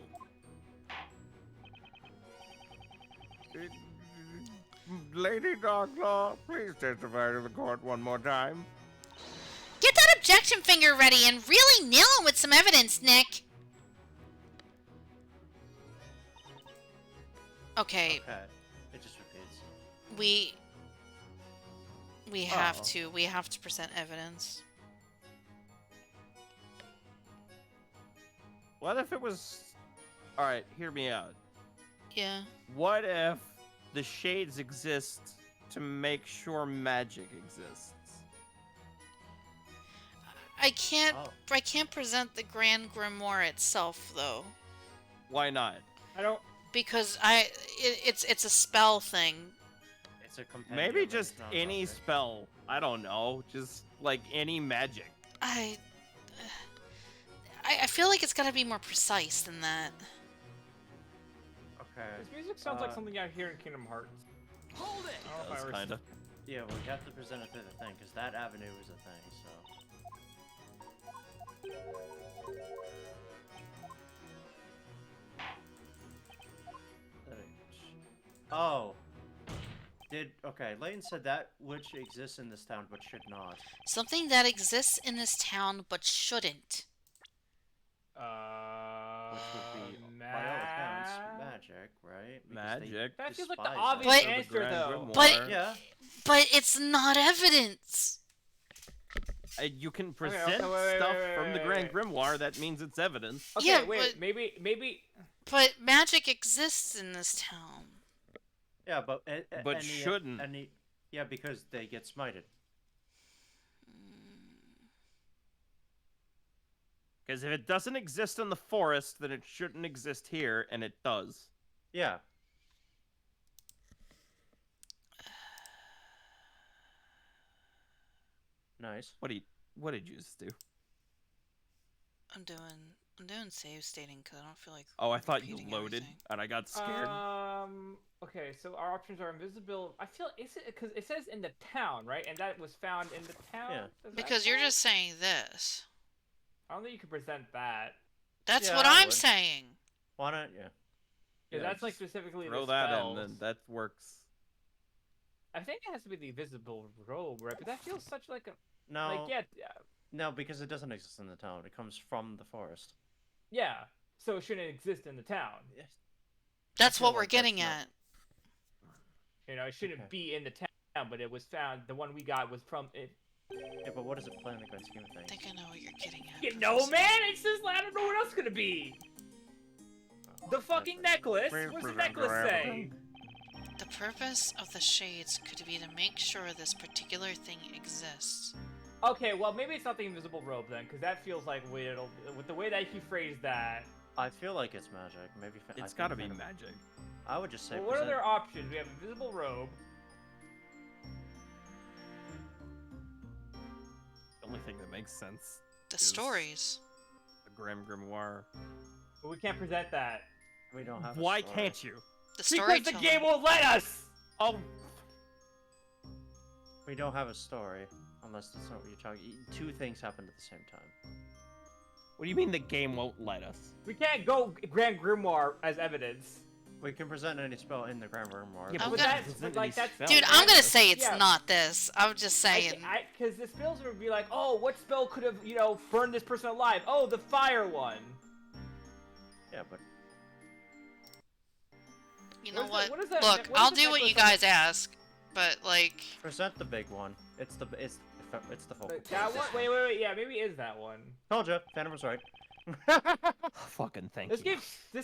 Lady Darklaw, please testify to the court one more time. Get that objection finger ready and really nail it with some evidence, Nick. Okay. Okay. It just repeats. We have to present evidence. What if it was... Alright, hear me out. Yeah. What if the shades exist to make sure magic exists? I can't present the Grand Grimoire itself though. Why not? I don't... Because it's a spell thing. It's a compendium. Maybe just it's not any object. spell. I don't know. Just like any magic. I feel like it's gotta be more precise than that. Okay. This music sounds like something out here in Kingdom Hearts. Hold it! I don't know if I ever... Kinda. Yeah, well, you have to present it through the thing, because that avenue is a thing, so... Oh. Okay, Layton said that which exists in this town but should not. Something that exists in this town but shouldn't. Which would be, by all accounts, magic, right? Because Magic. That feels like the despise obvious it. answer, though. Yeah. But it's not evidence. You can present stuff from the Grand Grimoire. That means it's evidence. Okay, Yeah, wait, but, maybe. But magic exists in this town. Yeah, but shouldn't. Yeah, because they get smited. Because if it doesn't exist in the forest, then it shouldn't exist here, and it does. Yeah. Nice. What did you just do? I'm doing save stating because I don't feel like. Oh, I thought you repeating loaded, everything. and I got scared. Okay, so our options are invisible. I feel because it says in the town, right? And that was found in the town. Yeah. Because you're just saying this. I don't think you can present that. That's Yeah, what I I'm would. saying. Why not? Yeah. Yeah, that's like just specifically Throw the that spells. in, then that works. I think it has to be the invisible robe, right? But that feels such like a No. like yeah. No, because it doesn't exist in the town. It comes from the forest. Yeah, so it shouldn't exist in the town. Yes. That's feel what we're like getting that's at. You know, it shouldn't Okay. be in the town, but it was found. The one we got was from it. Yeah, but what does it play in the grand scheme of I things? think I know what you're getting at. You know, man, it's just I don't know what else could it be. The fucking necklace. What's the necklace say? The purpose of the shades could be to make sure this particular thing exists. Okay, well maybe it's not the invisible robe then, because that feels like with the way that he phrased that. I feel like it's magic. Maybe It's gotta be magic. I would just say. Well, what are their options? We have invisible robe. The only thing that makes sense. The is stories. The Grand Grimoire. But we can't present that. We don't have. Why can't you? The Because story. the game won't let us. Oh, We don't have a story, unless that's not what you're talking. Two things happened at the same time. what do you mean the game won't let us? We can't go Grand Grimoire as evidence. We can present any spell in the Grand Grimoire. Yeah, I'm but gonna- that doesn't like, any that's- spell Dude, I'm matter. gonna say it's Yeah. not this. I'm just saying. Because the spells would be like, oh, what spell could have, burned this person alive? Oh, the fire one. Yeah, but You know What is what? what is that- Look, what is I'll the do what you necklace on guys ask, but like, present the big one. It's the focal point. That one? Wait. Yeah, maybe it is that one. Told you, Phantom was right. Fucking thank This you.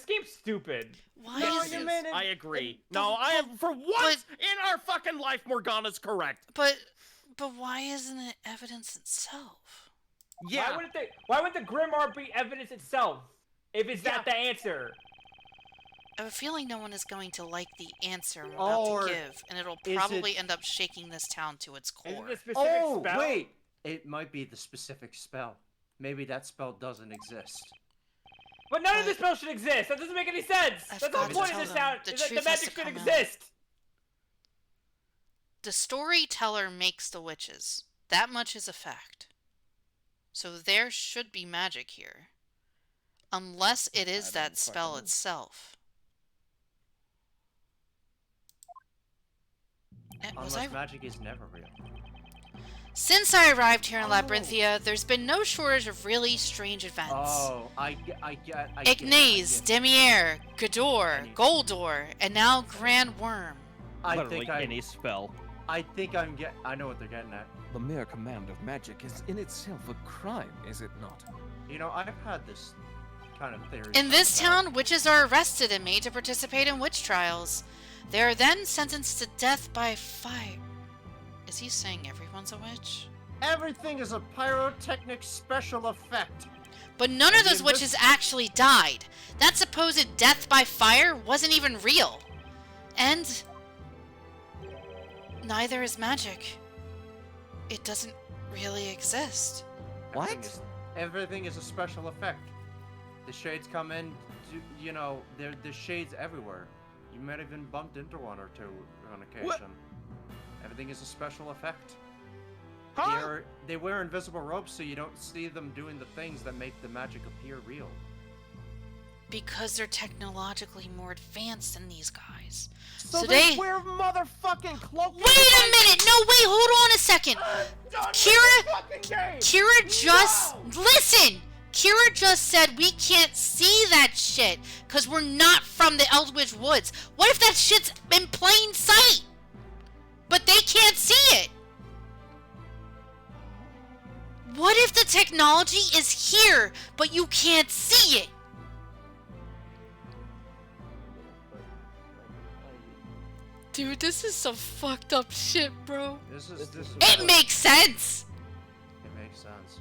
game's stupid. why Yes, is it it? is. I agree. No, I am for once in our fucking life. Morgana's correct. But why isn't it evidence itself? Yeah. Why would the Grimoire be evidence itself? If it's not the answer. I have a feeling no one is going to like the answer I'm about Or to give, and it'll is probably it- end up shaking this town to its Is it core. a specific spell? wait! It might be the specific spell. Maybe that spell doesn't exist. But none of the spells should exist. That doesn't make any sense. I've That's the whole got to point tell of this them, town. the Is that the truth has magic to should come out. exist. The storyteller makes the witches. That much is a fact. So there should be magic here. Unless it is that spell itself. Unless magic is never real. Since I arrived here in Labyrinthia, there's been no shortage of really strange events. Oh, I get. Ignace, Demier, Gador, Goldor, and now Grand Worm. Literally any spell. I know what they're getting at. The mere command of magic is in itself a crime, is it not? You know, I've had this kind of theory. In this town, witches are arrested and made to participate in witch trials. They are then sentenced to death by fire. Is he saying everyone's a witch? Everything is a pyrotechnic special effect. But none of those witches actually died. That supposed death by fire wasn't even real. And neither is magic. It doesn't really exist. What? Everything is a special effect. The shades come in, there's shades everywhere. You might have even bumped into one or two on occasion. What? Everything is a special effect. Huh? They wear invisible robes so you don't see them doing the things that make the magic appear real. Because they're technologically more advanced than these guys. So they wear motherfucking cloaks. Wait a minute! No, wait, hold on a second. Kira just... Listen! Kira just said we can't see that shit because we're not from the Eldritch Woods. What if that shit's in plain sight? But they can't see it? What if the technology is here, but you can't see it? Dude, this is some fucked up shit, bro. It makes sense! It makes sense.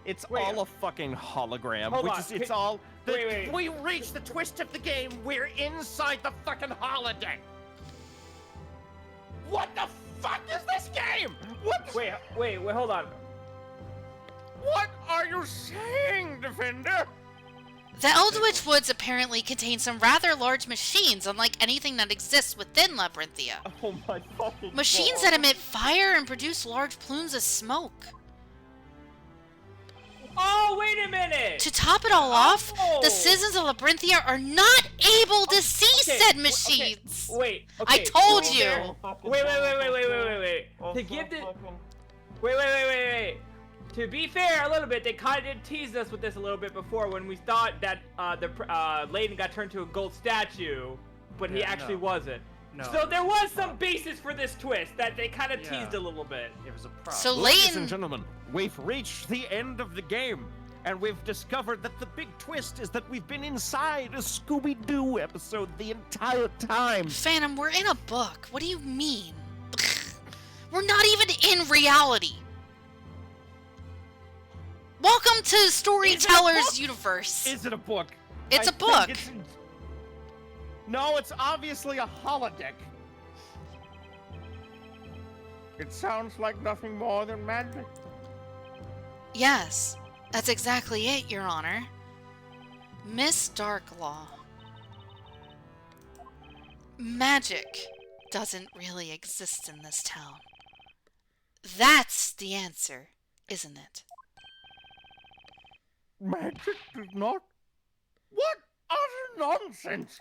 It's all a fucking hologram. It's all... Wait. We reached the twist of the game. We're inside the fucking holodeck. What the fuck is this game? What? Wait, hold on. What are you saying, Defender? The Eldritch Woods apparently contain some rather large machines, unlike anything that exists within Labyrinthia. Oh my fucking Machines that emit fire and produce large plumes of smoke. Oh, wait a minute! To top it all off, the citizens of Labyrinthia are not able to see said machines. Wait. I told you. Wait. To give the... Wait. To be fair, a little bit, they kind of did tease us with this a little bit before when we thought that Layton got turned to a gold statue, but he actually wasn't. No. So there was some basis for this twist that they kind of teased a little bit. It was a prop. So Ladies Layton... and gentlemen, we've reached the end of the game, and we've discovered that the big twist is that we've been inside a Scooby-Doo episode the entire time. Phantom, we're in a book. What do you mean? We're not even in reality. Welcome to Storyteller's universe. Is it a book? It's a book. No, it's obviously a holodeck. It sounds like nothing more than magic. Yes, that's exactly it, Your Honor. Miss Darklaw. Magic doesn't really exist in this town. That's the answer, isn't it? Magic does not? What utter nonsense!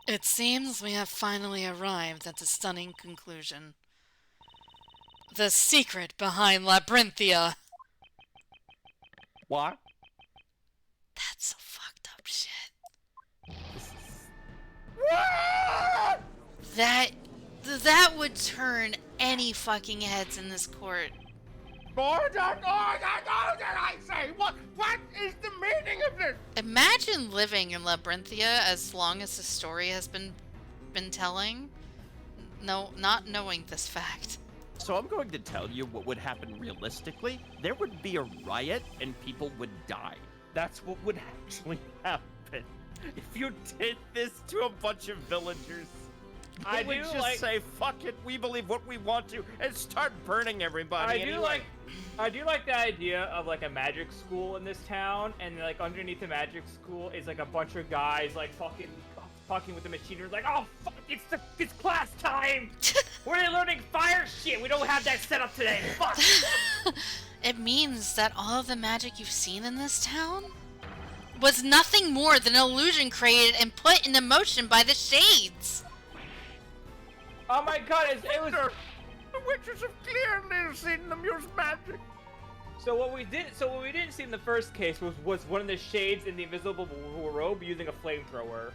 It seems we have finally arrived at the stunning conclusion. The secret behind Labyrinthia. What? That's some fucked up shit. What? That would turn any fucking heads in this court. What did I say? What is the meaning of this? Imagine living in Labyrinthia as long as the story has been telling. No, not knowing this fact. So I'm going to tell you what would happen realistically. There would be a riot and people would die. That's what would actually happen if you did this to a bunch of villagers. I would just say, fuck it, we believe what we want to, and start burning everybody. I do like the idea of like a magic school in this town, and like underneath the magic school is like a bunch of guys like fucking with the machinery, like, oh fuck, it's class time. We're learning fire shit. We don't have that set up today. Fuck. It means that all of the magic you've seen in this town was nothing more than an illusion created and put into motion by the shades. Oh my god, it was... The witches have clearly seen them use magic. So what we didn't see in the first case was one of the shades in the invisible robe using a flamethrower.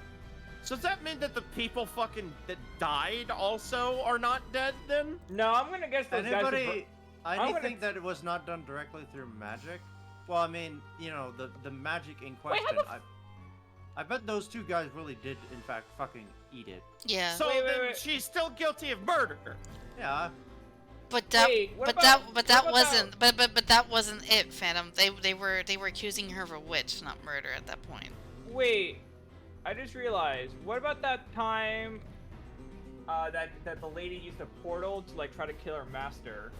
So does that mean that the people that died also are not dead then? No, I'm gonna guess those guys I think that it was not done directly through magic. Well, I mean, you know, the magic in question. I bet those two guys really did, in fact, fucking eat it. Yeah. So then she's still guilty of murder. Yeah. But that wasn't it, Phantom. They were accusing her of a witch, not murder at that point. Wait, I just realized. What about that time that the lady used a portal to like try to kill her master?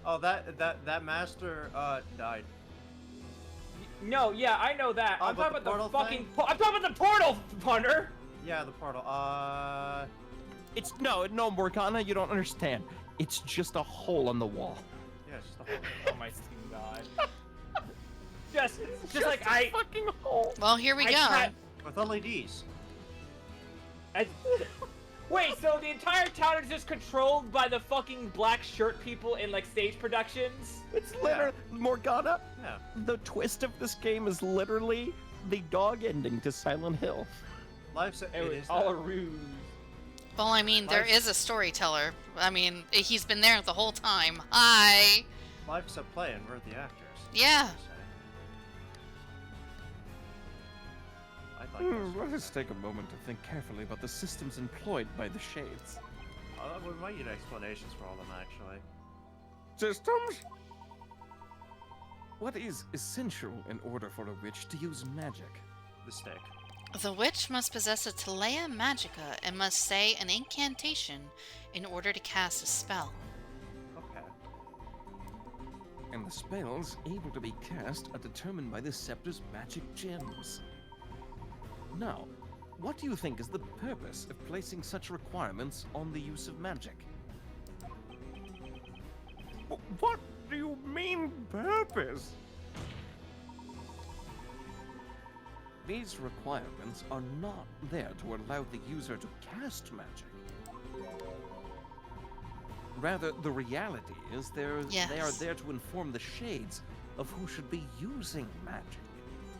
Oh, that master died. No, yeah, I know that. Oh, I'm talking about the fucking. I'm talking about the portal, Punter. Yeah, the portal. It's no, Morgana, you don't understand. It's just a hole in the wall. Yeah, it's just a hole. Oh my god. Just like I fucking hole. Well, here we I go. tried- With LEDs. Wait, so the entire town is just controlled by the fucking black shirt people in like stage productions? It's literally Morgana. Yeah. The twist of this game is literally the dog ending to Silent Hill. It It was is all a that. ruse. Well, I mean, there is a storyteller. I mean, he's been there the whole time. Hi. Life's a play and we're the actors. Yeah. I'd like this. Let us take a moment to think carefully about the systems employed by the Shades. We might need explanations for all of them, actually. Systems? What is essential in order for a witch to use magic? The stick. The witch must possess a Telea Magica and must say an incantation in order to cast a spell. Okay. And the spells able to be cast are determined by the scepter's magic gems. Now, what do you think is the purpose of placing such requirements on the use of magic? What do you mean, purpose? These requirements are not there to allow the user to cast magic. Rather, the reality is they are there to inform the Shades of who should be using magic.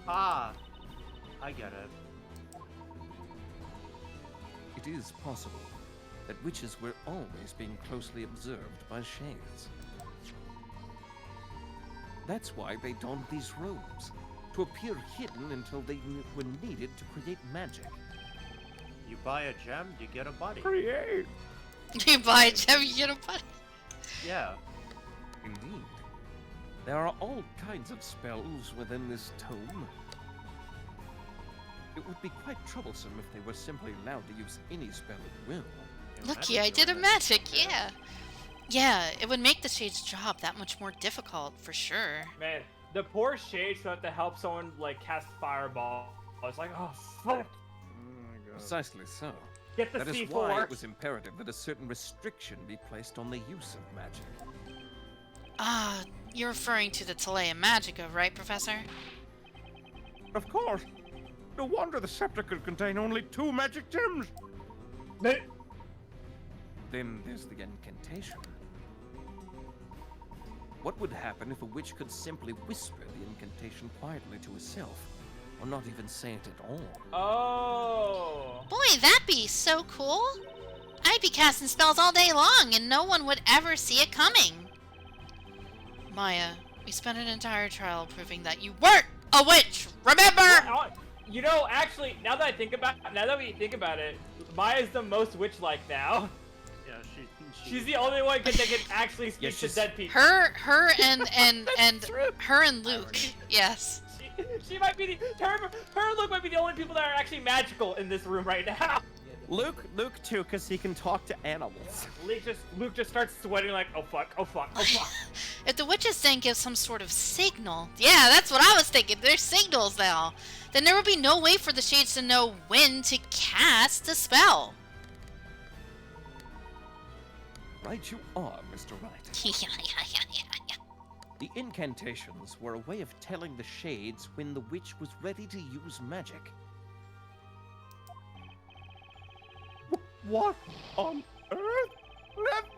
Ah, I get it. It is possible that witches were always being closely observed by Shades. That's why they donned these robes, to appear hidden until they were needed to create magic. You buy a gem, you get a buddy. Create. You buy a gem, you get a buddy. Yeah. Indeed. There are all kinds of spells within this tome. It would be quite troublesome if they were simply allowed to use any spell at will. Looky, I did a magic, yeah. Yeah, it would make the Shade's job that much more difficult, for sure. Man, the poor Shades who have to help someone like cast fireball. I was like, oh fuck. Precisely so. Get the That is C4. why it was imperative that a certain restriction be placed on the use of magic. Ah, you're referring to the Telea Magica, right, Professor? Of course. No wonder the scepter could contain only 2 magic gems. Then there's the incantation. What would happen if a witch could simply whisper the incantation quietly to herself, or not even say it at all? Oh. Boy, that'd be so cool. I'd be casting spells all day long and no one would ever see it coming. Maya, we spent an entire trial proving that you weren't a witch, remember? You know, actually, now that we think about it, Maya's the most witch-like now. Yeah, She's the only one that can actually speak to dead people. Her and Luke, yes. She might be her and Luke might be the only people that are actually magical in this room right now. Luke too, because he can talk to animals. Luke just starts sweating like, oh fuck, oh fuck, oh fuck. If the witches then give some sort of signal, yeah, that's what I was thinking, there's signals now, then there would be no way for the Shades to know when to cast a spell. Right you are, Mr. Wright. The incantations were a way of telling the Shades when the witch was ready to use magic. What on earth?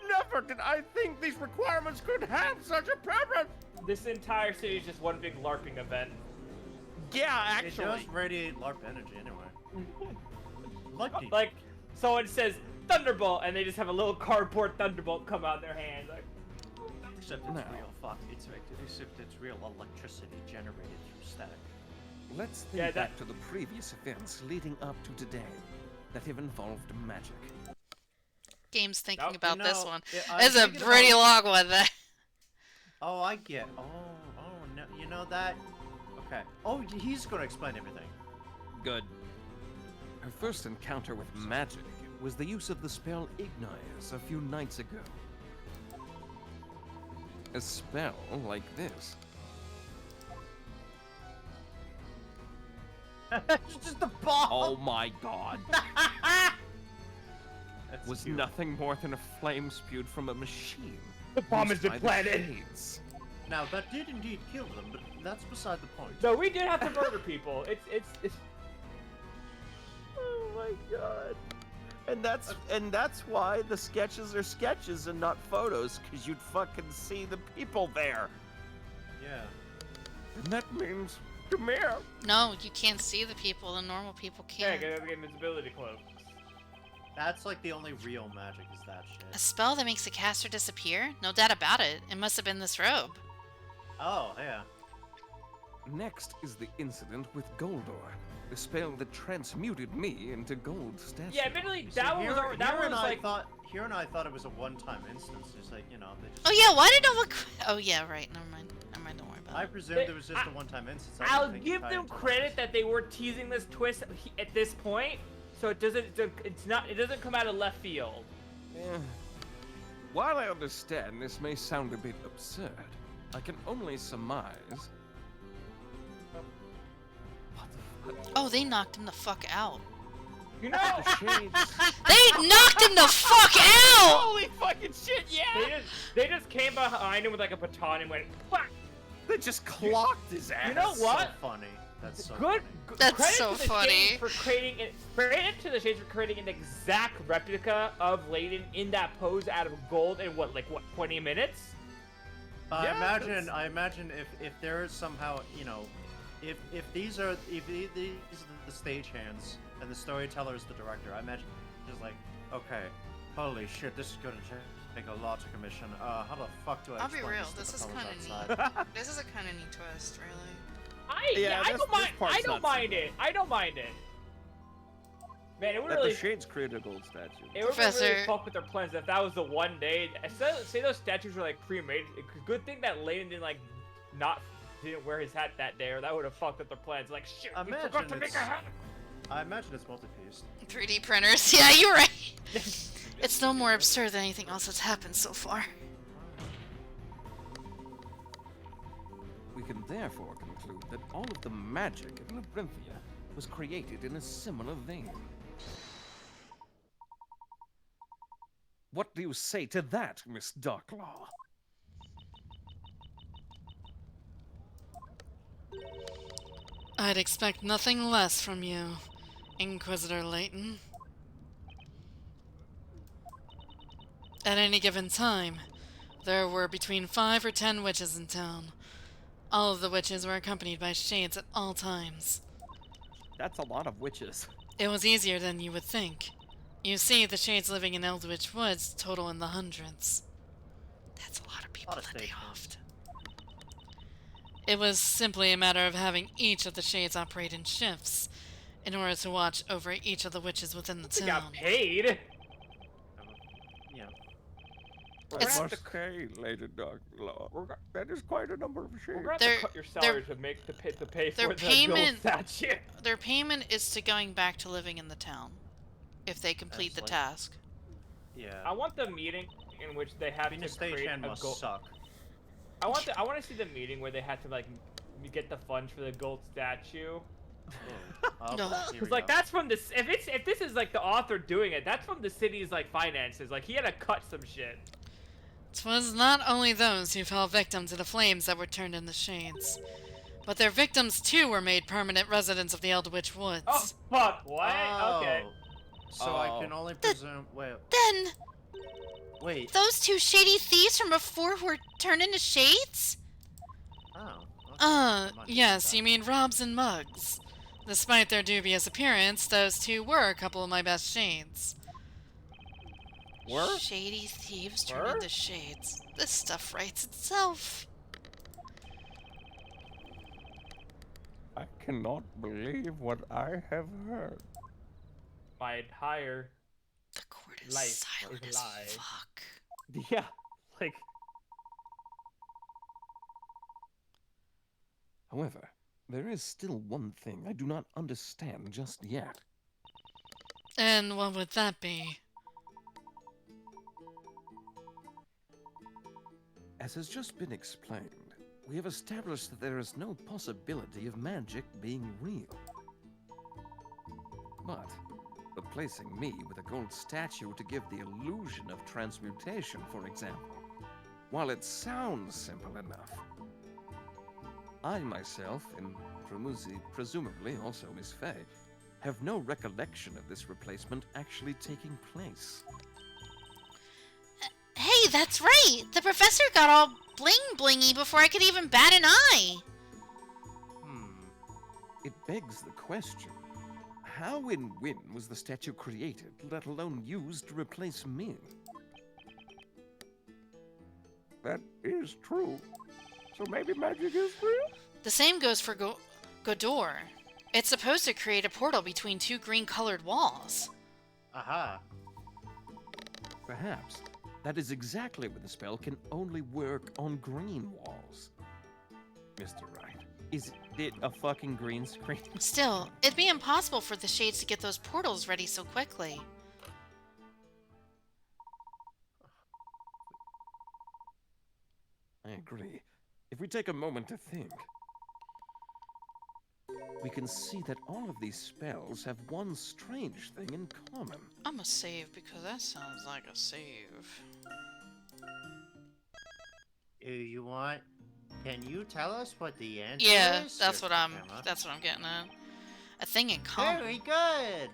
Never did I think these requirements could have such a purpose! This entire city is just one big LARPing event. Yeah, It actually. does radiate LARP energy anyway. Like, someone says Thunderbolt, and they just have a little cardboard Thunderbolt come out of their hand. Like, Except it's real. Fuck. Except it's real electricity generated through static. Let's think back to the previous events leading up to today that have involved magic. Game's thinking about this one. I'm It's a thinking pretty about- long one there. Oh, I get. Oh, no. You know that? Okay. Oh, he's gonna explain everything. Good. Her first encounter with magic was the use of the spell Ignius a few nights ago. A spell like this. It's just a ball! Oh my god. Was cute. nothing more than a flame spewed from a machine. the bomb used has by been the planted. Shades. Now, that did indeed kill them, but that's beside the point. No, we did have to murder people. It's... Oh my god. And that's why the sketches are sketches and not photos, because you'd fucking see the people there. Yeah. And that means, come here. No, you can't see the people. The normal people Yeah, can't. get invisibility cloak. That's like the only real magic is that shit. A spell that makes a caster disappear? No doubt about it. It must have been this robe. Oh, yeah. Next is the incident with Goldor, the spell that transmuted me into gold statue. Yeah, admittedly, See, that one was like... Here and I thought it was a one-time instance. Just like, you know, they just... Oh yeah, why did no one... Oh yeah, right. Never mind. Don't worry about I it. presumed it was just a one-time instance. I'll give them credit that they were teasing this twist at this point, so it doesn't come out of left field. Eh. While I understand this may sound a bit absurd, I can only surmise... What the fuck? Oh, they knocked him the fuck out. You know, The shades... They knocked him the fuck out! holy fucking shit, yeah! They just came behind him with like a baton and went, whack! They just clocked his ass. You know what? So funny. That's so Good. funny. That's credit so to the funny. Shades for creating credit to the Shades for creating an exact replica of Layton in that pose out of gold in what 20 minutes? I imagine if there is somehow, you know, if these are the stagehand and the storyteller is the director, I imagine just like, okay, holy shit, this is gonna take a lot to commission. How the fuck do I? I'll be explain real. This, This to is the fellas kind of outside? neat. This is a kind of neat twist, really. I don't mind. I don't mind it. I don't mind it. Man, it would That really. the shades created a gold statue. It would Professor. really fuck with their plans if that was the one day. Say those statues were like pre-made. Good thing that Layton didn't wear his hat that day, or that would have fucked up their plans. Like shit, we forgot to make a hat. I imagine it's multi-piece. 3D printers. Yeah, you're right. It's no more absurd than anything else that's happened so far. We can therefore conclude that all of the magic in Labyrinthia was created in a similar vein. What do you say to that, Miss Darklaw? I'd expect nothing less from you, Inquisitor Layton. At any given time, there were between 5 or 10 witches in town. All of the witches were accompanied by shades at all times. That's a lot of witches. It was easier than you would think. You see, the shades living in Eldritch Woods total in the hundreds. That's a lot of people that they offed. It was simply a matter of having each of the shades operate in shifts, in order to watch over each of the witches within the They town. got paid. Yeah. It's- I must say, Lady Darklaw, that is quite a number of We're shades. gonna have Their- to cut your salary to make to pay their for the payment- gold statue. Their payment is to going back to living in the town, if they complete the Excellent. task. Yeah. I want the meeting in which they have Being to a create stagehand a must gold. suck. I want to see the meeting where they had to like get the funds for the gold statue. Oh, No. here we Cause like go. that's from this. If this is like the author doing it, that's from the city's like finances. Like he had to cut some shit. 'Twas not only those who fell victim to the flames that were turned into shades, but their victims too were made permanent residents of the Eldritch Woods. Oh fuck! What? Oh. Okay. So I can only presume. Wait. Then, Wait. those two shady thieves from before were turned into shades? Oh. Okay. I'm not used Yes, to you that. mean Robs and Mugs. Despite their dubious appearance, those two were a couple of my best shades. Were? Shady thieves Were? turned into shades. This stuff writes itself. I cannot believe what I have heard. My entire The court is life silent is as lies. fuck. Yeah, like However, there is still one thing I do not understand just yet. And what would that be? As has just been explained, we have established that there is no possibility of magic being real. But replacing me with a gold statue to give the illusion of transmutation, for example, while it sounds simple enough, I myself, and presumably also Miss Fay, have no recollection of this replacement actually taking place. Hey, that's right! The professor got all bling-blingy before I could even bat an eye! It begs the question, how and when was the statue created, let alone used to replace me? That is true. So maybe magic is real? The same goes for Godor. It's supposed to create a portal between two green-colored walls. Aha. Perhaps. That is exactly why the spell can only work on green walls. Mr. Wright. Is it a fucking green screen? Still, it'd be impossible for the Shades to get those portals ready so quickly. I agree. If we take a moment to think, we can see that all of these spells have one strange thing in common. I'm a save because that sounds like a save. You want? Can you tell us what the answer Yeah, is? that's what I'm getting at. A thing in common. Very good.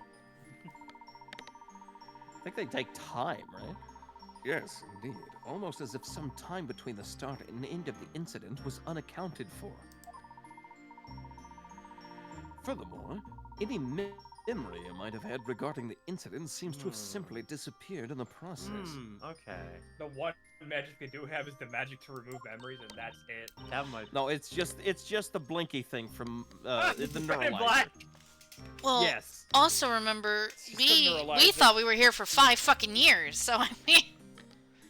I think they take time, right? Yes, indeed. Almost as if some time between the start and end of the incident was unaccounted for. Furthermore, any memory I might have had regarding the incident seems to have simply disappeared in the process. Okay. The one magic they do have is the magic to remove memories, and that's it. That might. No, it's just the blinky thing from the Red and neuralizer. black. Well, Yes. also remember, Just we the neuralizer. thought we were here for 5 fucking years, so I mean...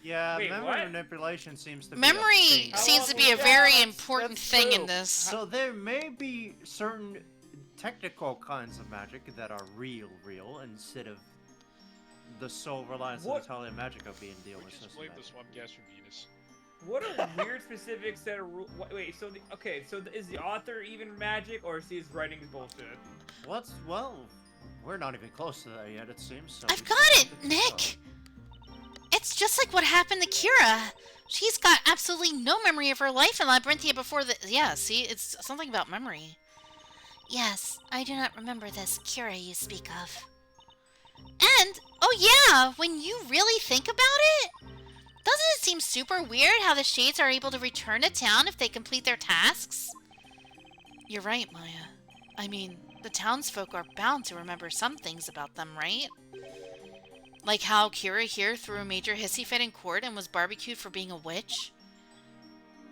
Yeah, Wait, memory what? manipulation seems to be a Memory thing. seems to be a Yeah, very that's important thing in true. this. So there may be certain technical kinds of magic that are real, instead of the sole reliance What? entirely on magic of being deal We with just system blame the magic. swamp gas from Venus. What are weird specifics that are wait? So is the author even magic, or is his writing bullshit? Well, we're not even close to that yet, it seems. So I've we got still it, have to Nick! It's just like what happened to Kira. She's got absolutely no memory of her life in Labyrinthia before the... Yeah, see, it's something about memory. Yes, I do not remember this Kira you speak of. And, oh yeah, when you really think about it, doesn't it seem super weird how the Shades are able to return to town if they complete their tasks? You're right, Maya. I mean, the townsfolk are bound to remember some things about them, right? Like how Kira here threw a major hissy fit in court and was barbecued for being a witch?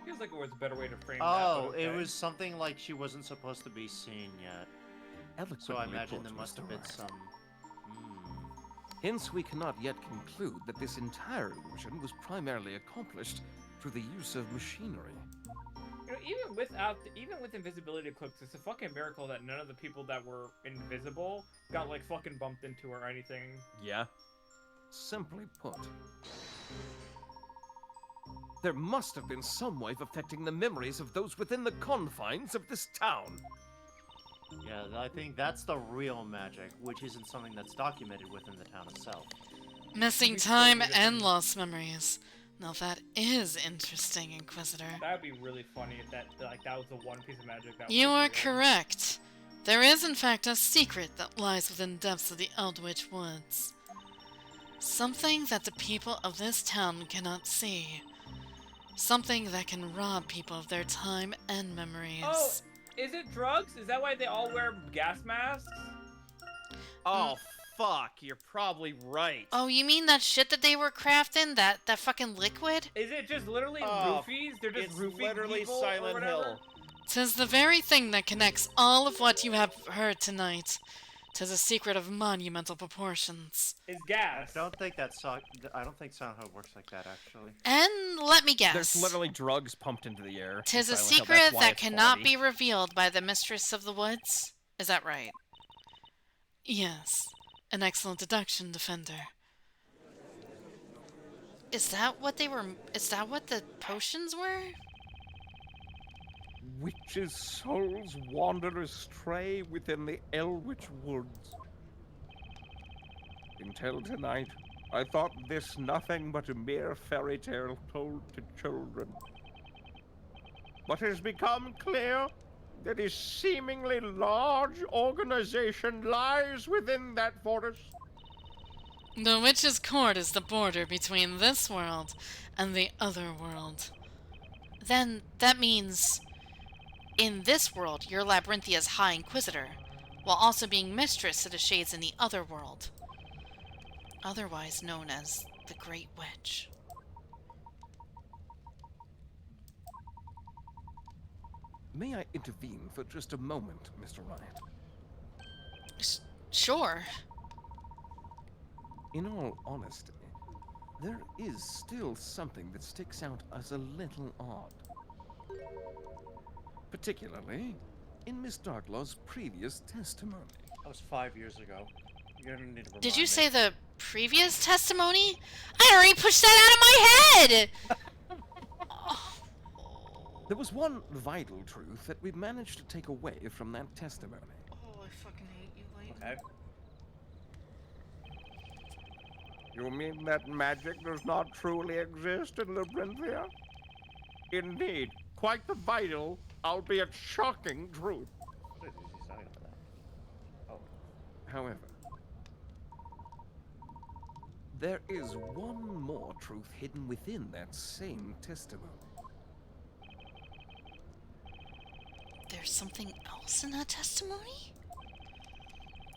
Feels like it was a better way to frame that. Oh, but okay. it was something like she wasn't supposed to be seen yet. So I imagine there must have been some... Hence, we cannot yet conclude that this entire illusion was primarily accomplished through the use of machinery. You know, even with invisibility cloaks, it's a fucking miracle that none of the people that were invisible got like fucking bumped into or anything. Yeah. Simply put, there must have been some way of affecting the memories of those within the confines of this town. Yeah, I think that's the real magic, which isn't something that's documented within the town itself. Missing time and lost memories. Now that is interesting, Inquisitor. That would be really funny if that was the one piece of magic that You was are real. correct. There is in fact a secret that lies within the depths of the Eldritch Woods. Something that the people of this town cannot see. Something that can rob people of their time and memories. Oh, is it drugs? Is that why they all wear gas masks? Oh, fuck. You're probably right. Oh, you mean that shit that they were crafting? That fucking liquid? Is it just literally Oh, roofies? They're just it's roofing literally people or Silent whatever? Hill. 'Tis the very thing that connects all of what you have heard tonight. 'Tis a secret of monumental proportions. It's gas. I don't think Silent Hill works like that, actually. And let me guess. There's literally drugs pumped into the air. in 'Tis a Silent Hill, secret that's why that it's cannot foggy. be revealed by the Mistress of the Woods. Is that right? Yes. An excellent deduction, Defender. Is that what the potions were? Witches' souls wander astray within the Eldritch Woods. Until tonight, I thought this nothing but a mere fairy tale told to children. but it has become clear that a seemingly large organization lies within that forest. The Witch's Court is the border between this world and the other world. Then that means in this world, you're Labyrinthia's High Inquisitor, while also being mistress to the Shades in the other world, otherwise known as the Great Witch. May I intervene for just a moment, Mr. Wright? Sure. In all honesty, there is still something that sticks out as a little odd. Particularly in Miss Darklaw's previous testimony. That was 5 years ago. You're gonna need to remind Did you me. say the previous testimony? I already pushed that out of my head! There was one vital truth that we managed to take away from that testimony. Oh, I fucking hate you, Layton. Okay. You mean that magic does not truly exist in Labyrinthia? Indeed, quite the vital, albeit shocking truth. What is he talking about? Oh. However, there is one more truth hidden within that same testimony. There's something else in that testimony?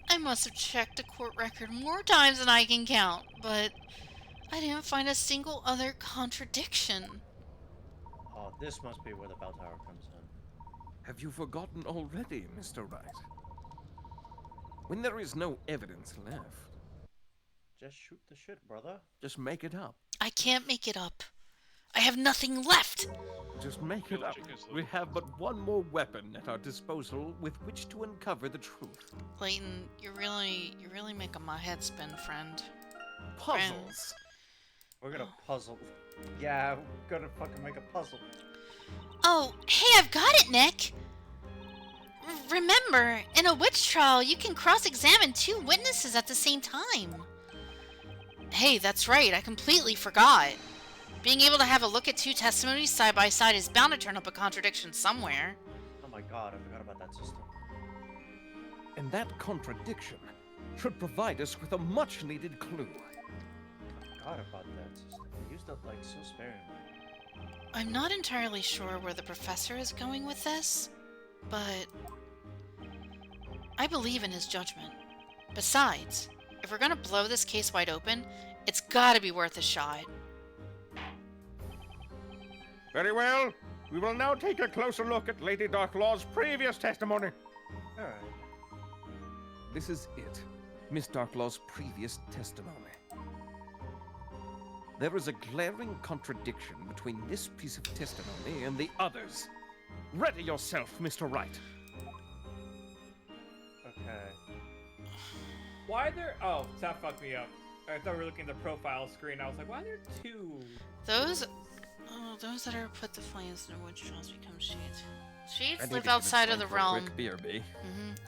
I must have checked the court record more times than I can count, but I didn't find a single other contradiction. Oh, this must be where the bell tower comes in. Have you forgotten already, Mr. Wright? When there is no evidence left, Just shoot the shit, brother. just make it up. I can't make it up. I have nothing left. Just make it up. We have but one more weapon at our disposal with which to uncover the truth. Layton, you're really making my head spin, friend. Puzzles. We're gonna puzzle. Yeah, we're gonna fucking make a puzzle. Oh, hey, I've got it, Nick! Remember, in a witch trial, you can cross-examine 2 witnesses at the same time. Hey, that's right. I completely forgot. Being able to have a look at 2 testimonies side by side is bound to turn up a contradiction somewhere. Oh my god, I forgot about that system. And that contradiction should provide us with a much-needed clue. I forgot about that system. I used it like so sparingly. I'm not entirely sure where the professor is going with this, but I believe in his judgment. Besides, if we're gonna blow this case wide open, it's gotta be worth a shot. Very well. We will now take a closer look at Lady Darklaw's previous testimony. Alright. This is it. Miss Darklaw's previous testimony. There is a glaring contradiction between this piece of testimony and the others. Ready yourself, Mr. Wright. Okay. Why are there? Oh, that fucked me up. I thought we were looking at the profile screen. I was like, why are there 2? Those that are put the flames in witch trials become shades. Shades I need live to give it outside of time the for a realm. quick BRB.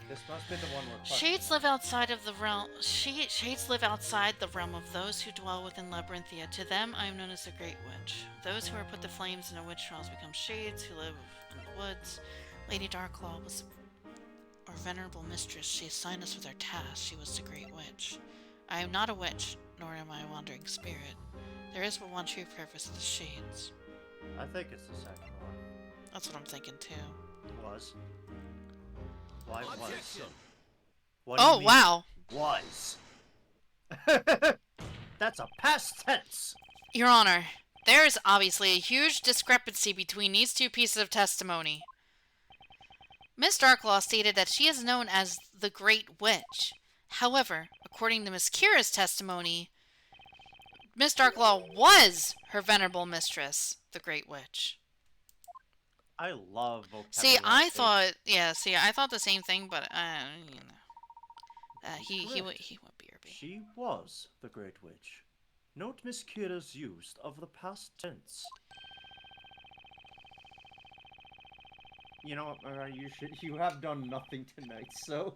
This must be the one we're Shades live outside of the realm. Shades live outside the realm of those who dwell within Labyrinthia. To them, I am known as the Great Witch. Those who are put to flames in the witch trials become shades who live in the woods. Lady Darklaw was our venerable mistress. She assigned us with our task. She was the Great Witch. I am not a witch, nor am I a wandering spirit. There is but one true purpose of the shades. I think it's the second one. That's what I'm thinking too. Was. Why was? What do Oh, you mean, wow. Was. That's a past tense. Your Honor, there is obviously a huge discrepancy between these 2 pieces of testimony. Miss Darklaw stated that she is known as the Great Witch. However, according to Miss Kira's testimony, Miss Darklaw was her venerable mistress, the Great Witch. I love vocabulary. See, I thought the same thing, but you know, he went BRB. She was the Great Witch. Note Miss Kira's use of the past tense. You know what, you have done nothing tonight, so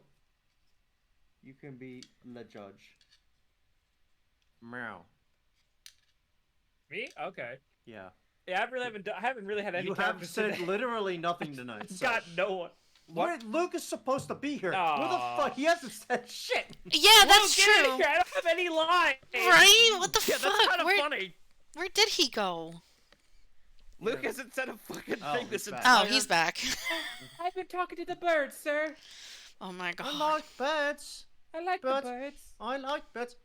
you can be the judge. Meow. Me? Okay. Yeah. Yeah, I haven't really had any. You have said today. literally nothing tonight. So. Got no one. What? Luke is supposed to be here. Aww. Where the fuck? He hasn't said shit. Yeah, that's Luke, true. get in here. I don't have any lines. Right? What the Yeah, fuck? that's kind of funny. Where did he go? Luke hasn't said a fucking thing this back. entire... Oh, he's back. I've been talking to the birds, sir. Oh my god. I like birds. I like the birds. I like birds.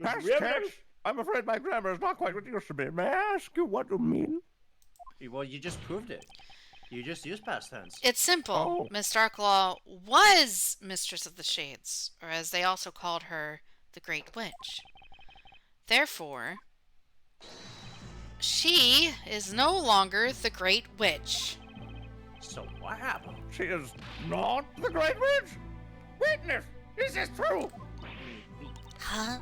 Past tense? I'm afraid my grammar is not quite what it used to be. May I ask you what you mean? Well, you just proved it. You just used past tense. It's simple. Oh. Miss Darklaw was Mistress of the Shades, or as they also called her, the Great Witch. Therefore, she is no longer the Great Witch. So what happened? She is not the Great Witch? Witness! Is this true? Huh?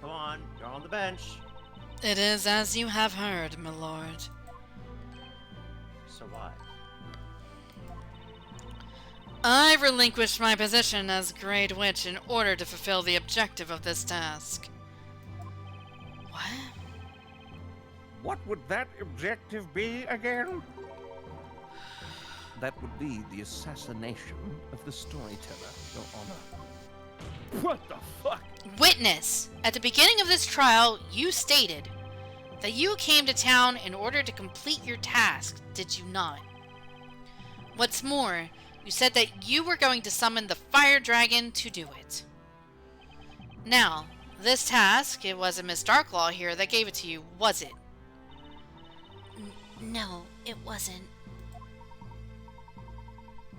Come on, you're on the bench. It is as you have heard, my lord. So what? I relinquished my position as Great Witch in order to fulfill the objective of this task. What? What would that objective be again? That would be the assassination of the storyteller, Your Honor. What the fuck? Witness, at the beginning of this trial, you stated that you came to town in order to complete your task, did you not? What's more, you said that you were going to summon the fire dragon to do it. Now, this task, it wasn't Miss Darklaw here that gave it to you, was it? No, it wasn't.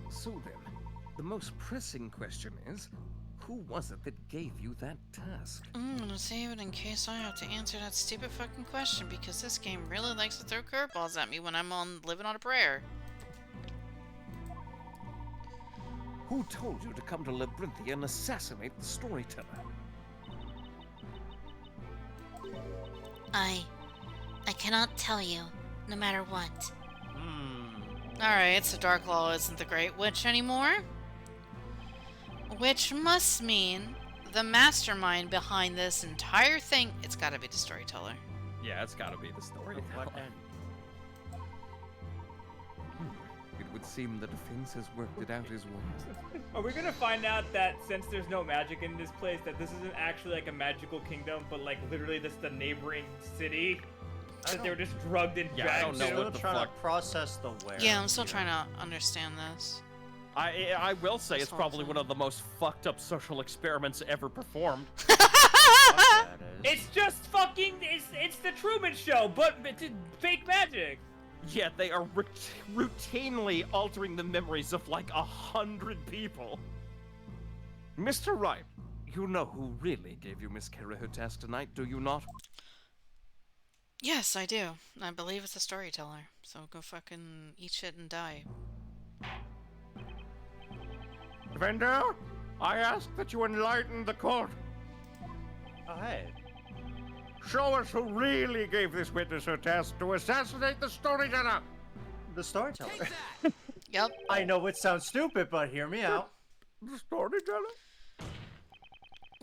So then, the most pressing question is, who was it that gave you that task? I'm gonna save it in case I have to answer that stupid fucking question, because this game really likes to throw curveballs at me when I'm living on a prayer. Who told you to come to Labyrinthia and assassinate the storyteller? I cannot tell you, no matter what. Alright, so Darklaw isn't the Great Witch anymore. Which must mean the mastermind behind this entire thing, it's gotta be the storyteller. Yeah, it's gotta be the story. What end? It would seem the defense has worked it out as well. Are we gonna find out that since there's no magic in this place, that this isn't actually like a magical kingdom, but like literally just the neighboring city? That they were just drugged and Yeah, I don't dragged know to? what the trying fuck. to process the where. Yeah, I'm still trying to understand this. I will say it's That's probably awesome. one of the most fucked up social experiments ever performed. It's just fucking, it's the Truman Show, but it's fake magic. Yet they are routinely altering the memories of like 100 people. Mr. Wright, you know who really gave you Miss Kara her task tonight, do you not? Yes, I do. I believe it's a storyteller. So go fucking eat shit and die. Defender, I ask that you enlighten the court. Oh, hey. Show us who really gave this witness her task to assassinate the storyteller. The storyteller. Yep. I know it sounds stupid, but hear me out. The storyteller?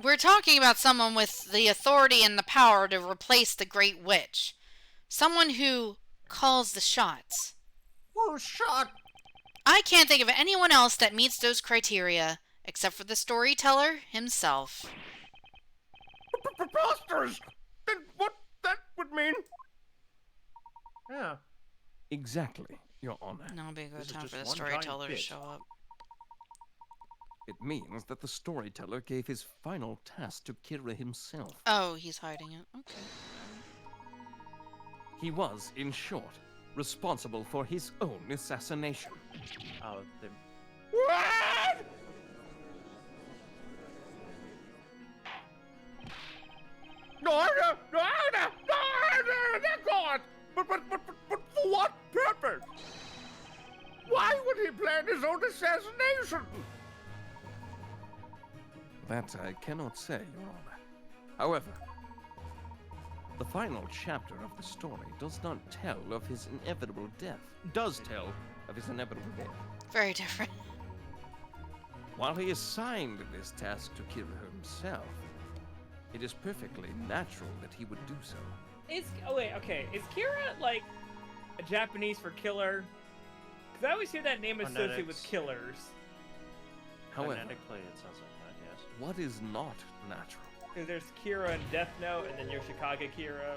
We're talking about someone with the authority and the power to replace the Great Witch. Someone who calls the shots. Who shot? I can't think of anyone else that meets those criteria, except for the storyteller himself. Preposterous! Then what that would mean? Yeah. Exactly, Your Honor. Now would be a good This is time just for the one giant storyteller to bitch. show up. It means that the storyteller gave his final task to Kira himself. Oh, he's hiding it. Okay. He was, in short, responsible for his own assassination. Oh, the... What? No, God! But for what purpose? Why would he plan his own assassination? That I cannot say, Your Honor. However, the final chapter of the story does not tell of his inevitable death. Does tell of his inevitable death. Very different. While he assigned this task to Kira himself, It is perfectly natural that he would do so. Is Kira like a Japanese for killer? Because I always hear that name associated with killers. However, phonetically, it sounds like that. Yes. what is not natural Because there's Kira in Death Note, and then Yoshikage Kira.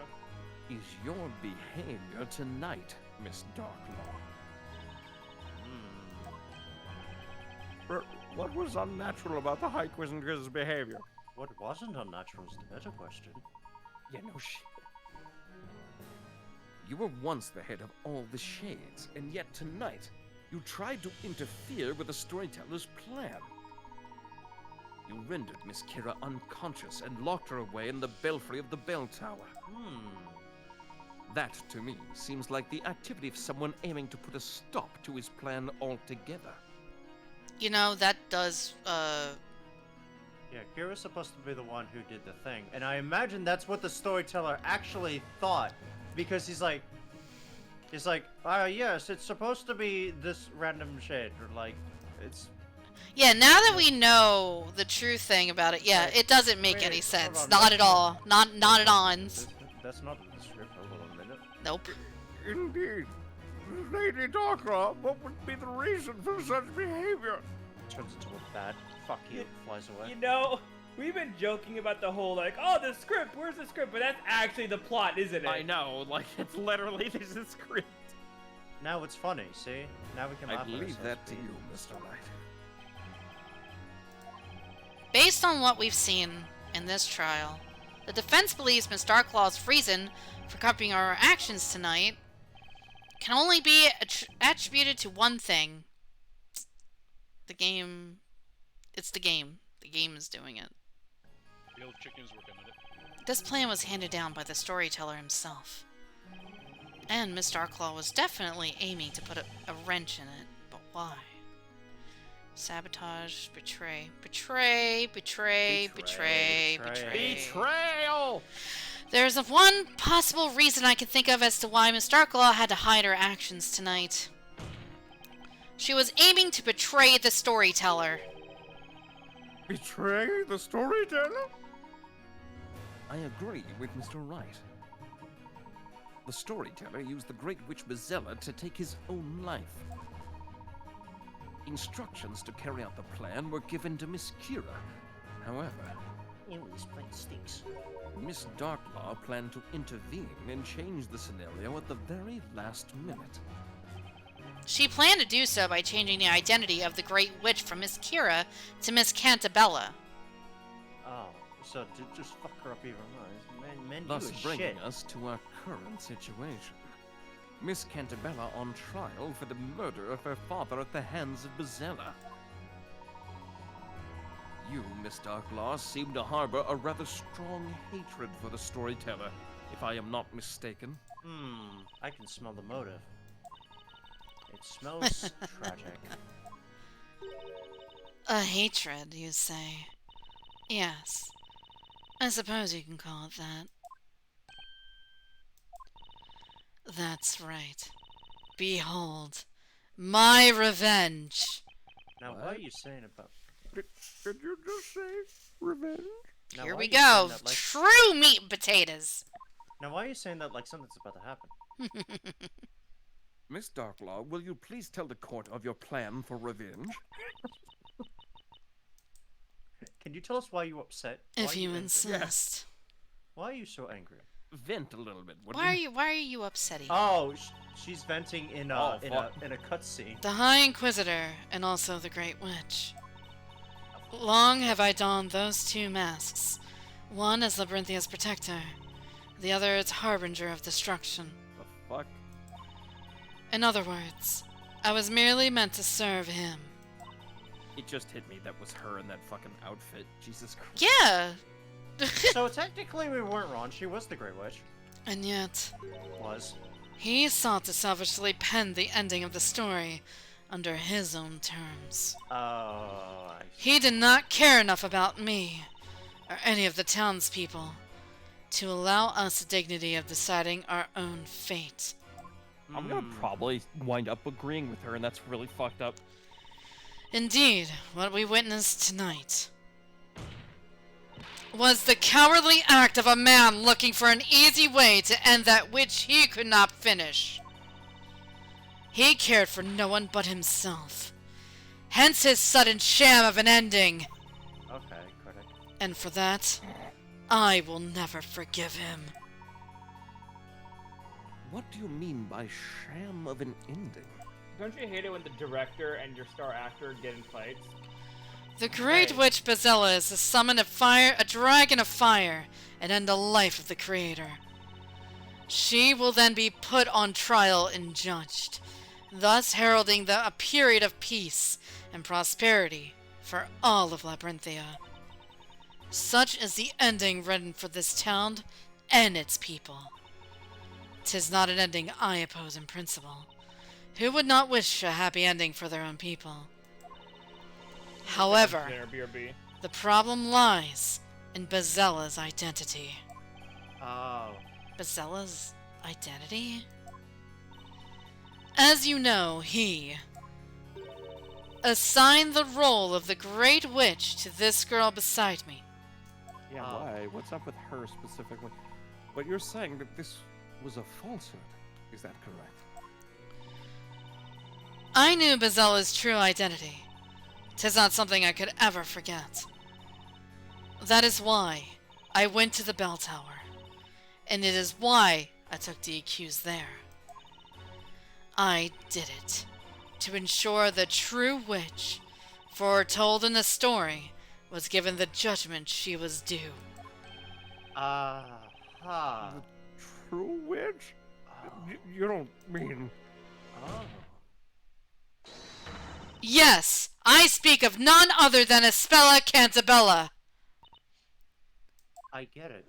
is your behavior tonight, Miss Darklaw. What was unnatural about the High Quizenger's behavior? What wasn't unnatural is the better question. Yeah, no shit. You were once the head of all the Shades, and yet tonight, you tried to interfere with the storyteller's plan. You rendered Miss Kira unconscious and locked her away in the belfry of the bell tower. That, to me, seems like the activity of someone aiming to put a stop to his plan altogether. You know, that does, Yeah, Kira's supposed to be the one who did the thing, and I imagine that's what the storyteller actually thought, because he's like, yes, it's supposed to be this random shade, or like, it's... Yeah, now that we know the true thing about it, yeah, it doesn't make any sense. Not at all. Not at all. That's not the script. Hold on a minute. Nope. Indeed. Lady Darklaw, what would be the reason for such behavior? Turns into a bat. Fuck you. Flies away. You know, we've been joking about the whole like, oh, the script, where's the script? But that's actually the plot, isn't it? I know, like it's literally there's a script. Now it's funny. See? Now we can laugh I at leave ourselves. that to you, Mr. Wright. Based on what we've seen in this trial, the defense believes Miss Darklaw's reason for copying our actions tonight can only be attributed to one thing. The game. It's the game. The game is doing it. The old chicken's working on it. This plan was handed down by the storyteller himself. And Miss Darklaw was definitely aiming to put a wrench in it. But why? Sabotage, betray. Betrayal! There's one possible reason I can think of as to why Miss Darklaw had to hide her actions tonight. She was aiming to betray the storyteller. Betray the storyteller? I agree with Mr. Wright. The storyteller used the Great Witch Bezella to take his own life. Instructions to carry out the plan were given to Miss Kira. However, This place stinks. Miss Darklaw planned to intervene and change the scenario at the very last minute. She planned to do so by changing the identity of the Great Witch from Miss Kira to Miss Cantabella. Oh, so to just fuck her up even more. Men Thus do bringing shit. us to our current situation. Miss Cantabella on trial for the murder of her father at the hands of Bezella. You, Miss Darklaw, seem to harbor a rather strong hatred for the storyteller, if I am not mistaken. I can smell the motive. It smells tragic. A hatred, you say? Yes. I suppose you can call it that. That's right. Behold, my revenge! Now, what are you saying about... Did you just say revenge? Now, Here why we are you saying go! that, like... True meat and potatoes! Now, why are you saying that like something's about to happen? Miss Darklaw, will you please tell the court of your plan for revenge? Can you tell us why you're upset? If you insist. Why are you so angry? Vent a little bit, would Why you? are you upsetty? Oh, she's venting in a cutscene. The High Inquisitor, and also the Great Witch. Long have I donned those two masks. One as Labyrinthia's protector, the other its harbinger of destruction. The fuck? In other words, I was merely meant to serve him. It just hit me that was her in that fucking outfit. Jesus Christ. Yeah! So technically we weren't wrong. She was the Great Witch. And yet, He sought to selfishly pen the ending of the story under his own terms. Oh, He did not care enough about me, or any of the townspeople, to allow us the dignity of deciding our own fate. I'm gonna probably wind up agreeing with her, and that's really fucked up. Indeed, what we witnessed tonight was the cowardly act of a man looking for an easy way to end that which he could not finish. He cared for no one but himself. Hence his sudden sham of an ending. Okay, correct. And for that, I will never forgive him. What do you mean by sham of an ending? Don't you hate it when the director and your star actor get in fights? The Great Witch Bazella is to summon a dragon of fire, and end the life of the creator. She will then be put on trial and judged, thus heralding a period of peace and prosperity for all of Labyrinthia. Such is the ending written for this town and its people. 'Tis not an ending I oppose in principle. Who would not wish a happy ending for their own people? However, the problem lies in Bazella's identity. Oh. Bazella's identity? As you know, he assigned the role of the Great Witch to this girl beside me. Yeah, why? What's up with her specifically? But you're saying that this was a falsehood. Is that correct? I knew Bazella's true identity. 'Tis not something I could ever forget. That is why I went to the bell tower, and it is why I took the accused there. I did it to ensure the true witch, foretold in the story, was given the judgment she was due. The true witch? You don't mean... Oh. Yes, I speak of none other than Espella Cantabella. I get it.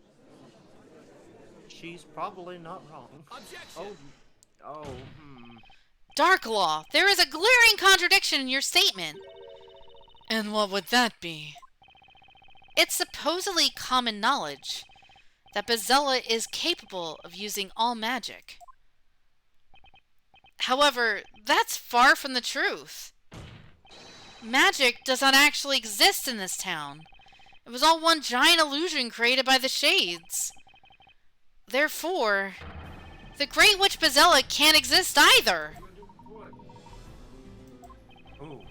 She's probably not wrong. Objection! Darklaw, there is a glaring contradiction in your statement. And what would that be? It's supposedly common knowledge that Bazella is capable of using all magic. However, that's far from the truth. Magic does not actually exist in this town. It was all one giant illusion created by the Shades. Therefore, the Great Witch Bazella can't exist either. Ooh.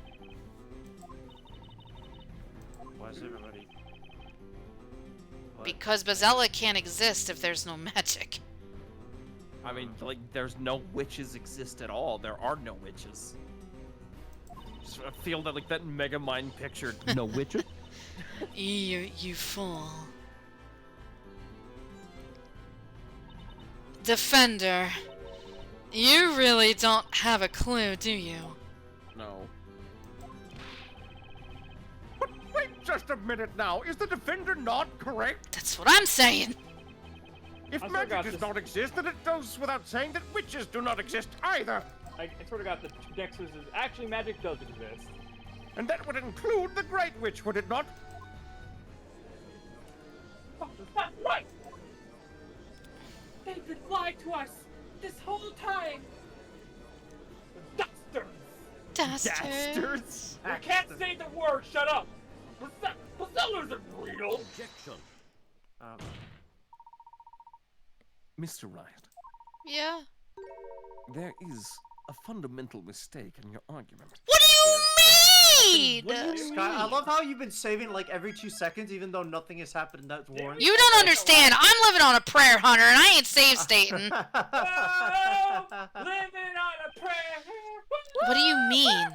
Why is everybody... What? Because Bazella can't exist if there's no magic. I mean, like, there's no witches exist at all. There are no witches. Just feel that, like, that Mega Mind picture. No witches? You fool. Defender, you really don't have a clue, do you? No. But wait just a minute now. Is the defender not correct? That's what I'm saying. If magic does not exist, then it goes without saying that witches do not exist either. I sort of got the Dexter's actually magic does exist. And that would include the Great Witch, would it not? That's right! They've been lying to us this whole time! Dastards. You can't say the word, shut up! Bazella isn't real! Objection! Mr. Wright, Yeah? there is a fundamental mistake in your argument. What do you mean? What do you mean? I love how you've been saving like every 2 seconds, even though nothing has happened in that warning. You don't understand. I'm living on a prayer, Hunter, and I ain't save stating. Oh, living on a prayer! What do you mean?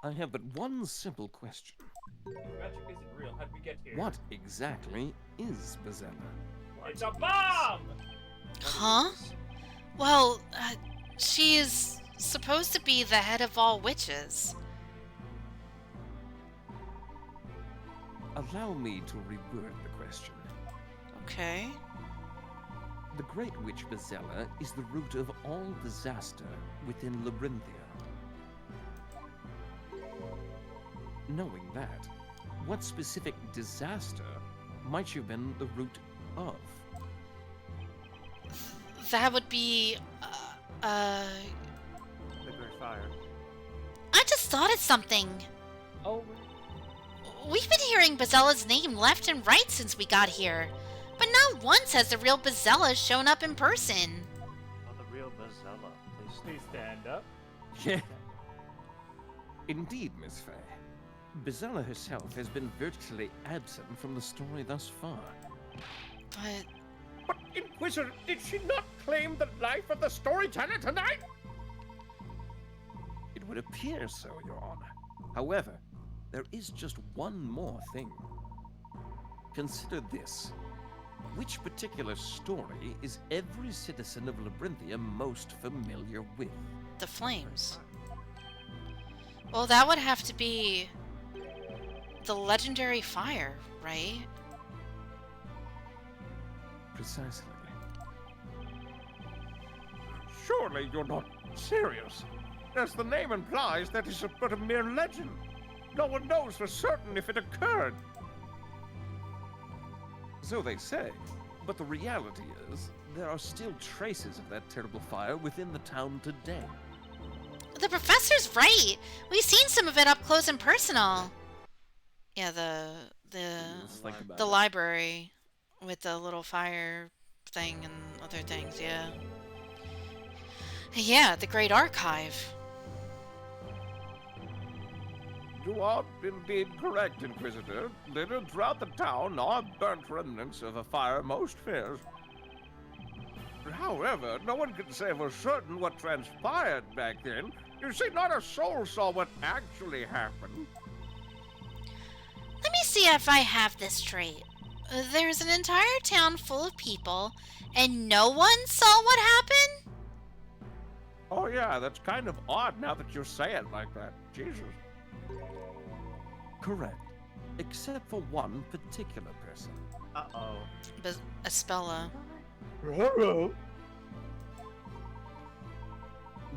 I have but one simple question. Magic isn't real. How'd we get here? What exactly is Bazella? It's a bomb! Huh? Well, she is supposed to be the head of all witches. Allow me to reword the question. Okay. The Great Witch Bazella is the root of all disaster within Labyrinthia. Knowing that, what specific disaster might she have been the root of? That would be, The Great Fire. I just thought of something. Oh. We've been hearing Bazella's name left and right since we got here, but not once has the real Bazella shown up in person. Oh, the real Bazella. Please stand up. Yeah. Indeed, Miss Faye. Bazella herself has been virtually absent from the story thus far. But Inquisitor, did she not claim the life of the storyteller tonight? It would appear so, Your Honor. However, there is just one more thing. Consider this. Which particular story is every citizen of Labyrinthia most familiar with? The flames. Well, that would have to be the legendary fire, right? Precisely. Surely you're not serious. As the name implies, that is but a mere legend. No one knows for certain if it occurred. So they say, but the reality is, there are still traces of that terrible fire within the town today. The professor's right. We've seen some of it up close and personal. Yeah, the about the it. library with the little fire thing and other things, yeah. Yeah, the Great Archive. You are indeed correct, Inquisitor. Littered throughout the town are burnt remnants of a fire most fears. However, no one can say for certain what transpired back then. You see, not a soul saw what actually happened. Let me see if I have this straight. There's an entire town full of people, and no one saw what happened? Oh yeah, that's kind of odd now that you say it like that. Jesus. Correct. Except for one particular person. Uh-oh. Espella. Hello.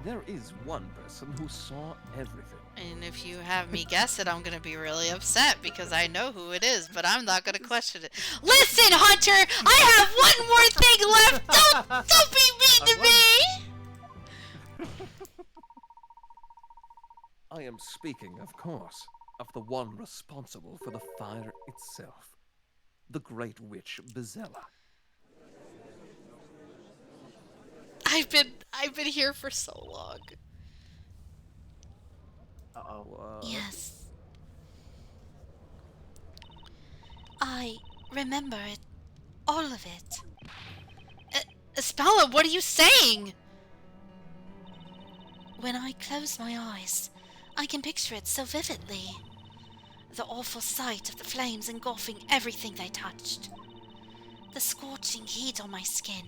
There is one person who saw everything. And if you have me guess it, I'm gonna be really upset because I know who it is, but I'm not gonna question it. Listen, Hunter! I have one more thing left! Don't be mean to me! I am speaking, of course, of the one responsible for the fire itself. The Great Witch Bazella. I've been here for so long. Uh-oh. Yes. I remember it. All of it. Espella, what are you saying? When I close my eyes, I can picture it so vividly. The awful sight of the flames engulfing everything they touched. The scorching heat on my skin.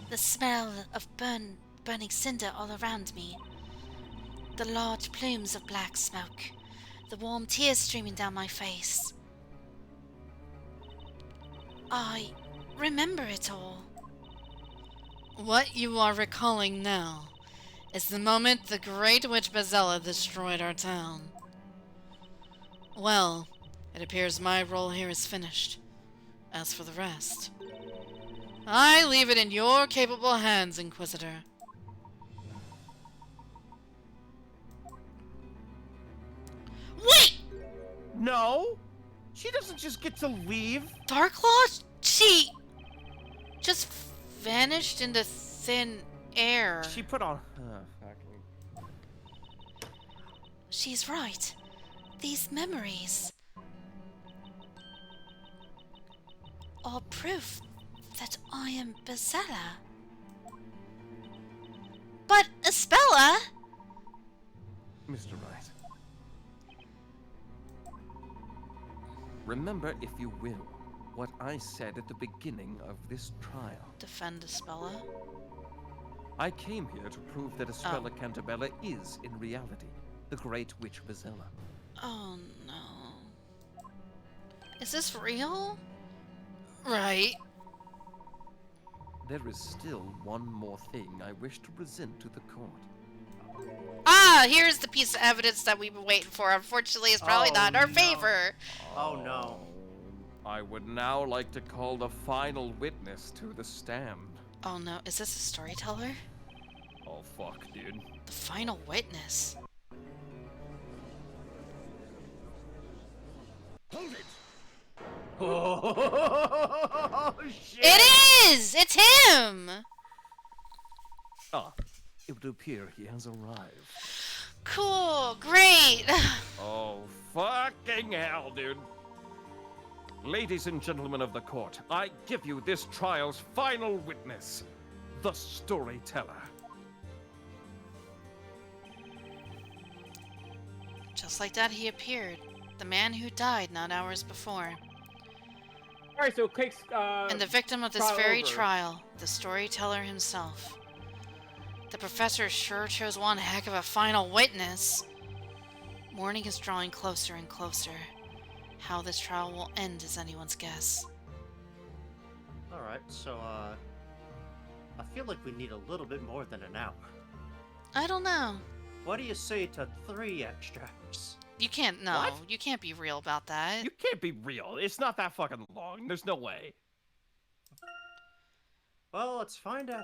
The smell of burning cinder all around me. The large plumes of black smoke. The warm tears streaming down my face. I remember it all. What you are recalling now is the moment the Great Witch Bazella destroyed our town. Well, it appears my role here is finished. As for the rest, I leave it in your capable hands, Inquisitor. Wait! No! She doesn't just get to leave. Darklaw? She just vanished into thin air. She put on... She's right. These memories are proof that I am Bazella. But Espella? Mr. Wright. Remember, if you will, what I said at the beginning of this trial. Defend Espella? I came here to prove that Espella Cantabella is, in reality, the Great Witch Bazella. Oh no. Is this real? Right. There is still one more thing I wish to present to the court. Ah, here's the piece of evidence that we've been waiting for. Unfortunately, it's probably not in our favor. Oh no. I would now like to call the final witness to the stand. Oh no, is this a storyteller? Oh fuck, dude. The final witness. Oh, shit! It is! It's him! Ah, it would appear he has arrived. Cool, great! Oh, fucking hell, dude. Ladies and gentlemen of the court, I give you this trial's final witness, the storyteller. Just like that, he appeared. The man who died not hours before. Alright, so Cake's, And the victim of this trial very over. trial, the storyteller himself. The professor sure chose one heck of a final witness. Morning is drawing closer and closer. How this trial will end is anyone's guess. Alright, so, I feel like we need a little bit more than an hour. I don't know. What do you say to 3 extracts? You can't, no. What? You can't be real about that. You can't be real. It's not that fucking long. There's no way. Well, let's find out.